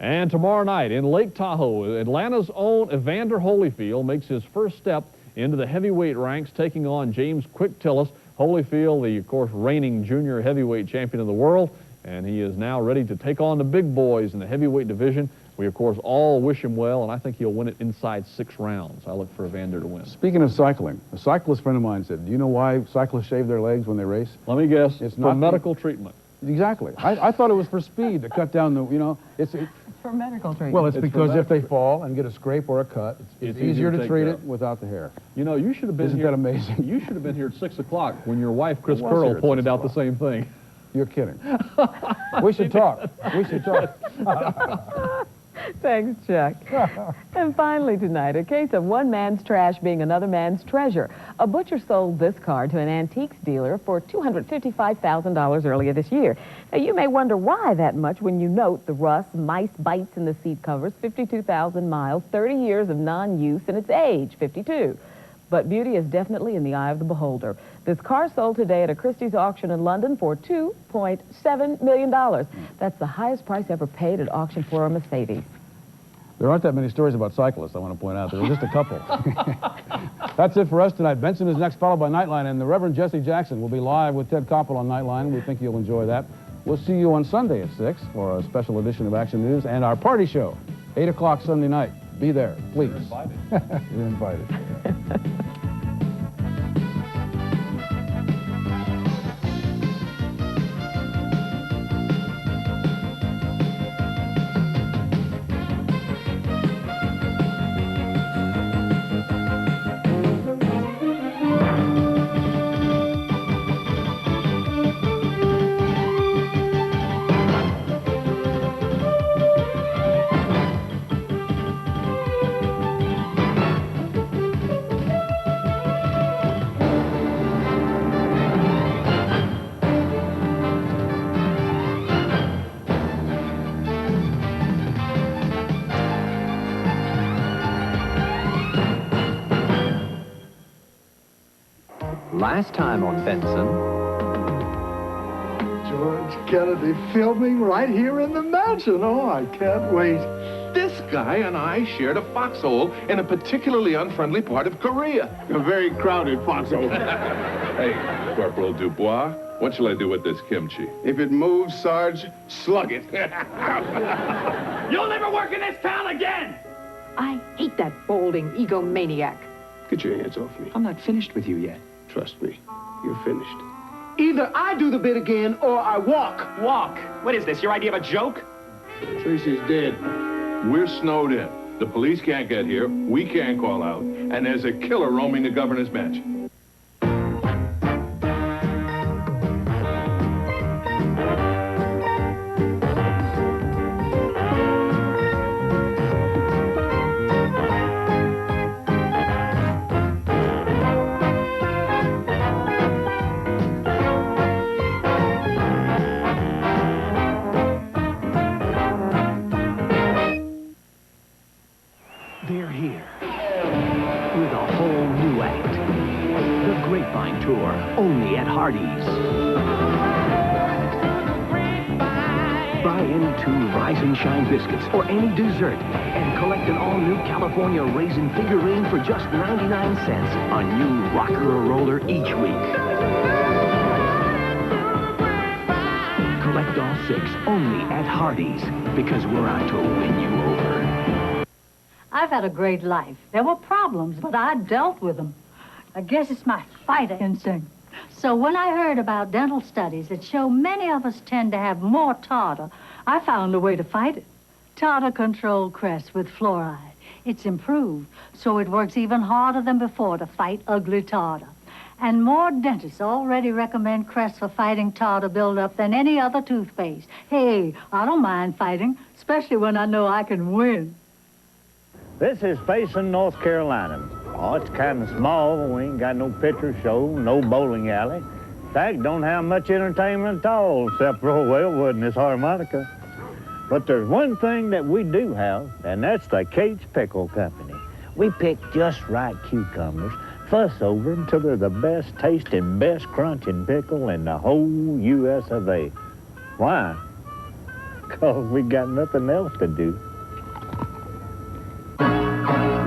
And tomorrow night in Lake Tahoe, Atlanta's own Evander Holyfield makes his first step into the heavyweight ranks, taking on James Quick-Tillis. Holyfield, the, of course, reigning junior heavyweight champion of the world, and he is now ready to take on the big boys in the heavyweight division. We, of course, all wish him well, and I think he'll win it inside 6 rounds. I look for Evander to win. Speaking of cycling, a cyclist friend of mine said, do you know why cyclists shave their legs when they race? Let me guess. It's not medical treatment. Exactly. I thought it was for speed, to cut down the, you know, it's for medical treatment. Well, it's because if they fall and get a scrape or a cut, it's easier to treat it without the hair. You know, you should have been here. Isn't that amazing? You should have been here at 6 o'clock when your wife, Chris Curl, pointed out the same thing. You're kidding. We should talk. We should talk. Thanks, Chuck. And finally tonight, a case of one man's trash being another man's treasure. A butcher sold this car to an antiques dealer for $255,000 earlier this year. Now, you may wonder why that much when you note the rust, mice bites in the seat covers, 52,000 miles, 30 years of non-use, and its age, 52. But beauty is definitely in the eye of the beholder. This car sold today at a Christie's auction in London for $2.7 million. That's the highest price ever paid at auction for a Mercedes. There aren't that many stories about cyclists, I want to point out. There were just a couple. That's it for us tonight. Benson is next, followed by Nightline, and the Reverend Jesse Jackson will be live with Ted Koppel on Nightline. We think you'll enjoy that. We'll see you on Sunday at 6 for a special edition of Action News and our party show, 8 o'clock Sunday night. Be there, please. You're invited. You're invited. Last time on Bensen. George Kennedy filming right here in the mansion. Oh, I can't wait. This guy and I shared a foxhole in a particularly unfriendly part of Korea. A very crowded foxhole. Hey, Corporal Dubois, what shall I do with this kimchi? If it moves, Sarge, slug it. You'll never work in this town again! I hate that balding egomaniac. Get your hands off me. I'm not finished with you yet. Trust me, you're finished. Either I do the bit again or I walk. Walk? What is this, your idea of a joke? Tracy's dead. We're snowed in. The police can't get here, we can't call out, and there's a killer roaming the governor's mansion. They're here with a whole new act. The Grapevine Tour, only at Hardee's. Buy any 2 Rise and Shine biscuits or any dessert and collect an all-new California Raisin figurine for just 99 cents. A new rocker or roller each week. Collect all 6 only at Hardee's, because we're out to win you over. I've had a great life. There were problems, but I dealt with them. I guess it's my fighter instinct. So when I heard about dental studies that show many of us tend to have more tartar, I found a way to fight it. Tartar Control Crest with fluoride. It's improved, so it works even harder than before to fight ugly tartar. And more dentists already recommend Crest for fighting tartar buildup than any other toothpaste. Hey, I don't mind fighting, especially when I know I can win. This is Bensen, North Carolina. Oh, it's kind of small. We ain't got no picture show, no bowling alley. In fact, don't have much entertainment at all, except for, well, wouldn't this harmonica. But there's one thing that we do have, and that's the Kate's Pickle Company. We pick just right cucumbers, fuss over them till they're the best tasting, best crunching pickle in the whole U.S. of A. Why? 'Cause we got nothing else to do.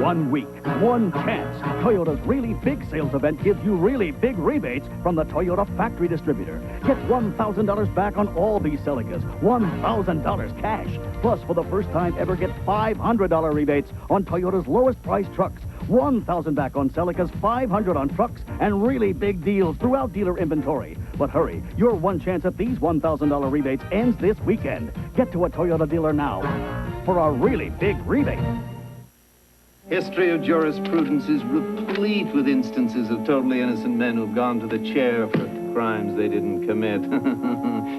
1 week, 1 chance. Toyota's really big sales event gives you really big rebates from the Toyota factory distributor. Get $1,000 back on all these Celicas. $1,000 cash. Plus, for the first time ever, get $500 rebates on Toyota's lowest price trucks. $1,000 back on Celicas, $500 on trucks, and really big deals throughout dealer inventory. But hurry, your one chance at these $1,000 rebates ends this weekend. Get to a Toyota dealer now for a really big rebate. History of jurisprudence is replete with instances of totally innocent men who've gone to the chair for crimes they didn't commit.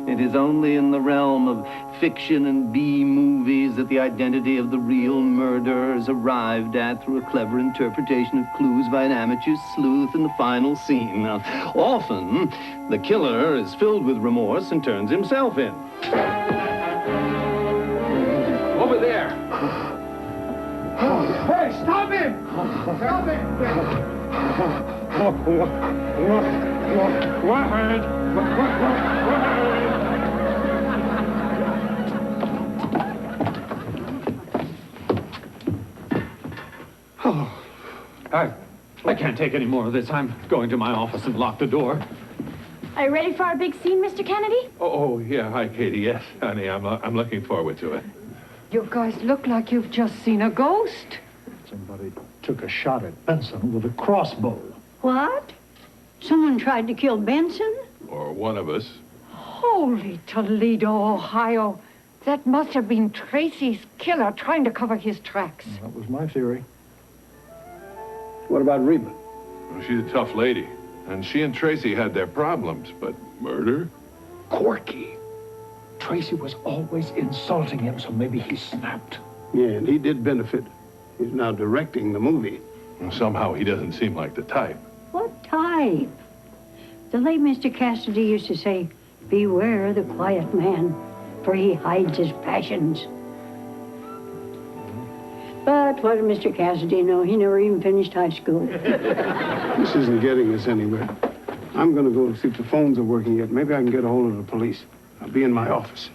It is only in the realm of fiction and B-movies that the identity of the real murderer is arrived at through a clever interpretation of clues by an amateur sleuth in the final scene. Now, often, the killer is filled with remorse and turns himself in. Over there. Hey, stop him! Stop him! Oh, I can't take any more of this. I'm going to my office and lock the door. Are you ready for our big scene, Mr. Kennedy? Oh, yeah. Hi, Katie. Yes, honey, I'm looking forward to it. You guys look like you've just seen a ghost. Somebody took a shot at Benson with a crossbow. What? Someone tried to kill Benson? Or one of us. Holy Toledo, Ohio. That must have been Tracy's killer trying to cover his tracks. That was my theory. What about Reba? Well, she's a tough lady. And she and Tracy had their problems, but murder? Corky. Tracy was always insulting him, so maybe he snapped. Yeah, and he did benefit. He's now directing the movie. Well, somehow he doesn't seem like the type. What type? The late Mr. Cassidy used to say, beware the quiet man, for he hides his passions. But That's what Mr. Cassidy know. He never even finished high school. This isn't getting us anywhere. I'm going to go and see if the phones are working yet. Maybe I can get a hold of the police. I'll be in my office.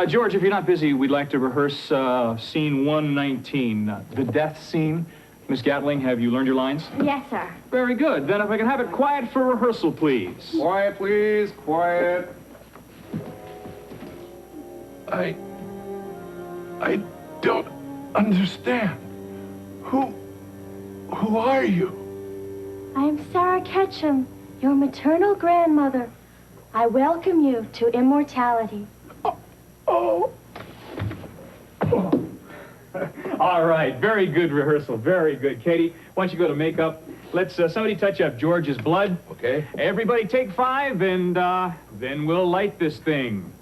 George, if you're not busy, we'd like to rehearse scene 119, the death scene. Miss Gatling, have you learned your lines? Yes, sir. Very good. Then if I can have it quiet for rehearsal, please. Quiet, please. Quiet. I don't understand. Who are you? I am Sarah Ketchum, your maternal grandmother. I welcome you to immortality. Oh. All right, very good rehearsal, very good. Katie, why don't you go to makeup? Let's somebody touch up George's blood. Okay. Everybody take 5, and then we'll light this thing.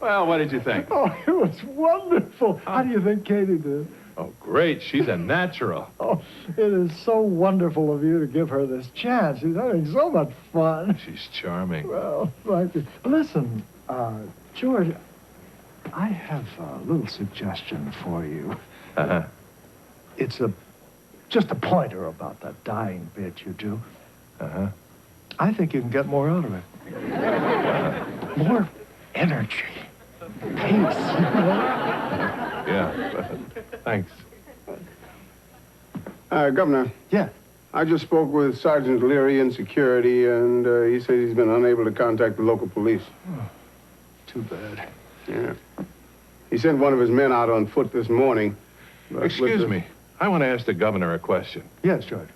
Well, what did you think? Oh, it was wonderful. How do you think Katie did? Oh, great. She's a natural. Oh, it is so wonderful of you to give her this chance. She's having so much fun. She's charming. Well, thank you. Listen, George, I have a little suggestion for you. Uh-huh. It's just a pointer about that dying bit you do. Uh-huh. I think you can get more out of it. More energy. Pace, you know? Yeah, thanks. Governor. Yeah? I just spoke with Sergeant Leary in security, and he said he's been unable to contact the local police. Oh, too bad. Yeah. He sent one of his men out on foot this morning. Excuse me. I want to ask the governor a question. Yes, George.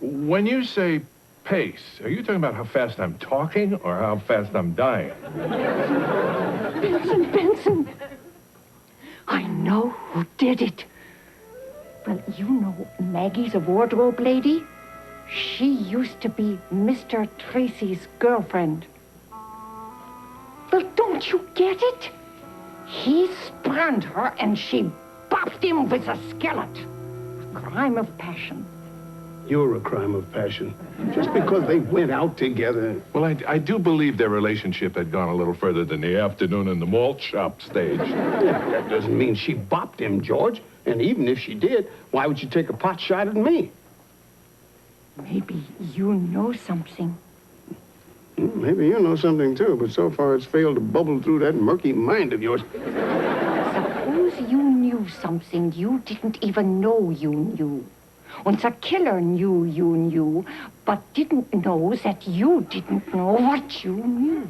When you say pace, are you talking about how fast I'm talking or how fast I'm dying? Bensen. I know who did it. Well, you know Maggie's a wardrobe lady? She used to be Mr. Tracy's girlfriend. Well, don't you get it? He spurned her and she bopped him with a skillet. A crime of passion. You're a crime of passion. Just because they went out together. Well, I do believe their relationship had gone a little further than the afternoon in the malt shop stage. That doesn't mean she bopped him, George. And even if she did, why would you take a pot shot at me? Maybe you know something. Maybe you know something, too, but so far it's failed to bubble through that murky mind of yours. Suppose you knew something you didn't even know you knew. Once a killer knew you knew, but didn't know that you didn't know what you knew.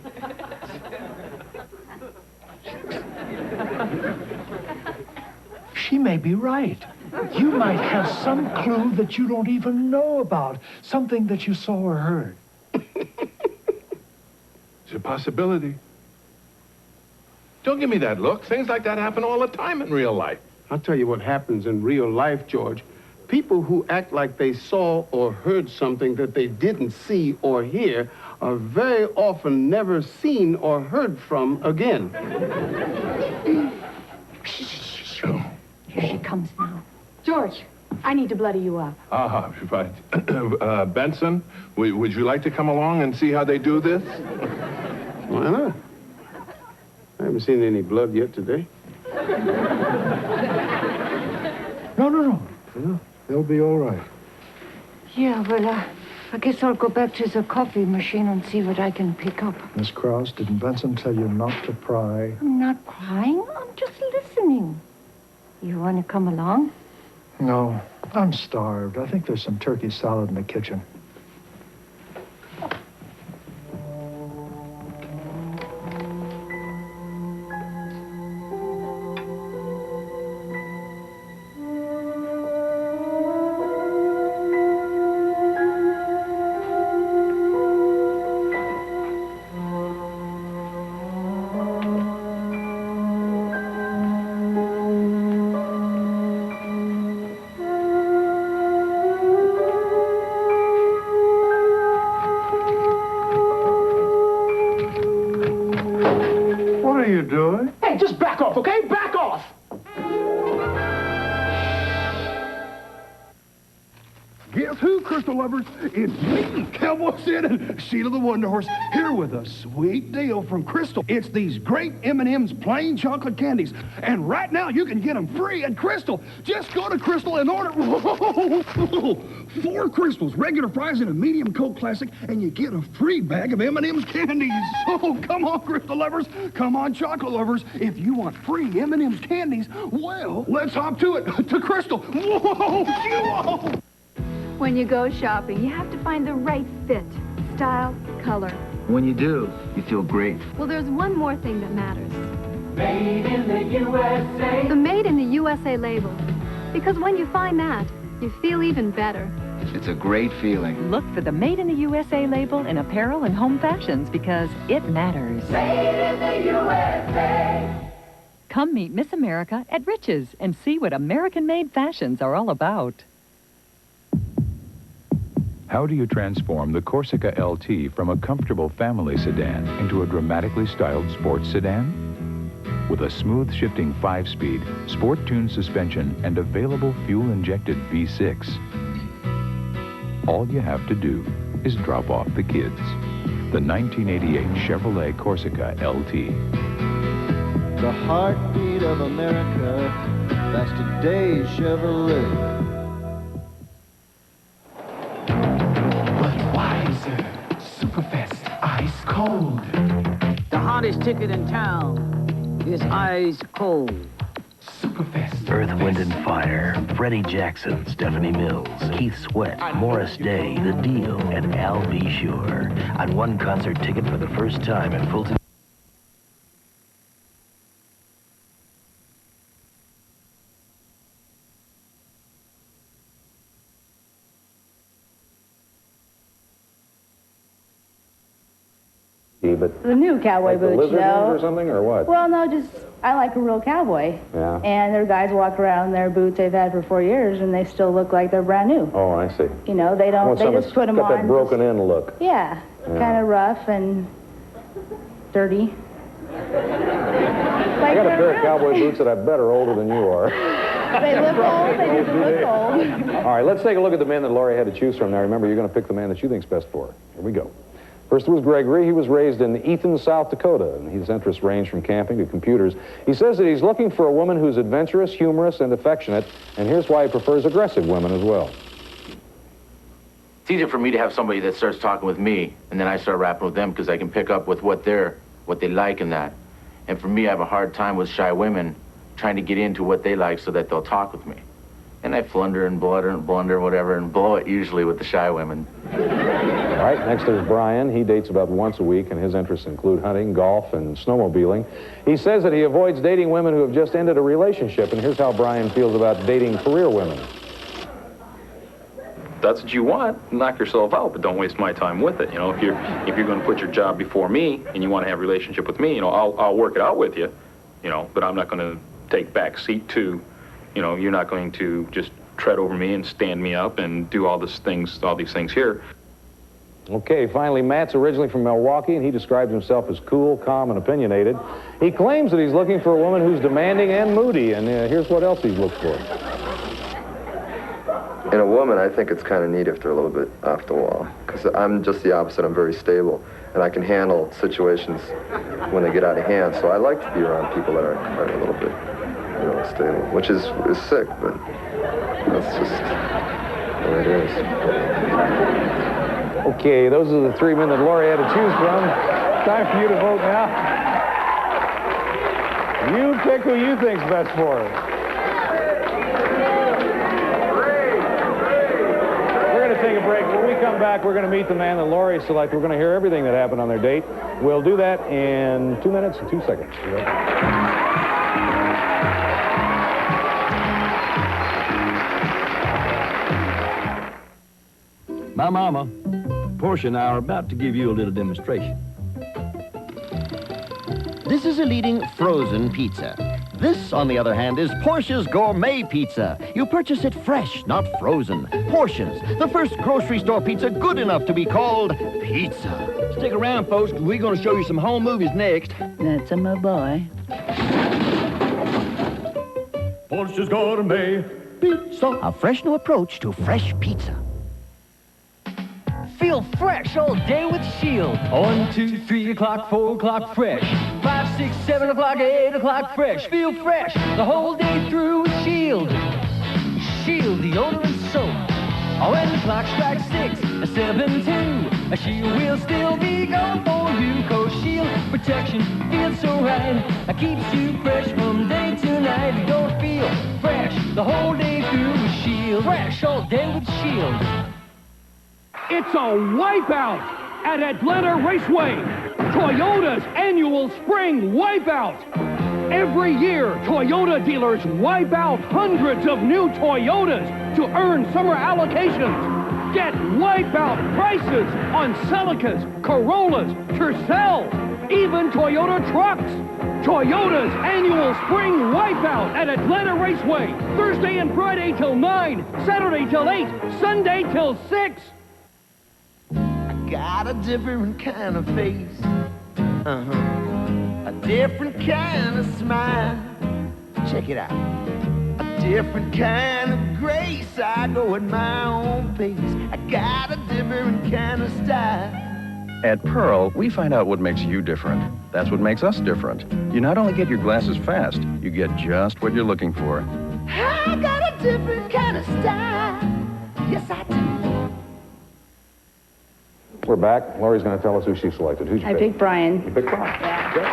She may be right. You might have some clue that you don't even know about. Something that you saw or heard. It's a possibility. Don't give me that look. Things like that happen all the time in real life. I'll tell you what happens in real life, George. People who act like they saw or heard something that they didn't see or hear are very often never seen or heard from again. Here she comes now. George, I need to bloody you up. Right. Benson, would you like to come along and see how they do this? Why not? I haven't seen any blood yet today. No. They'll be all right. Yeah, well, I guess I'll go back to the coffee machine and see what I can pick up. Miss Krause, didn't Benson tell you not to pry? I'm not crying. I'm just listening. You want to come along? No, I'm starved. I think there's some turkey salad in the kitchen. What are you doing? Hey, just back off, okay? Back off! Guess who, Crystal lovers? It's me, Cowboy Sid and Sheila the Wonder Horse, here with a sweet deal from Crystal. It's these great M&M's plain chocolate candies, and right now you can get them free at Crystal. Just go to Crystal and order 4 Crystals, regular fries and a medium Coke Classic, and you get a free bag of M&M's candies. Oh, come on, Crystal lovers. Come on, chocolate lovers. If you want free M&M's candies, well, let's hop to it, to Crystal. Whoa! When you go shopping, you have to find the right fit, style, color. When you do, you feel great. Well, there's one more thing that matters. Made in the USA. The Made in the USA label. Because when you find that, you feel even better. It's a great feeling. Look for the Made in the USA label in apparel and home fashions because it matters. Made in the USA. Come meet Miss America at Rich's and see what American-made fashions are all about. How do you transform the Corsica LT from a comfortable family sedan into a dramatically styled sports sedan? With a smooth shifting 5-speed, sport-tuned suspension and available fuel-injected V6. All you have to do is drop off the kids. The 1988 Chevrolet Corsica LT. The heartbeat of America, that's today's Chevrolet. Superfest, ice cold. The hottest ticket in town is ice cold. Superfest. Earth, Wind and Fire, Freddie Jackson, Stephanie Mills, Keith Sweat, Morris Day, The Deal, and Al B. Sure on one concert ticket for the first time at Fulton. But the new cowboy like the boots, lizard ones or something, or what? Well, no, just I like a real cowboy. Yeah. And their guys walk around in their boots they've had for 4 years, and they still look like they're brand new. Oh, I see. You know, they don't. They just put them got on. That broken in look. Yeah, kind of rough and dirty. I got a pair of cowboy boots that I bet are older than you are. They look old. They just look old. All right, let's take a look at the men that Laurie had to choose from. Now, remember, you're going to pick the man that you think's best for her. Here we go. First was Gregory. He was raised in Ethan, South Dakota, and his interests range from camping to computers. He says that he's looking for a woman who's adventurous, humorous, and affectionate, and here's why he prefers aggressive women as well. It's easier for me to have somebody that starts talking with me, and then I start rapping with them because I can pick up with what they like in that. And for me, I have a hard time with shy women trying to get into what they like so that they'll talk with me. And I flunder and blunder, whatever, and blow it usually with the shy women. All right, next there's Brian. He dates about once a week, and his interests include hunting, golf, and snowmobiling. He says that he avoids dating women who have just ended a relationship, and here's how Brian feels about dating career women. That's what you want, knock yourself out, but don't waste my time with it. You know, if you're going to put your job before me and you want to have a relationship with me, you know, I'll work it out with you, you know, but I'm not going to take back seat to, you know, you're not going to just tread over me and stand me up and do all these things here. Okay, finally, Matt's originally from Milwaukee, and he describes himself as cool, calm, and opinionated. He claims that he's looking for a woman who's demanding and moody, and here's what else he's looked for. In a woman, I think it's kind of neat if they're a little bit off the wall, because I'm just the opposite. I'm very stable, and I can handle situations when they get out of hand, so I like to be around people that are a little bit, you know, stable, which is sick, but that's just the way it is. Okay, those are the 3 men that Laurie had to choose from. Time for you to vote now. You pick who you think's best for her. We're going to take a break. When we come back, we're going to meet the man that Laurie selected. We're going to hear everything that happened on their date. We'll do that in 2 minutes and 2 seconds. My mama, Portia and I are about to give you a little demonstration. This is a leading frozen pizza. This, on the other hand, is Portia's Gourmet Pizza. You purchase it fresh, not frozen. Portia's, the first grocery store pizza good enough to be called pizza. Stick around, folks, because we're going to show you some home movies next. That's my boy. Portia's Gourmet Pizza. A fresh new approach to fresh pizza. Feel fresh all day with Shield. 1, 2, 3 o'clock, 4 o'clock, fresh. 5, 6, 7 o'clock, 8 o'clock, fresh. Feel fresh the whole day through with Shield. Shield deodorant soap. When the clock strikes 6, 7, 2, Shield will still be going for you. 'Cause Shield protection feels so right. Keeps you fresh from day to night. You're gonna feel fresh the whole day through with Shield. Fresh all day with Shield. It's a wipeout at Atlanta Raceway. Toyota's annual spring wipeout. Every year, Toyota dealers wipe out hundreds of new Toyotas to earn summer allocations. Get wipeout prices on Celicas, Corollas, Tercels, even Toyota trucks. Toyota's annual spring wipeout at Atlanta Raceway. Thursday and Friday till 9, Saturday till 8, Sunday till 6. Got a different kind of face, a different kind of smile. Check it out. A different kind of grace. I go at my own pace. I got a different kind of style. At Pearl, we find out what makes you different. That's what makes us different. You not only get your glasses fast, you get just what you're looking for. I got a different kind of style. Yes, I do. We're back. Lori's going to tell us who she selected. Who'd you I pick? picked Brian. You picked Brian. Yeah. Okay.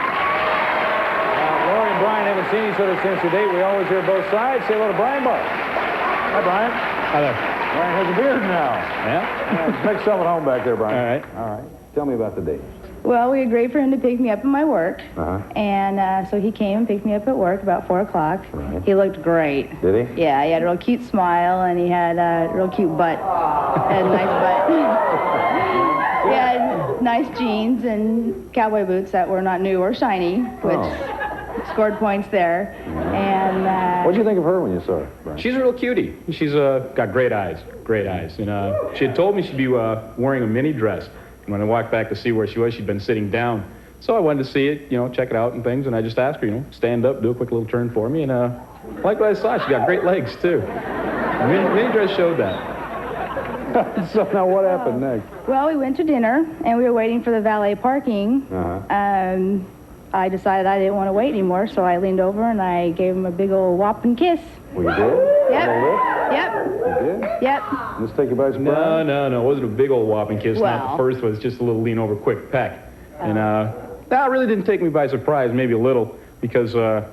Lori and Brian haven't seen each other since the date. We always hear both sides. Say hello to Brian Barr. Hi, Brian. Hi there. Brian has a beard now. Yeah? Just make yourself at home back there, Brian. All right. All right. Tell me about the date. Well, we agreed for him to pick me up at my work. Uh-huh. And so he came and picked me up at work about 4 o'clock. Right. He looked great. Did he? Yeah, he had a real cute smile, and he had a real cute butt. And a nice butt. He had nice jeans and cowboy boots that were not new or shiny, which scored points there. And what did you think of her when you saw her, Brian? She's a real cutie. She's got great eyes, And she had told me she'd be wearing a mini dress. And when I walked back to see where she was, she'd been sitting down. So I wanted to see it, check it out and things. And I just asked her, stand up, do a quick little turn for me. And like what I saw, she got great legs, too. The mini dress showed that. So now what happened next? well, we went to dinner, and we were waiting for the valet parking. I decided I didn't want to wait anymore, so I leaned over and I gave him a big old whopping kiss. Well, you did? Yep. Yep. You did? Yep. Let's take you by surprise. No. It wasn't a big old whopping kiss. Well. Not the first one. It's just a little lean over quick peck. And that really didn't take me by surprise, maybe a little, because the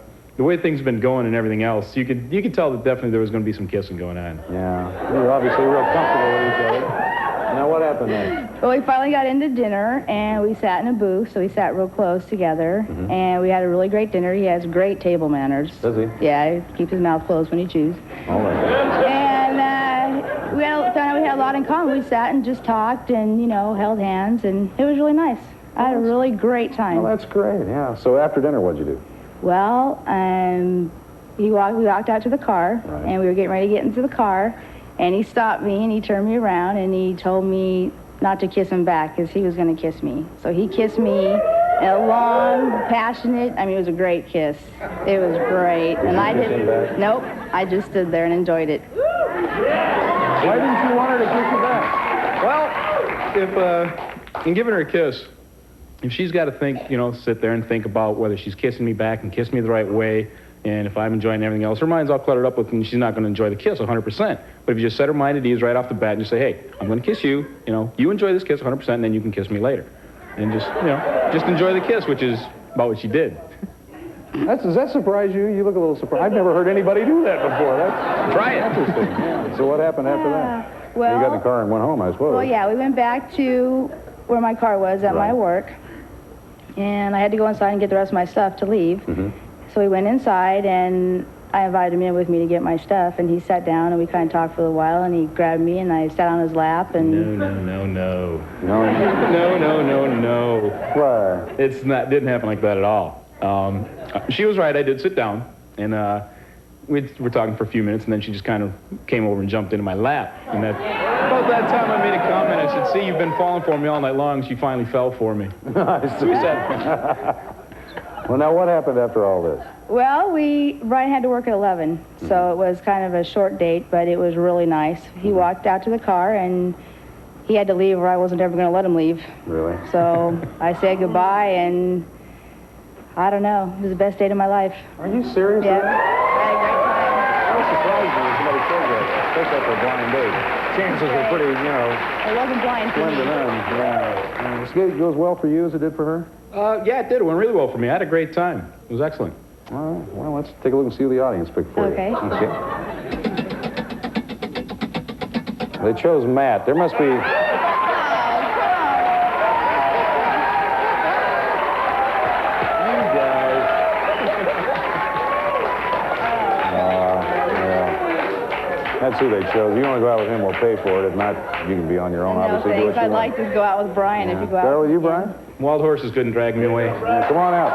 way things have been going and everything else, you could tell that definitely there was going to be some kissing going on. Yeah. You were obviously real comfortable with each other. Now, what happened next? Well, we finally got into dinner, and we sat in a booth, so we sat real close together, and we had a really great dinner. He has great table manners. Does he? Yeah, he keeps his mouth closed when he chews. All right. And we found out we had a lot in common. We sat and just talked and, held hands, and it was really nice. I had a really great time. Well, that's great, yeah. So after dinner, what'd you do? Well, we walked out to the car, and we were getting ready to get into the car, and he stopped me, and he turned me around, and he told me not to kiss him back, because he was going to kiss me. So he kissed me in a long, passionate, it was a great kiss. It was great. And I didn't, nope, I just stood there and enjoyed it. Why didn't you want her to kiss you back? Well, if, in giving her a kiss, if she's got to think, sit there and think about whether she's kissing me back and kiss me the right way, and if I'm enjoying everything else, her mind's all cluttered up with, and she's not going to enjoy the kiss 100%. But if you just set her mind at ease right off the bat and just say, hey, I'm going to kiss you, you enjoy this kiss 100%, and then you can kiss me later. And just enjoy the kiss, which is about what she did. Does that surprise you? You look a little surprised. I've never heard anybody do that before. Try it. Interesting. Yeah. So what happened after that? Well, you got in the car and went home, I suppose. Well, yeah, we went back to where my car was at my work, and I had to go inside and get the rest of my stuff to leave. So we went inside, and I invited him in with me to get my stuff, and he sat down, and we kind of talked for a little while, and he grabbed me, and I sat on his lap, and... No. Why? Didn't happen like that at all. She was right, I did sit down, and we were talking for a few minutes, and then she just kind of came over and jumped into my lap, and about that time I made a comment. I said, see, you've been falling for me all night long. She finally fell for me. I see. Well, now what happened after all this? Well, Brian had to work at 11, so it was kind of a short date, but it was really nice. He walked out to the car, and he had to leave or I wasn't ever going to let him leave. Really? So I said goodbye, and I don't know. It was the best date of my life. Are you serious? Yeah. I was surprised when somebody said that, especially after a blind date. Chances were pretty, you know... It wasn't blind for slim me. to none. Yeah. This goes well for you as it did for her? Yeah, it did. It went really well for me. I had a great time. It was excellent. All right. Well, let's take a look and see who the audience picked for you. Okay. They chose Matt. There must be... That's who they chose. You want to go out with him, we'll pay for it. If not, you can be on your own, obviously. No, Do what thanks. you I'd want. like to go out with Brian if you go out. Go with you, Brian? Wild horses couldn't drag me away. Yeah, come on out.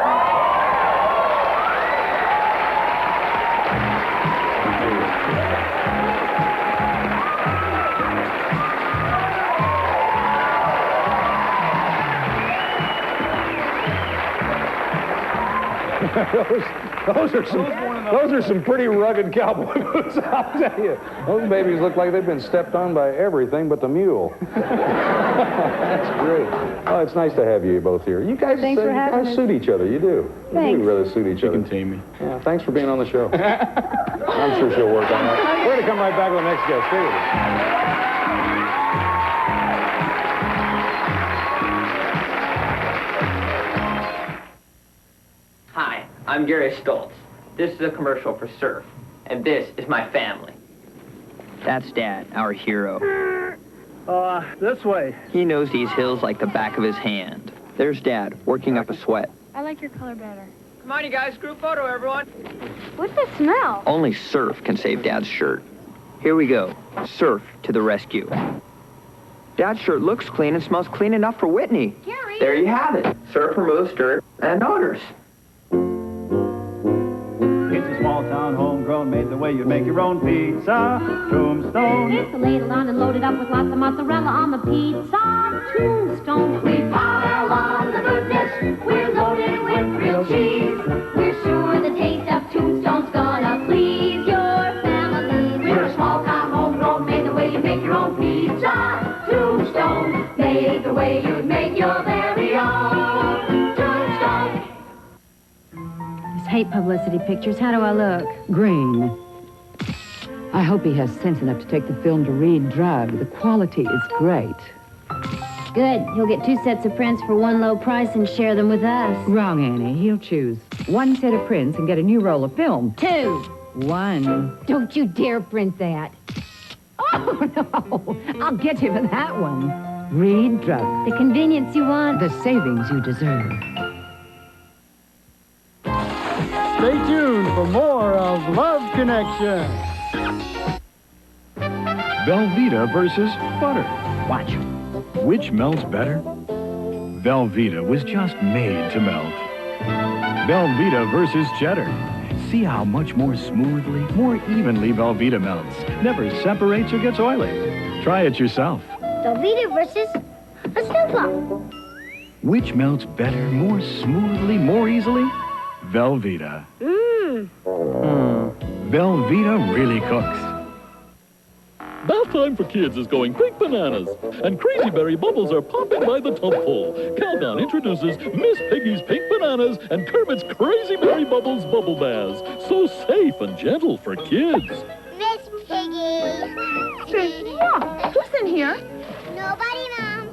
Those are some pretty rugged cowboy boots, I'll tell you. Those babies look like they've been stepped on by everything but the mule. That's great. Oh, it's nice to have you both here. You guys, Thanks for having us. suit each other. You do. Thanks. You do really suit each other. You can tame me. Yeah, thanks for being on the show. I'm sure she'll work on that. We're going to come right back with the next guest. Stay with us. Hi, I'm Gary Stoltz. This is a commercial for Surf, and this is my family. That's Dad, our hero. This way. He knows these hills like the back of his hand. There's Dad, working up a sweat. I like your color better. Come on, you guys, group photo, everyone. What's the smell? Only Surf can save Dad's shirt. Here we go. Surf to the rescue. Dad's shirt looks clean and smells clean enough for Whitney. Gary. There you have it. Surf removes dirt and odors. It's a small town, homegrown, made the way you'd make your own pizza. Tombstone. It's ladled on and loaded up with lots of mozzarella on the pizza. Tombstone. We pile on the goodness. We're loaded with real cheese. We're sure the taste of Tombstone's gonna please your family. We're a small town, homegrown, made the way you make your own pizza. Tombstone. Made the way you'd make your very own. Tombstone. Hate publicity pictures. How do I look? Green. I hope he has sense enough to take the film to Reed Drug. The quality is great. Good. He'll get 2 sets of prints for one low price and share them with us. Wrong, Annie. He'll choose 1 set of prints and get a new roll of film. 2. 1. Don't you dare print that. Oh, no. I'll get you for that one. Reed Drug. The convenience you want. The savings you deserve. Stay tuned for more of Love Connection. Velveeta versus butter. Watch. Which melts better? Velveeta was just made to melt. Velveeta versus cheddar. See how much more smoothly, more evenly Velveeta melts. Never separates or gets oily. Try it yourself. Velveeta versus a snowplow. Which melts better, more smoothly, more easily? Velveeta. Velveeta really cooks. Bath time for kids is going quick bananas, and Crazy Berry bubbles are popping by the tubful. Calgon introduces Miss Piggy's Pink Bananas and Kermit's Crazy Berry Bubbles Bubble Baths. So safe and gentle for kids. Miss Piggy. Yeah, who's in here? Nobody, Mom.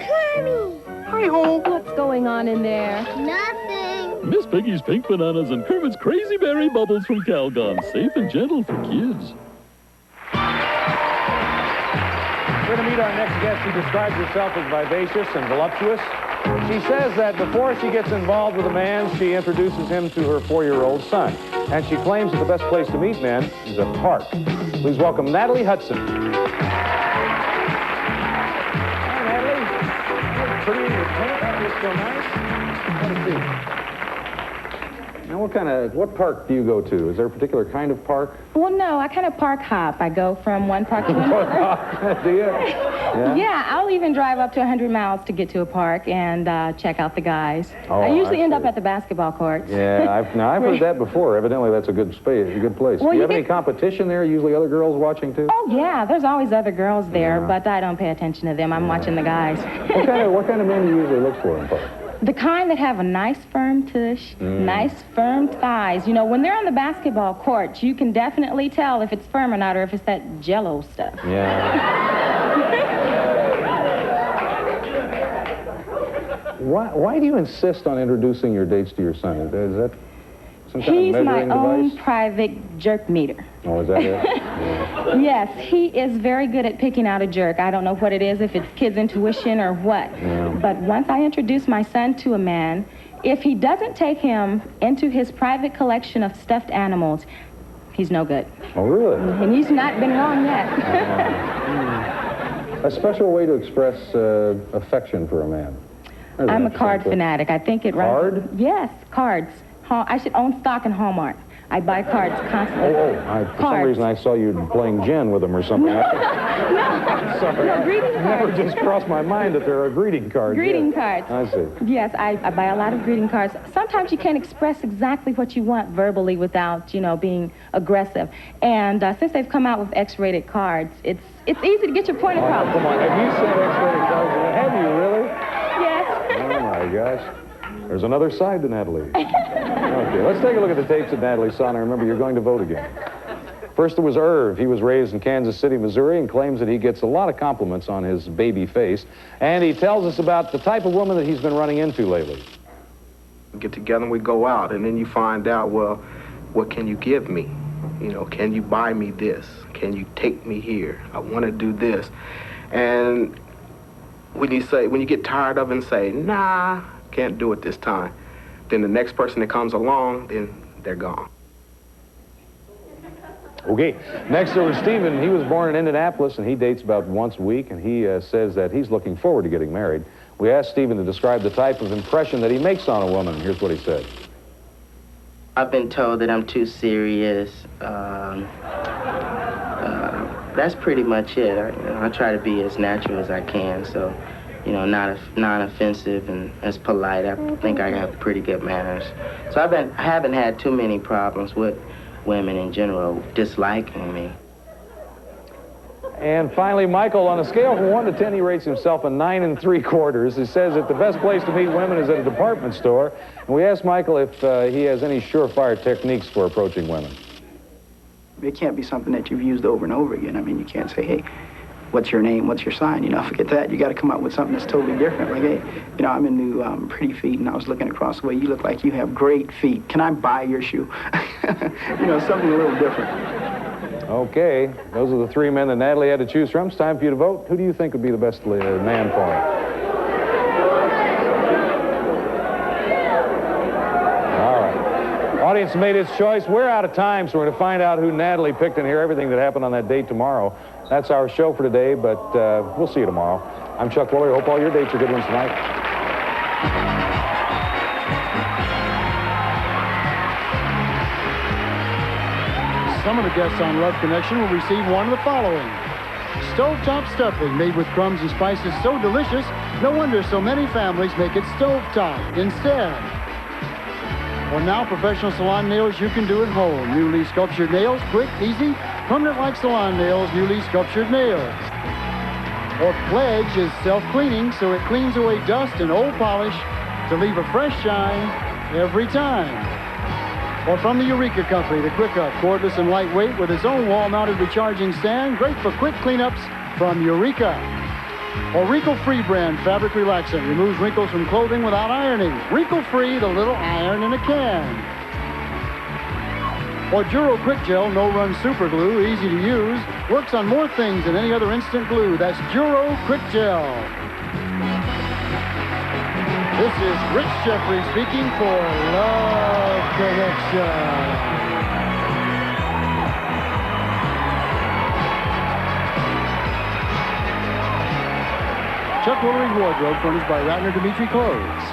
Kermit. Hi-ho. What's going on in there? Nothing. Miss Piggy's Pink Bananas and Kermit's Crazy Berry Bubbles from Calgon. Safe and gentle for kids. We're going to meet our next guest. She describes herself as vivacious and voluptuous. She says that before she gets involved with a man, she introduces him to her 4-year-old son. And she claims that the best place to meet men is a park. Please welcome Natalie Hudson. Hi, Natalie. You're pretty in your paint. That looks so nice. Have a seat. Now, what park do you go to? Is there a particular kind of park? Well, no, I kind of park hop. I go from one park to another. Do you? Yeah? Yeah, I'll even drive up to 100 miles to get to a park and check out the guys. Oh, I usually end see. up at the basketball courts. Yeah, I've heard that before. Evidently, that's a good space, a good place. Well, do you you have any get- competition there? Usually other girls watching, too? Oh, yeah, there's always other girls there, Yeah. but I don't pay attention to them. I'm watching the guys. What kind of men do you usually look for in park? The kind that have a nice firm tush, nice firm thighs. You know, when they're on the basketball court, you can definitely tell if it's firm or not, or if it's that Jell-O stuff. Why do you insist on introducing your dates to your son? Is that some kind He's of my measuring own device? private jerk meter. Oh, is that it? Yeah. Yes, he is very good at picking out a jerk. I don't know what it is, if it's kid's intuition or what. Yeah. But once I introduce my son to a man, if he doesn't take him into his private collection of stuffed animals, he's no good. Oh, really? And he's not been wrong yet. A special way to express affection for a man. There's I'm an a card interesting fanatic. I think it runs... Card? Yes, cards. I should own stock in Hallmark. I buy cards constantly. For some reason I saw you playing gin with him or something. Sorry, No, greeting it never cards. just crossed my mind that there are greeting cards. Greeting Yeah. cards. I see. Yes, I buy a lot of greeting cards. Sometimes you can't express exactly what you want verbally without, being aggressive. And since they've come out with X-rated cards, it's easy to get your point across. Come on, have you sent X-rated cards? Have you really? Yes. Oh my gosh. There's another side to Natalie. Okay, let's take a look at the tapes that Natalie saw, and remember, you're going to vote again. First, there was Irv. He was raised in Kansas City, Missouri, and claims that he gets a lot of compliments on his baby face. And he tells us about the type of woman that he's been running into lately. We get together and we go out, and then you find out, well, what can you give me? Can you buy me this? Can you take me here? I want to do this. And when you get tired of it and say, nah, can't do it this time, then the next person that comes along, then they're gone. Okay, next there was Stephen. He was born in Indianapolis, and he dates about once a week, and he says that he's looking forward to getting married. We asked Stephen to describe the type of impression that he makes on a woman. Here's what he said. I've been told that I'm too serious. That's pretty much it. I try to be as natural as I can, so, not offensive and as polite. I think I have pretty good manners. So I haven't had too many problems with women in general disliking me. And finally, Michael, on a scale from 1 to 10, he rates himself a 9 3/4. He says that the best place to meet women is at a department store. And we asked Michael if he has any surefire techniques for approaching women. It can't be something that you've used over and over again. I mean, you can't say, hey, what's your name, what's your sign? Forget that. You got to come up with something that's totally different. Like, hey, I'm into pretty feet, and I was looking across the way. You look like you have great feet. Can I buy your shoe? Something a little different. Okay, those are the 3 men that Natalie had to choose from. It's time for you to vote. Who do you think would be the best man for her? All right. Audience made its choice. We're out of time, so we're going to find out who Natalie picked and hear everything that happened on that date tomorrow. That's our show for today, but we'll see you tomorrow. I'm Chuck Woolery. Hope all your dates are good ones tonight. Some of the guests on Love Connection will receive one of the following. Stovetop stuffing made with crumbs and spices so delicious, no wonder so many families make it stovetop instead. Or now professional salon nails you can do at home. Newly sculptured nails, quick, easy, permanent like salon nails, newly sculptured nails. Or Pledge is self-cleaning, so it cleans away dust and old polish to leave a fresh shine every time. Or from the Eureka Company, the Quick Up, cordless and lightweight with its own wall-mounted recharging stand, great for quick cleanups from Eureka. Or Wrinkle Free brand fabric relaxant, removes wrinkles from clothing without ironing. Wrinkle Free, the little iron in a can. Or Duro Quick Gel, no-run super glue, easy to use, works on more things than any other instant glue. That's Duro Quick Gel. This is Rich Jeffrey speaking for Love Connection. Chuck Woolery Wardrobe, furnished by Ratner Dimitri Clothes.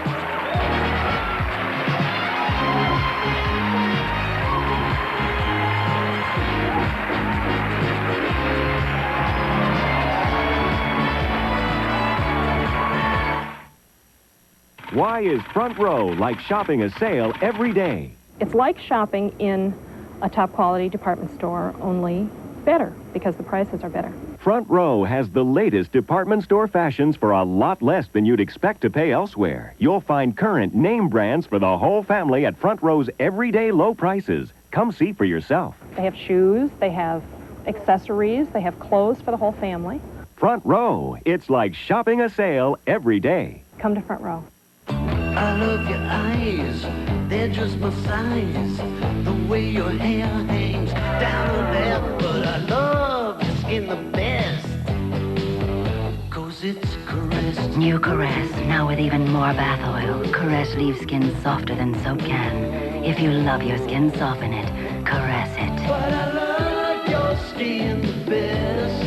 Why is Front Row like shopping a sale every day? It's like shopping in a top quality department store, only better because the prices are better. Front Row has the latest department store fashions for a lot less than you'd expect to pay elsewhere. You'll find current name brands for the whole family at Front Row's everyday low prices. Come see for yourself. They have shoes, they have accessories, they have clothes for the whole family. Front Row, it's like shopping a sale every day. Come to Front Row. I love your eyes, they're just my size. The way your hair hangs down her back, but I love your skin the best. 'Cause it's Caress. New Caress, now with even more bath oil. Caress leaves skin softer than soap can. If you love your skin, soften it. Caress it. But I love your skin the best.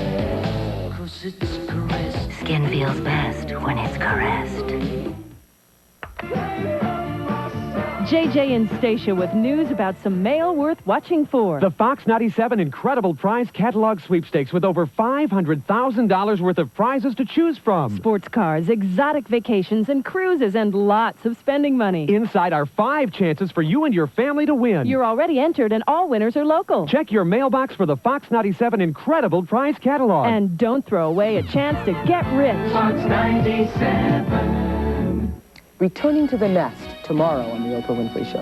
'Cause it's Caress. Skin feels best when it's caressed. JJ and Stacia with news about some mail worth watching for. The Fox 97 Incredible Prize Catalog Sweepstakes with over $500,000 worth of prizes to choose from. Sports cars, exotic vacations, and cruises, and lots of spending money. Inside are 5 chances for you and your family to win. You're already entered, and all winners are local. Check your mailbox for the Fox 97 Incredible Prize Catalog. And don't throw away a chance to get rich. Fox 97. Returning to the nest tomorrow on the Oprah Winfrey Show.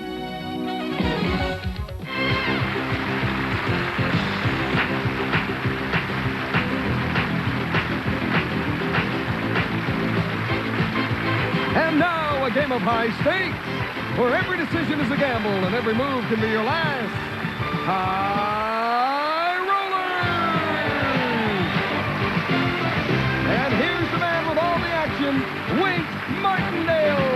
And now, a game of high stakes, where every decision is a gamble and every move can be your last. High rollers! And here's the man with all the action, Wink Martindale.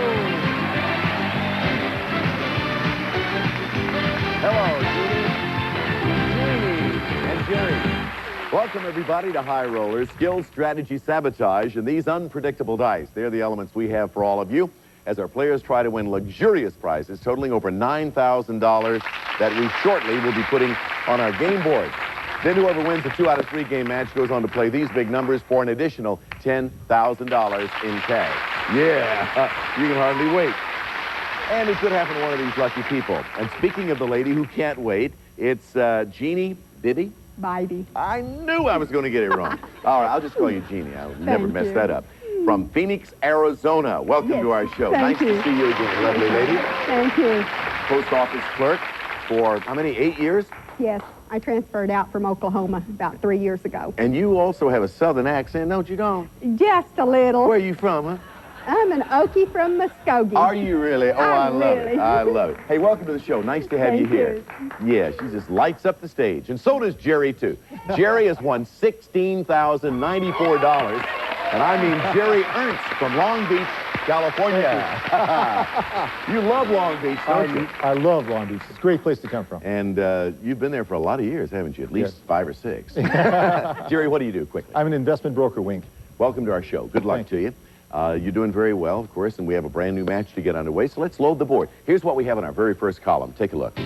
Hello, Jeannie and Jerry. Welcome, everybody, to High Rollers, Skill, Strategy, Sabotage, and these unpredictable dice. They're the elements we have for all of you as our players try to win luxurious prizes totaling over $9,000 that we shortly will be putting on our game board. Then whoever wins the 2 out of 3 game match goes on to play these big numbers for an additional $10,000 in cash. Yeah, you can hardly wait. And it could happen to one of these lucky people. And speaking of the lady who can't wait, it's Jeannie Bibby. Bybee. I knew I was going to get it wrong. All right, I'll just call you Jeannie. I'll never mess that up. From Phoenix, Arizona. Welcome to our show. Nice to see you again, lovely lady. Thank you. Post office clerk for how many, 8 years? Yes, I transferred out from Oklahoma about 3 years ago. And you also have a southern accent, don't you, don't? Just a little. Where are you from, huh? I'm an Okie from Muskogee. Are you really? Oh, I love it. I love it. Hey, welcome to the show. Nice to have you here. Yeah, she just lights up the stage. And so does Jerry, too. Jerry has won $16,094. And I mean Jerry Ernst from Long Beach, California. You love Long Beach, don't you? I love Long Beach. It's a great place to come from. And you've been there for a lot of years, haven't you? At least 5 or 6. Jerry, what do you do, quickly? I'm an investment broker, Wink. Welcome to our show. Good luck to you. You're doing very well, of course, and we have a brand new match to get underway, so let's load the board. Here's what we have in our very first column. Take a look.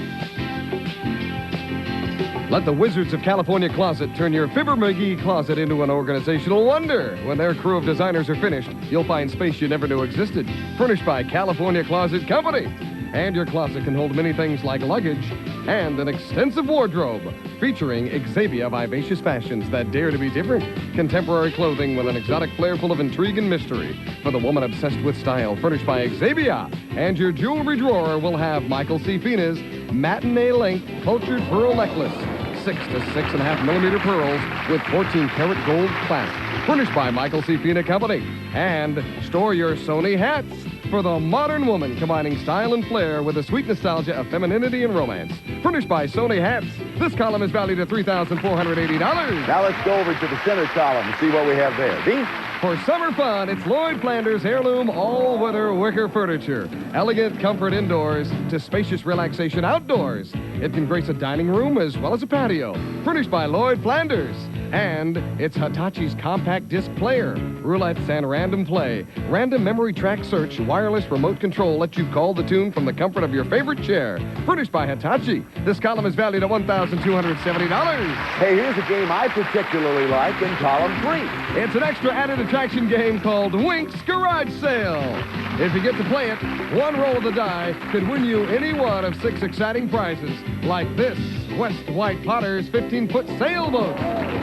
Let the Wizards of California Closet turn your Fibber McGee closet into an organizational wonder. When their crew of designers are finished, you'll find space you never knew existed. Furnished by California Closet Company. And your closet can hold many things like luggage and an extensive wardrobe featuring Xavier vivacious fashions that dare to be different. Contemporary clothing with an exotic flair full of intrigue and mystery for the woman obsessed with style, furnished by Xavier. And your jewelry drawer will have Michael C. Fina's matinee length cultured pearl necklace. 6 to 6.5 millimeter pearls with 14 karat gold clasp. Furnished by Michael C. Fina Company. And store your Sony hats for the modern woman, combining style and flair with the sweet nostalgia of femininity and romance. Furnished by Sony Hats. This column is valued at $3,480. Now let's go over to the center column and see what we have there. Dean? For summer fun, it's Lloyd Flanders Heirloom All-Weather Wicker Furniture. Elegant comfort indoors to spacious relaxation outdoors. It can grace a dining room as well as a patio. Furnished by Lloyd Flanders. And it's Hitachi's compact disc player. Roulettes and random play. Random memory track search, wireless remote control lets you call the tune from the comfort of your favorite chair. Furnished by Hitachi. This column is valued at $1,270. Hey, here's a game I particularly like in column 3. It's an extra added attraction game called Wink's Garage Sale. If you get to play it, one roll of the die could win you any one of 6 exciting prizes, like this West White Potter's 15-foot sailboat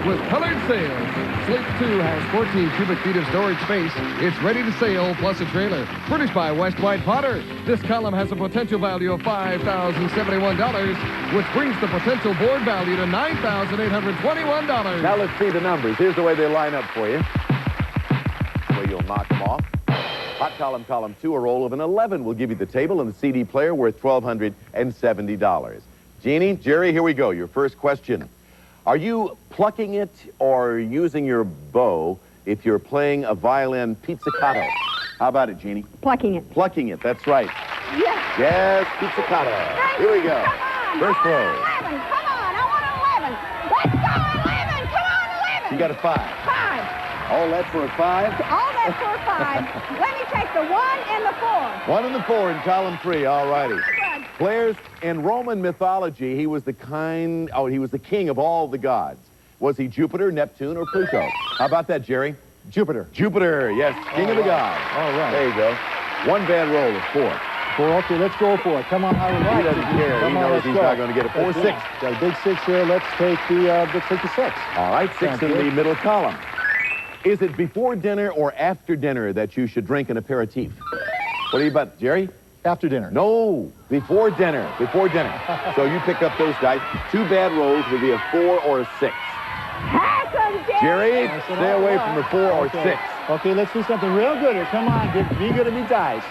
with colored sails. Sleep 2 has 14 cubic feet of storage space. It's ready to sail, plus a trailer. Furnished by West White Potter. This column has a potential value of $5,071, which brings the potential board value to $9,821. Now let's see the numbers. Here's the way they line up for you. The way you'll knock them off. Hot column, column 2, a roll of an 11 will give you the table and the CD player worth $1,270. Jeannie, Jerry, here we go. Your first question. Are you plucking it or using your bow if you're playing a violin pizzicato? How about it, Jeannie? Plucking it. Plucking it, that's right. Yes. Yes, pizzicato. Here we go. First roll. 11. Come on, I want an 11. Let's go, 11. Come on, 11. You got a 5. 5. All that for a 5? All that for a 5. Let me take the 1 and the 4. 1 and the 4 in column 3, all righty. Players, in Roman mythology, he was the king of all the gods. Was he Jupiter, Neptune, or Pluto? How about that, Jerry? Jupiter. Jupiter, yes, king of the gods. All right. There you go. 1 bad roll of 4. 4, okay, let's go for it. Come on, Howard. He doesn't care. Come He on, knows let's he's go. not going to get a 4. 6. Got a big 6 here. Let's take the 6. All right, 6 in the middle column. Is it before dinner or after dinner that you should drink an aperitif? What do you bet, Jerry? After dinner. No, before dinner. Before dinner. So you pick up those dice. 2 bad rolls would be a 4 or a 6. Pass them, Jerry, stay away from the 4 or 6. Okay, let's do something real good here. Come on, be good at me dice.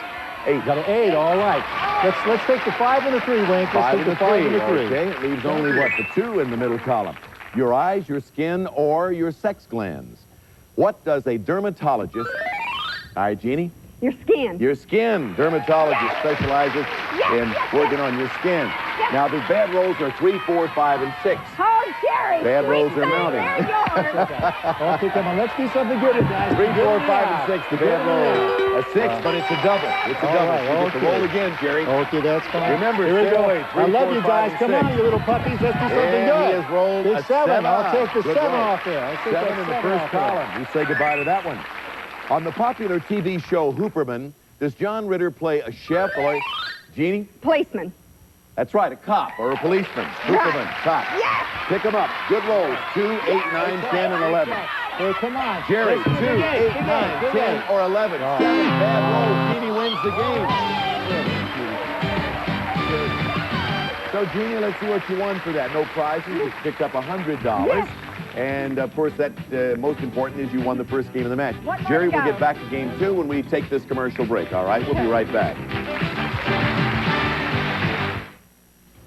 8. Got an 8, all right. Let's take the 5 and the 3, Wink. 5 Let's and take the 3. and the 3. Okay, it leaves only, what, the 2 in the middle column. Your eyes, your skin, or your sex glands. What does a dermatologist... All right, Jeannie? Your skin. Your skin. Dermatologist specializes in working on your skin. Now, the bad rolls are 3, 4, 5, and 6. Oh, Jerry. Bad rolls are mounting. Okay, come on, let's do something good, guys. 3, 4, 5, and 6. The bad roll. A 6, but it's a double. It's a double. Right, You get to roll again, Jerry. Okay, that's fine. Remember, here we stay go. away. 3, I love 4, you 5, guys. and Come 6. on, you little puppies. Let's do something And good. he has rolled Big a 7. I'll take the Good 7 roll. off there. I'll take 7 that in the 7 first off there. column. We say goodbye to that one. On the popular TV show Hooperman, does John Ritter play a chef or... Jeannie? Policeman. That's right, a cop or a policeman. Hooperman, cop. Yes. Pick them up. Good rolls. 2, 8, 9, 10, and 11. Hey, come on. Jerry, 2, 8, 9, Good game. 10, or 11. 7 bad rolls. Jeannie wins the game. So, Jeannie, let's see what you won for that. No prizes. You picked up $100. Yes. And, of course, that most important is you won the first game of the match. What more Jerry to will go? get back to game 2 when we take this commercial break, all right? We'll be right back.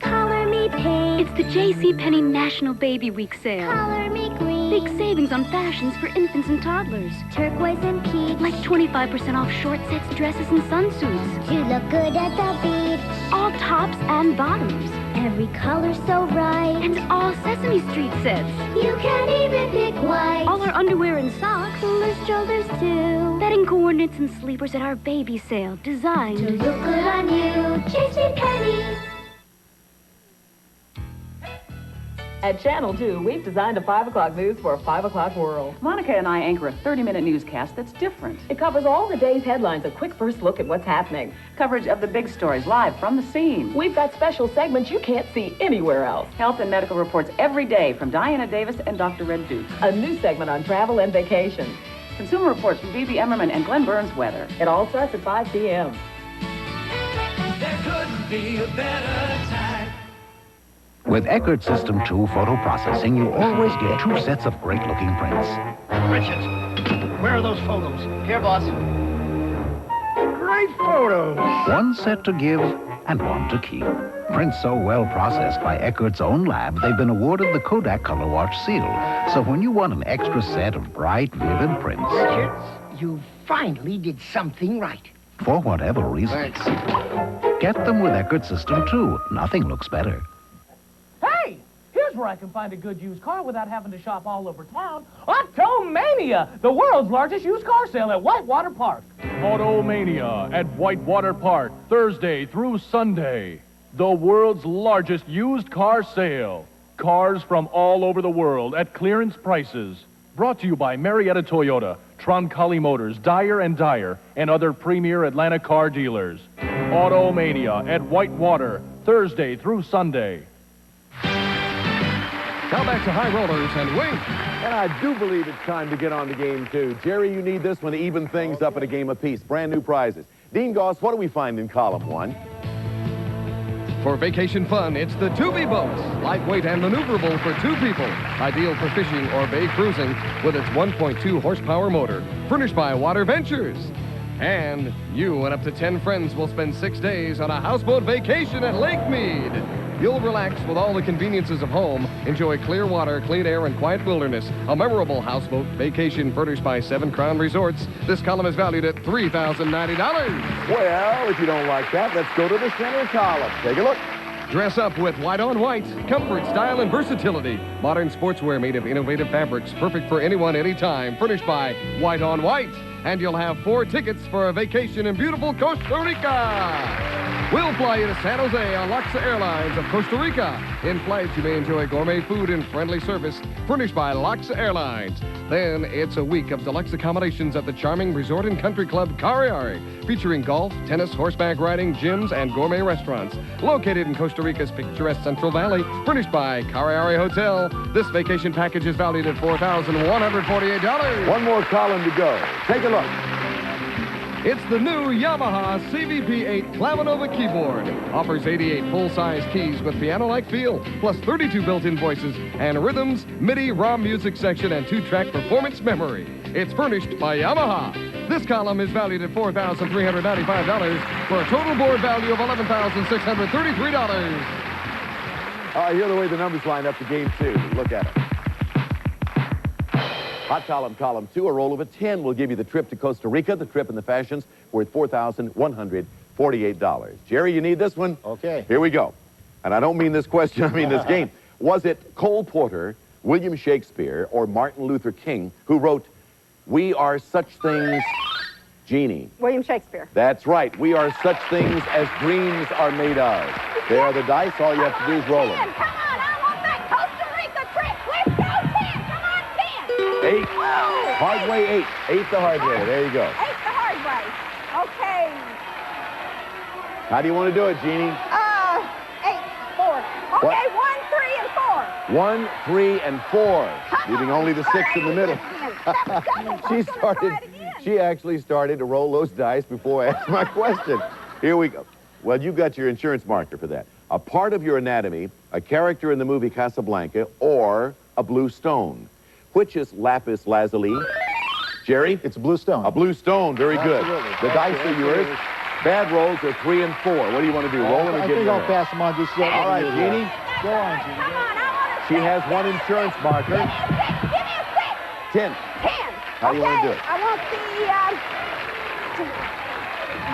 Color me pink. It's the JCPenney National Baby Week sale. Color me green. Big savings on fashions for infants and toddlers. Turquoise and peach. Like 25% off short sets, dresses, and sunsuits. To look good at the beach. All tops and bottoms. Every color so bright. And all Sesame Street sets. You can't even pick white. All our underwear and socks. Cooler strollers too. Bedding coordinates and sleepers at our baby sale. Designed To look good on you. JCPenney. At Channel 2, we've designed a 5 o'clock news for a 5 o'clock world. Monica and I anchor a 30-minute newscast that's different. It covers all the day's headlines, a quick first look at what's happening. Coverage of the big stories live from the scene. We've got special segments you can't see anywhere else. Health and medical reports every day from Diana Davis and Dr. Red Dukes. A new segment on travel and vacation. Consumer reports from Phoebe Emmerman and Glenn Burns weather. It all starts at 5 p.m. There couldn't be a better time. With Eckert System 2 photo processing, you always get 2 sets of great-looking prints. Richards, where are those photos? Here, boss. Great photos. 1 set to give and 1 to keep. Prints so well processed by Eckert's own lab, they've been awarded the Kodak Color Watch seal. So when you want an extra set of bright, vivid prints... Richards, you finally did something right. For whatever reason. Thanks. Get them with Eckert System 2. Nothing looks better. Hey, here's where I can find a good used car without having to shop all over town. Automania, the world's largest used car sale at Whitewater Park. Automania at Whitewater Park, Thursday through Sunday. The world's largest used car sale. Cars from all over the world at clearance prices. Brought to you by Marietta Toyota, Troncalli Motors, Dyer & Dyer, and other premier Atlanta car dealers. Automania at Whitewater, Thursday through Sunday. Now back to High Rollers and Wink. And I do believe it's time to get on to game 2. Jerry, you need this one to even things up at a game apiece. Brand new prizes. Dean Goss, what do we find in column 1? For vacation fun, it's the Tubi boat. Lightweight and maneuverable for 2 people. Ideal for fishing or bay cruising with its 1.2 horsepower motor. Furnished by Water Ventures. And you and up to 10 friends will spend 6 days on a houseboat vacation at Lake Mead. You'll relax with all the conveniences of home, enjoy clear water, clean air, and quiet wilderness. A memorable houseboat vacation furnished by 7 Crown Resorts. This column is valued at $3,090. Well, if you don't like that, let's go to the center column. Take a look. Dress up with white on white. Comfort, style, and versatility. Modern sportswear made of innovative fabrics. Perfect for anyone, anytime. Furnished by White on White. And you'll have 4 tickets for a vacation in beautiful Costa Rica. We'll fly you to San Jose on Loxa Airlines of Costa Rica. In flight, you may enjoy gourmet food and friendly service furnished by Loxa Airlines. Then it's a week of deluxe accommodations at the charming Resort and Country Club Carriari, featuring golf, tennis, horseback riding, gyms, and gourmet restaurants. Located in Costa Rica's picturesque Central Valley, furnished by Carriari Hotel. This vacation package is valued at $4,148. One more column to go. Take a look. It's the new Yamaha CVP-8 Clavinova keyboard. Offers 88 full-size keys with piano-like feel, plus 32 built-in voices and rhythms, MIDI, raw music section, and 2-track performance memory. It's furnished by Yamaha. This column is valued at $4,395 for a total board value of $11,633. I hear the way the numbers line up to game 2. Look at it. Hot column, column 2, a roll of a 10 will give you the trip to Costa Rica, the trip and the fashions, worth $4,148. Jerry, you need this one? Okay. Here we go. And I don't mean this question, I mean this game. Was it Cole Porter, William Shakespeare, or Martin Luther King who wrote, "We are such things," Jeannie? William Shakespeare. That's right. We are such things as dreams are made of. There are the dice. All you have to do is roll them. Come on, I want that Costa Rica trip. Let's go, 10. Come on, 10. 8. Hard way 8. 8 the hard way. There you go. 8 the hard way. Okay. How do you want to do it, Jeannie? 8, 4. Okay, 1, 3, and 4. 1, 3, and 4. Leaving only the 6 in the middle. She actually started to roll those dice before I asked my question. Here we go. Well, you got your insurance marker for that. A part of your anatomy, a character in the movie Casablanca, or a blue stone. Which is lapis lazuli? Jerry? It's a blue stone. A blue stone. Very good. Absolutely. The dice are yours. Bad rolls are 3 and 4. What do you want to do? Roll them and give them? I think I'll pass them on just so. All right, Jeannie. Go on, Jeannie. Come on, I want to She has 1 insurance marker. Give me a 6. 10. 10. How do you want to do it? I want the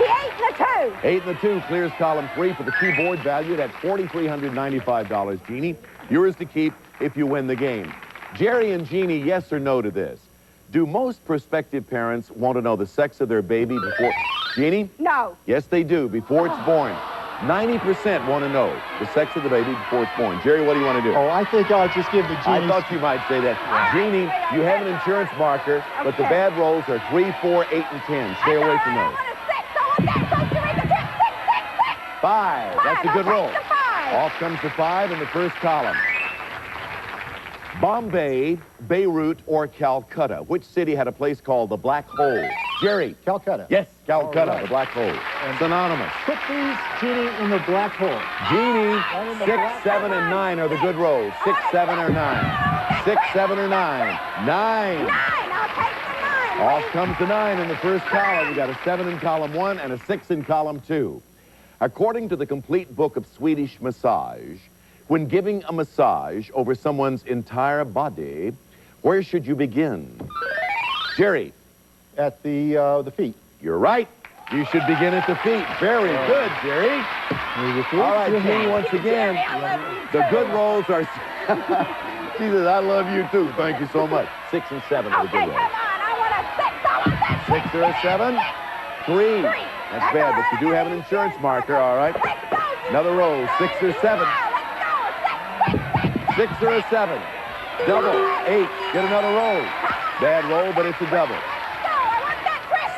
8 and the 2. 8 and the 2 clears column 3 for the keyboard, valued at $4,395. Jeannie, yours to keep if you win the game. Jerry and Jeannie, yes or no to this? Do most prospective parents want to know the sex of their baby before... Jeannie? No. Yes, they do, before it's born. 90% want to know the sex of the baby before it's born. Jerry, what do you want to do? Oh, I think I'll just give the Jeannie. I thought you might say that. Jeannie, you have an insurance marker, but the bad rolls are 3, 4, 8, and 10. Stay away from those. 5. That's a good roll. Off comes the 5 in the first column. Bombay, Beirut, or Calcutta? Which city had a place called the Black Hole? Jerry. Calcutta. Yes, Calcutta, Right. the Black Hole. Synonymous. Put these, Jeannie, in the black hole. Jeannie, 6, 7, and 9 are the good rolls. 6, 7, or 9. 6, 7, or 9. 9. I'll take the 9. Off comes the 9 in the first column. We got a 7 in column 1 and a 6 in column 2. According to the complete book of Swedish massage, when giving a massage over someone's entire body, where should you begin? Jerry. At the feet. You're right. You should begin at the feet. Very good, Jerry. All right, Jeannie, once again, the good rolls are... She says, I love you too. Thank you so much. 6 and 7 are the good rolls. Come on, I want a 6. I want that 6 or a 7? 3. That's bad, but you do have an insurance marker, all right? Another roll, 6 or 7. 6 or a 7. Double, 8. Get another roll. Bad roll, but it's a double.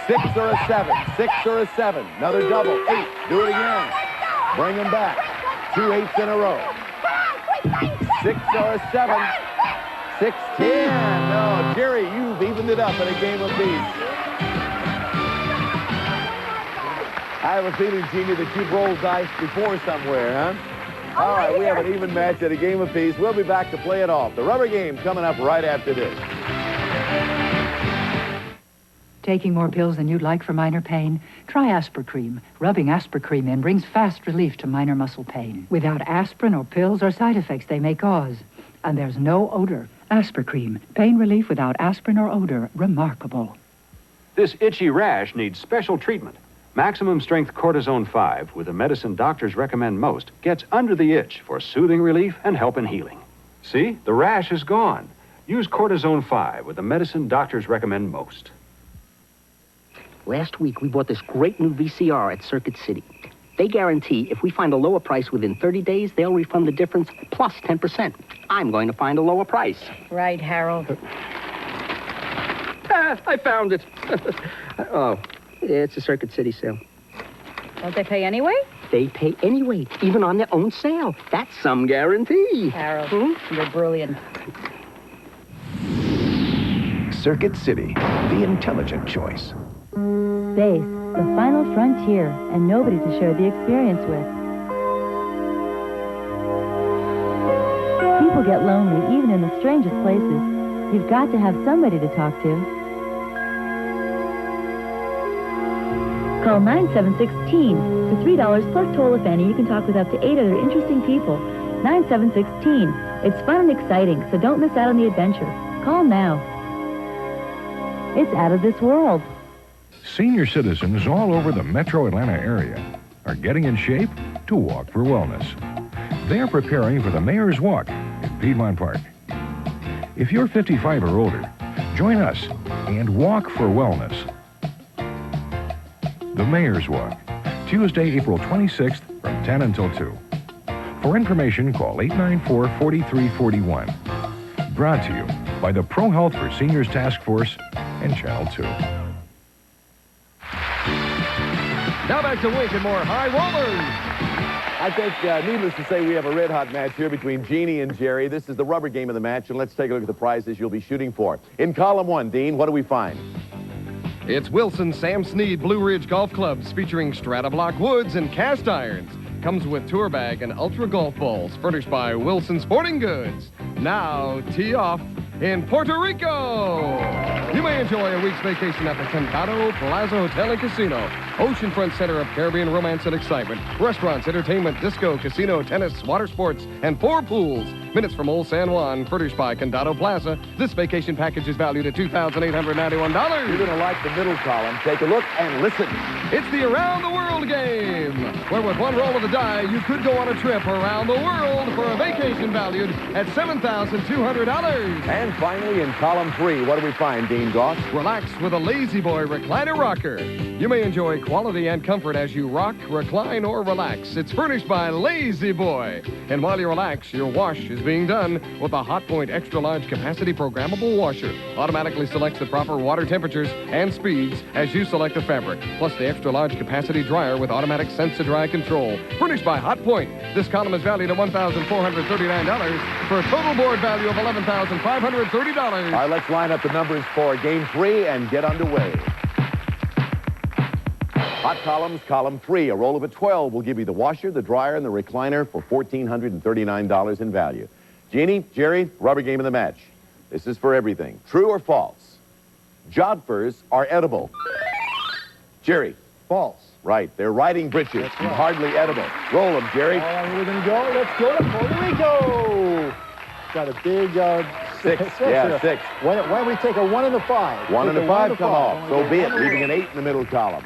6 or a 7. 6 or a 7. Another double. 8. Do it again. Bring them back. 2 8s in a row. 6 or a 7. 6 10. No, Jerry, you've evened it up in a game of these. I have a feeling, Jeannie, that you've rolled dice before somewhere, huh? All right, we have an even match at a game of peace. We'll be back to play it off. The rubber game coming up right after this. Taking more pills than you'd like for minor pain? Try Aspercreme. Rubbing Aspercreme in brings fast relief to minor muscle pain. Without aspirin or pills or side effects they may cause. And there's no odor. Aspercreme. Pain relief without aspirin or odor. Remarkable. This itchy rash needs special treatment. Maximum strength cortisone 5, with the medicine doctors recommend most, gets under the itch for soothing relief and help in healing. See? The rash is gone. Use cortisone 5 with the medicine doctors recommend most. Last week, we bought this great new VCR at Circuit City. They guarantee if we find a lower price within 30 days, they'll refund the difference plus 10%. I'm going to find a lower price. Right, Harold. I found it. Oh, it's a Circuit City sale. Don't they pay anyway? They pay anyway, even on their own sale. That's some guarantee. Harold, you're brilliant. Circuit City, the intelligent choice. Space, the final frontier, and nobody to share the experience with. People get lonely even in the strangest places. You've got to have somebody to talk to. Call 976-TEEN. For $3 plus toll if any, you can talk with up to 8 other interesting people. 976-TEEN. It's fun and exciting, so don't miss out on the adventure. Call now. It's out of this world. Senior citizens all over the metro Atlanta area are getting in shape to walk for wellness. They are preparing for the Mayor's Walk in Piedmont Park. If you're 55 or older, join us and walk for wellness. The Mayor's Walk, Tuesday, April 26th from 10 until 2. For information, call 894-4341. Brought to you by the Pro Health for Seniors Task Force and Channel 2. Now back to Wink and more High Rollers. I think, needless to say, we have a red-hot match here between Jeannie and Jerry. This is the rubber game of the match, and let's take a look at the prizes you'll be shooting for. In column 1, Dean, what do we find? It's Wilson Sam Snead Blue Ridge Golf Clubs featuring Strata-Block woods and cast irons. Comes with tour bag and ultra golf balls, furnished by Wilson Sporting Goods. Now, tee off in Puerto Rico. You may enjoy a week's vacation at the Condado Plaza Hotel and Casino. Oceanfront center of Caribbean romance and excitement. Restaurants, entertainment, disco, casino, tennis, water sports, and 4 pools. Minutes from Old San Juan, furnished by Condado Plaza. This vacation package is valued at $2,891. You're going to like the middle column. Take a look and listen. It's the Around the World game, where with one roll of the die, you could go on a trip around the world for a vacation valued at $7,200. And finally, in column 3, what do we find, Dean Goss? Relax with a Lazy Boy recliner rocker. You may enjoy quality and comfort as you rock, recline, or relax. It's furnished by Lazy Boy. And while you relax, your wash is being done with a Hot Point extra large capacity programmable washer. Automatically selects the proper water temperatures and speeds as you select the fabric. Plus the extra large capacity dryer with automatic sense-to-dry control. Furnished by Hot Point. This column is valued at $1,439 for a total board value of $11,530. All right, let's line up the numbers for game 3 and get underway. Hot columns, column 3. A roll of a 12 will give you the washer, the dryer, and the recliner for $1,439 in value. Jeannie, Jerry, rubber game of the match. This is for everything. True or false? Jodhpurs are edible. Jerry. False. Right. They're riding breeches. Hardly edible. Roll them, Jerry. All right, we're going to go. Let's go to Puerto Rico. Got a big 6. Yeah, 6. Why don't we take a 1 and a 5? 1 and a 5 come off. So be it, leaving an 8 in the middle column.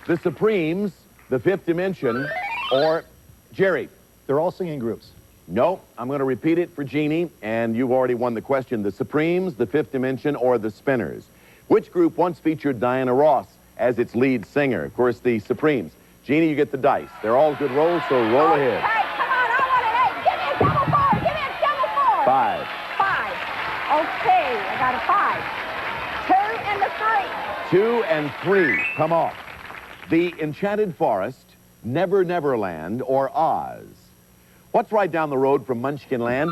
The Supremes, the Fifth Dimension, or Jerry. They're all singing groups. No, I'm going to repeat it for Jeannie, and you've already won the question. The Supremes, the Fifth Dimension, or the Spinners. Which group once featured Diana Ross as its lead singer? Of course, the Supremes. Jeannie, you get the dice. They're all good rolls, so roll ahead. Hey, come on, I want an 8. Give me a double 4. Give me a double 4. 5. 5. Okay, I got a 5. 3. 2 and 3 come off. The Enchanted Forest, Never Never Land, or Oz. What's right down the road from Munchkin Land?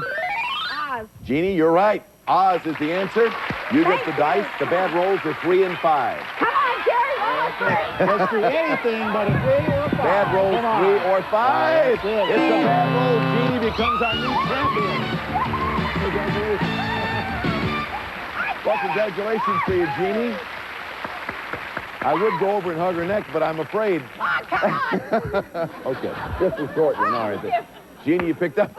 Oz. Jeannie, you're right. Oz is the answer. You get the dice. The bad rolls are 3 and 5. Come on, Jerry, roll a 3. Let's do anything but a 3 or a 5. Bad rolls, Come on. 3 or 5. That's it. It's a bad roll. Jeannie becomes our new champion. Well, congratulations to you, Jeannie. I would go over and hug her neck, but I'm afraid. Oh, come on. Okay, just a short one. All right. Jeannie, you picked up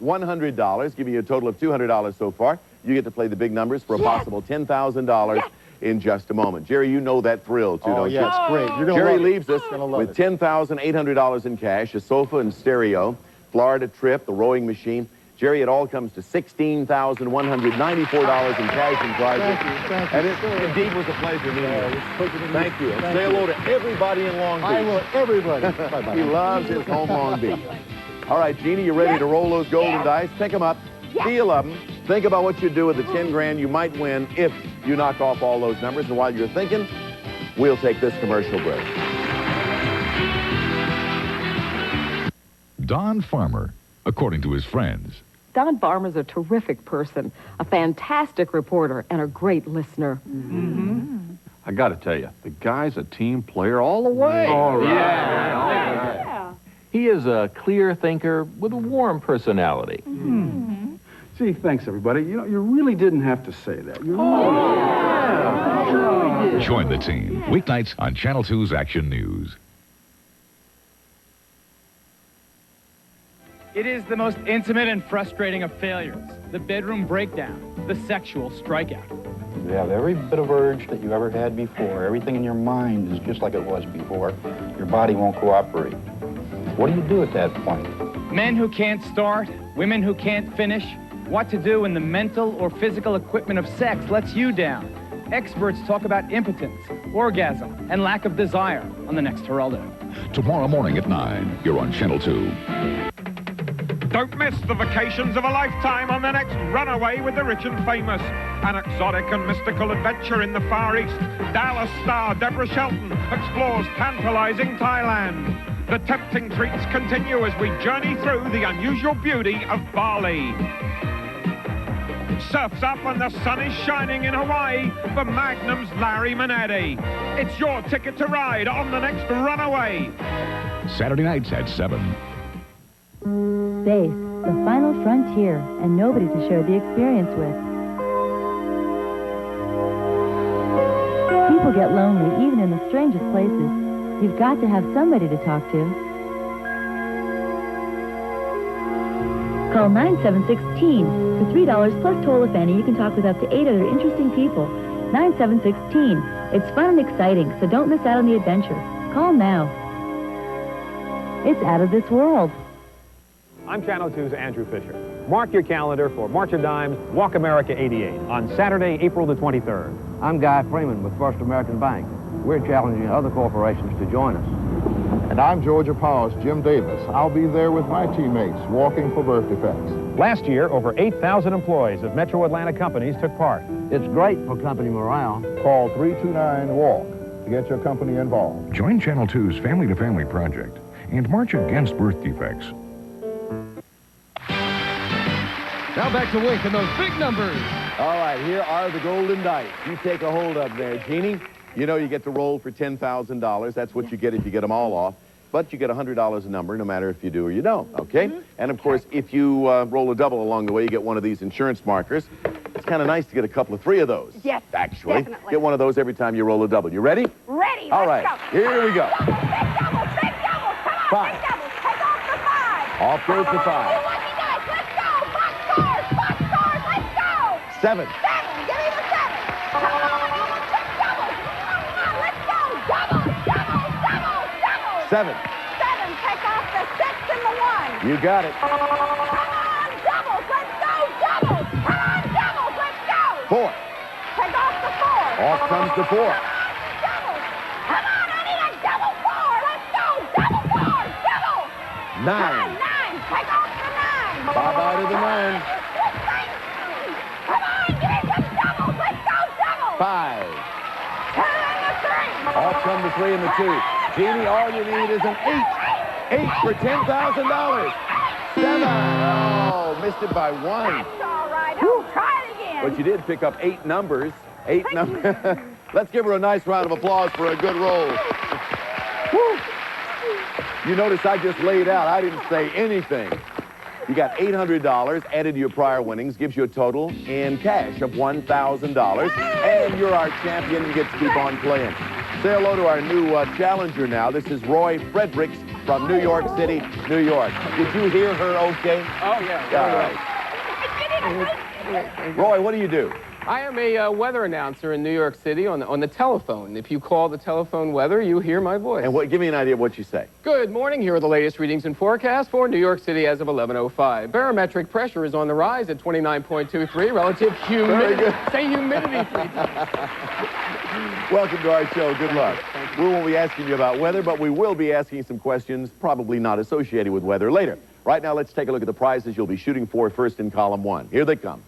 $100, giving you a total of $200 so far. You get to play the big numbers for a possible $10,000 in just a moment. Jerry, you know that thrill, too, don't you? It's great. You're gonna Jerry love leaves it. us You're gonna love with it. $10,800 in cash, a sofa and stereo, Florida trip, the rowing machine. Jerry, it all comes to $16,194 in cash and prizes. Thank you. And it indeed was a pleasure meeting you. Thank you. And say hello to everybody in Long Beach. I will, everybody. Bye-bye. He loves his home Long Beach. All right, Jeannie, you ready to roll those golden dice? Pick them up. Feel of them. Think about what you'd do with the 10 grand you might win if you knock off all those numbers. And while you're thinking, we'll take this commercial break. Don Farmer, according to his friends. Don Farmer's a terrific person, a fantastic reporter, and a great listener. I got to tell you, the guy's a team player all the way. All right. Yeah. He is a clear thinker with a warm personality. Gee, thanks, everybody. You know, you really didn't have to say that. You really Join the team, weeknights on Channel 2's Action News. It is the most intimate and frustrating of failures. The bedroom breakdown, the sexual strikeout. You have every bit of urge that you ever had before. Everything in your mind is just like it was before. Your body won't cooperate. What do you do at that point? Men who can't start, women who can't finish. What to do when the mental or physical equipment of sex lets you down. Experts talk about impotence, orgasm, and lack of desire on the next Geraldo. Tomorrow morning at 9, you're on Channel 2. Don't miss the vacations of a lifetime on the next Runaway with the Rich and Famous. An exotic and mystical adventure in the Far East. Dallas star Deborah Shelton explores tantalizing Thailand. The tempting treats continue as we journey through the unusual beauty of Bali. Surf's up and the sun is shining in Hawaii for Magnum's Larry Manetti. It's your ticket to ride on the next Runaway. Saturday nights at 7. Space, the final frontier, and nobody to share the experience with. People get lonely even in the strangest places. You've got to have somebody to talk to. Call 976-TEEN. For $3 plus toll if any, you can talk with up to 8 other interesting people. 976-TEEN. It's fun and exciting, so don't miss out on the adventure. Call now. It's out of this world. I'm Channel 2's Andrew Fisher. Mark your calendar for March of Dimes Walk America 88 on Saturday, April the 23rd. I'm Guy Freeman with First American Bank. We're challenging other corporations to join us. And I'm Georgia Power's Jim Davis. I'll be there with my teammates walking for birth defects. Last year, over 8,000 employees of Metro Atlanta companies took part. It's great for company morale. Call 329-WALK to get your company involved. Join Channel 2's Family to Family Project and march against birth defects. Now back to Wink and those big numbers. All right, here are the golden dice. You take a hold of there, Jeannie. You know you get to roll for $10,000. That's what you get if you get them all off. But you get $100 a number, no matter if you do or you don't, okay? And, of course, if you roll a double along the way, you get one of these insurance markers. It's kind of nice to get a couple of 3 of those. Yes, actually. definitely. Get one of those every time you roll a double. You ready? Ready. All Let's right, go. here we go. Doubles, big doubles, big doubles. Come on, 5. big doubles. Take off the 5. Off goes the 5. You lucky dice. Let's go. Box scores. Let's go. 7. 7. Give me the 7. Come on. Big doubles. Come on. Let's go. Doubles. 7. 7. Take off the 6 and the 1. You got it. Come on. Doubles. Let's go. Doubles. Come on. Doubles. Let's go. 4. Take off the 4. Off comes the 4. Doubles. Come on. I need a double 4. Let's go. Double 4. Double. 9. Come on. 9. Take off the 9. Bye-bye to the 9. Come on. Give me some doubles. Let's go. Doubles. 5. Off come the 3 and the 2. Jeannie, all you need is an 8. 8 for $10,000. 7. Oh, missed it by 1. That's all right. I'll try it again. But you did pick up 8 numbers. 8 numbers. Let's give her a nice round of applause for a good roll. Woo. You notice I just laid out. I didn't say anything. You got $800 added to your prior winnings, gives you a total in cash of $1,000. And you're our champion. You get to keep on playing. Say hello to our new challenger now. This is Roy Fredericks from New York City, New York. Did you hear her okay? Oh, yeah. All right. Roy, what do you do? I am a weather announcer in New York City on the telephone. If you call the telephone weather, you hear my voice. And give me an idea of what you say. Good morning. Here are the latest readings and forecasts for New York City as of 11:05. Barometric pressure is on the rise at 29.23. Relative humidity. Say humidity 3 times. Welcome to our show. Good luck. We won't be asking you about weather, but we will be asking some questions probably not associated with weather later. Right now, let's take a look at the prizes you'll be shooting for first in column 1. Here they come.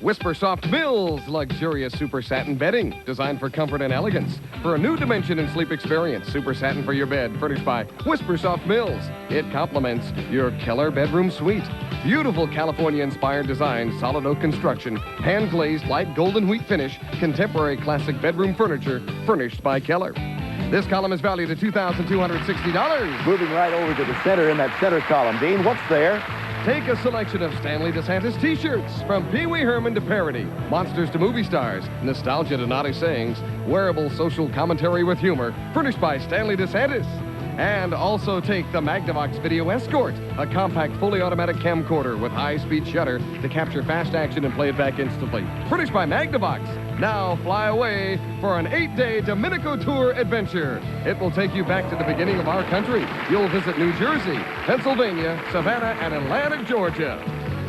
Whisper Soft Mills, luxurious super satin bedding, designed for comfort and elegance. For a new dimension in sleep experience, super satin for your bed, furnished by Whisper Soft Mills. It complements your Keller bedroom suite. Beautiful California-inspired design, solid oak construction, hand-glazed light golden wheat finish, contemporary classic bedroom furniture, furnished by Keller. This column is valued at $2,260. Moving right over to the center in that center column. Dean, what's there? Take a selection of Stanley DeSantis t-shirts, from Pee Wee Herman to parody, monsters to movie stars, nostalgia to naughty sayings, wearable social commentary with humor, furnished by Stanley DeSantis. And also take the Magnavox Video Escort, a compact, fully automatic camcorder with high-speed shutter to capture fast action and play it back instantly. Furnished by Magnavox. Now fly away for an 8-day Dominico tour adventure. It will take you back to the beginning of our country. You'll visit New Jersey, Pennsylvania, Savannah, and Atlanta, Georgia.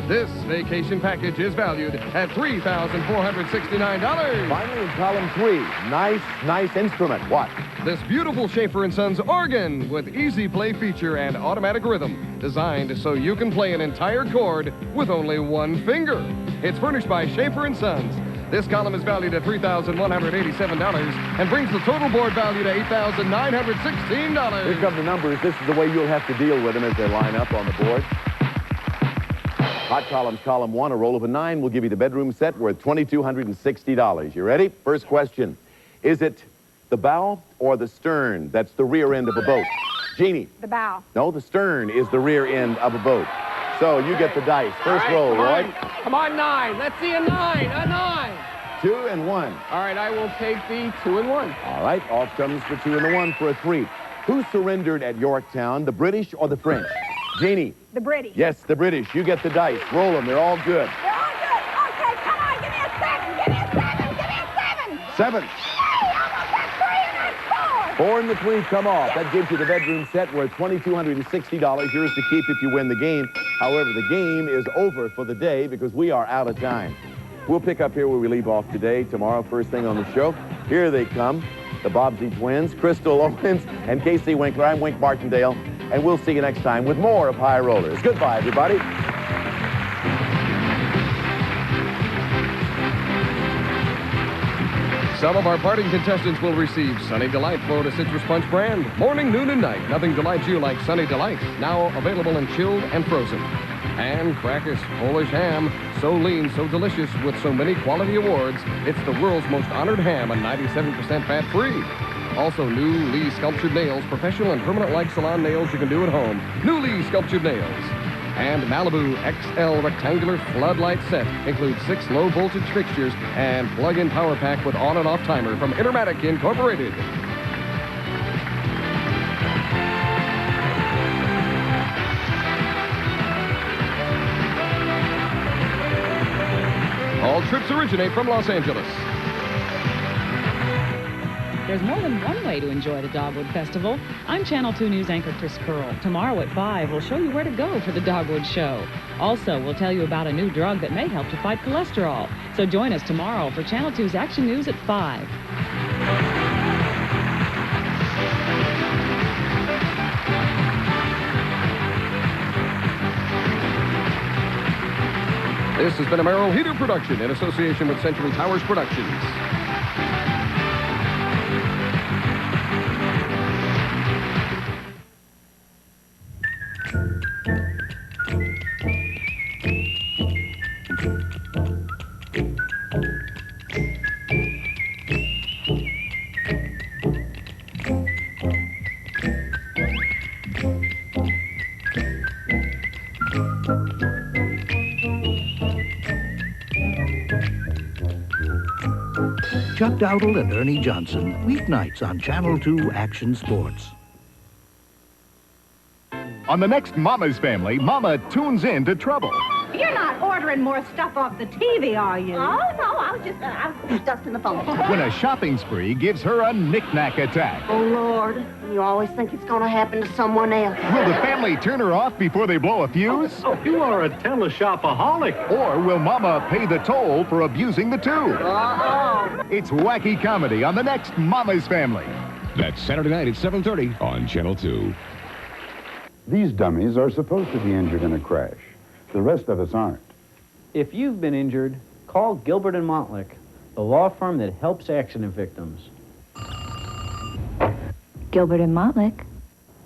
This vacation package is valued at $3,469. Finally, in column 3, nice instrument. What? This beautiful Schaefer & Sons organ with easy play feature and automatic rhythm, designed so you can play an entire chord with only one finger. It's furnished by Schaefer & Sons. This column is valued at $3,187 and brings the total board value to $8,916. Here come the numbers. This is the way you'll have to deal with them as they line up on the board. Hot columns, column 1, a roll of a 9 will give you the bedroom set worth $2,260. You ready? First question. Is it the bow or the stern that's the rear end of a boat? Jeannie. The bow. No, the stern is the rear end of a boat. So you get the dice. First roll, Roy. Come on, 9. Let's see a 9. A 9. 2 and 1. All right, I will take the 2 and 1. All right, off comes the 2 and the 1 for a 3. Who surrendered at Yorktown, the British or the French? Jeannie. The British. Yes, the British. You get the dice. Roll them. They're all good. They're all good. Okay, come on. Give me a 7. Give me a 7. Give me a 7. 7. Hey, almost got 3 and that's 4. 4 and the 3 come off. That gives you the bedroom set worth $2,260. Yours to keep if you win the game. However, the game is over for the day because we are out of time. We'll pick up here where we leave off today. Tomorrow, first thing on the show. Here they come. The Bobbsey twins, Crystal Owens and Casey Winkler. I'm Wink Martindale. And we'll see you next time with more of High Rollers. Goodbye, everybody. Some of our parting contestants will receive Sunny Delight Florida Citrus Punch brand. Morning, noon, and night. Nothing delights you like Sunny Delight. Now available in chilled and frozen. And Crackus Polish ham. So lean, so delicious, with so many quality awards. It's the world's most honored ham and 97% fat-free. Also, new Lee Sculptured Nails, professional and permanent-like salon nails you can do at home. New Lee Sculptured Nails. And Malibu XL rectangular floodlight set includes 6 low-voltage fixtures and plug-in power pack with on and off timer from Intermatic Incorporated. All trips originate from Los Angeles. There's more than one way to enjoy the Dogwood Festival. I'm Channel 2 News anchor Chris Curl. Tomorrow at 5, we'll show you where to go for the Dogwood Show. Also, we'll tell you about a new drug that may help to fight cholesterol. So join us tomorrow for Channel 2's Action News at 5. This has been a Merrill Heater production in association with Century Towers Productions. Chuck Dowdle and Ernie Johnson, weeknights on Channel 2 Action Sports. On the next Mama's Family, Mama tunes in to trouble. You're not ordering more stuff off the TV, are you? Oh, no, I was just in the phone. When a shopping spree gives her a knick-knack attack. Oh, Lord. You always think it's going to happen to someone else. Will the family turn her off before they blow a fuse? Oh, you are a teleshopaholic. Or will Mama pay the toll for abusing the tube? Uh-oh. It's wacky comedy on the next Mama's Family. That's Saturday night at 7:30 on Channel 2. These dummies are supposed to be injured in a crash. The rest of us aren't. If you've been injured, call Gilbert & Montlick, the law firm that helps accident victims. Gilbert & Montlick.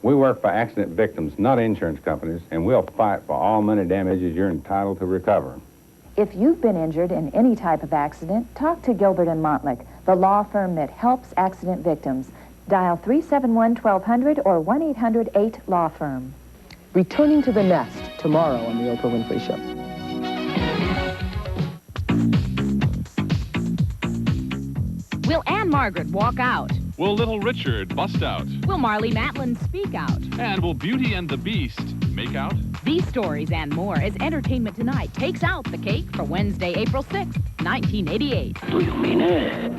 We work for accident victims, not insurance companies, and we'll fight for all money damages you're entitled to recover. If you've been injured in any type of accident, talk to Gilbert & Montlick, the law firm that helps accident victims. Dial 371-1200 or 1-800-8-LAW-FIRM. Returning to the nest tomorrow on the Oprah Winfrey Show. Will Anne Margaret walk out? Will Little Richard bust out? Will Marley Matlin speak out? And will Beauty and the Beast make out? These stories and more as Entertainment Tonight takes out the cake for Wednesday, April 6th, 1988. Do you mean it?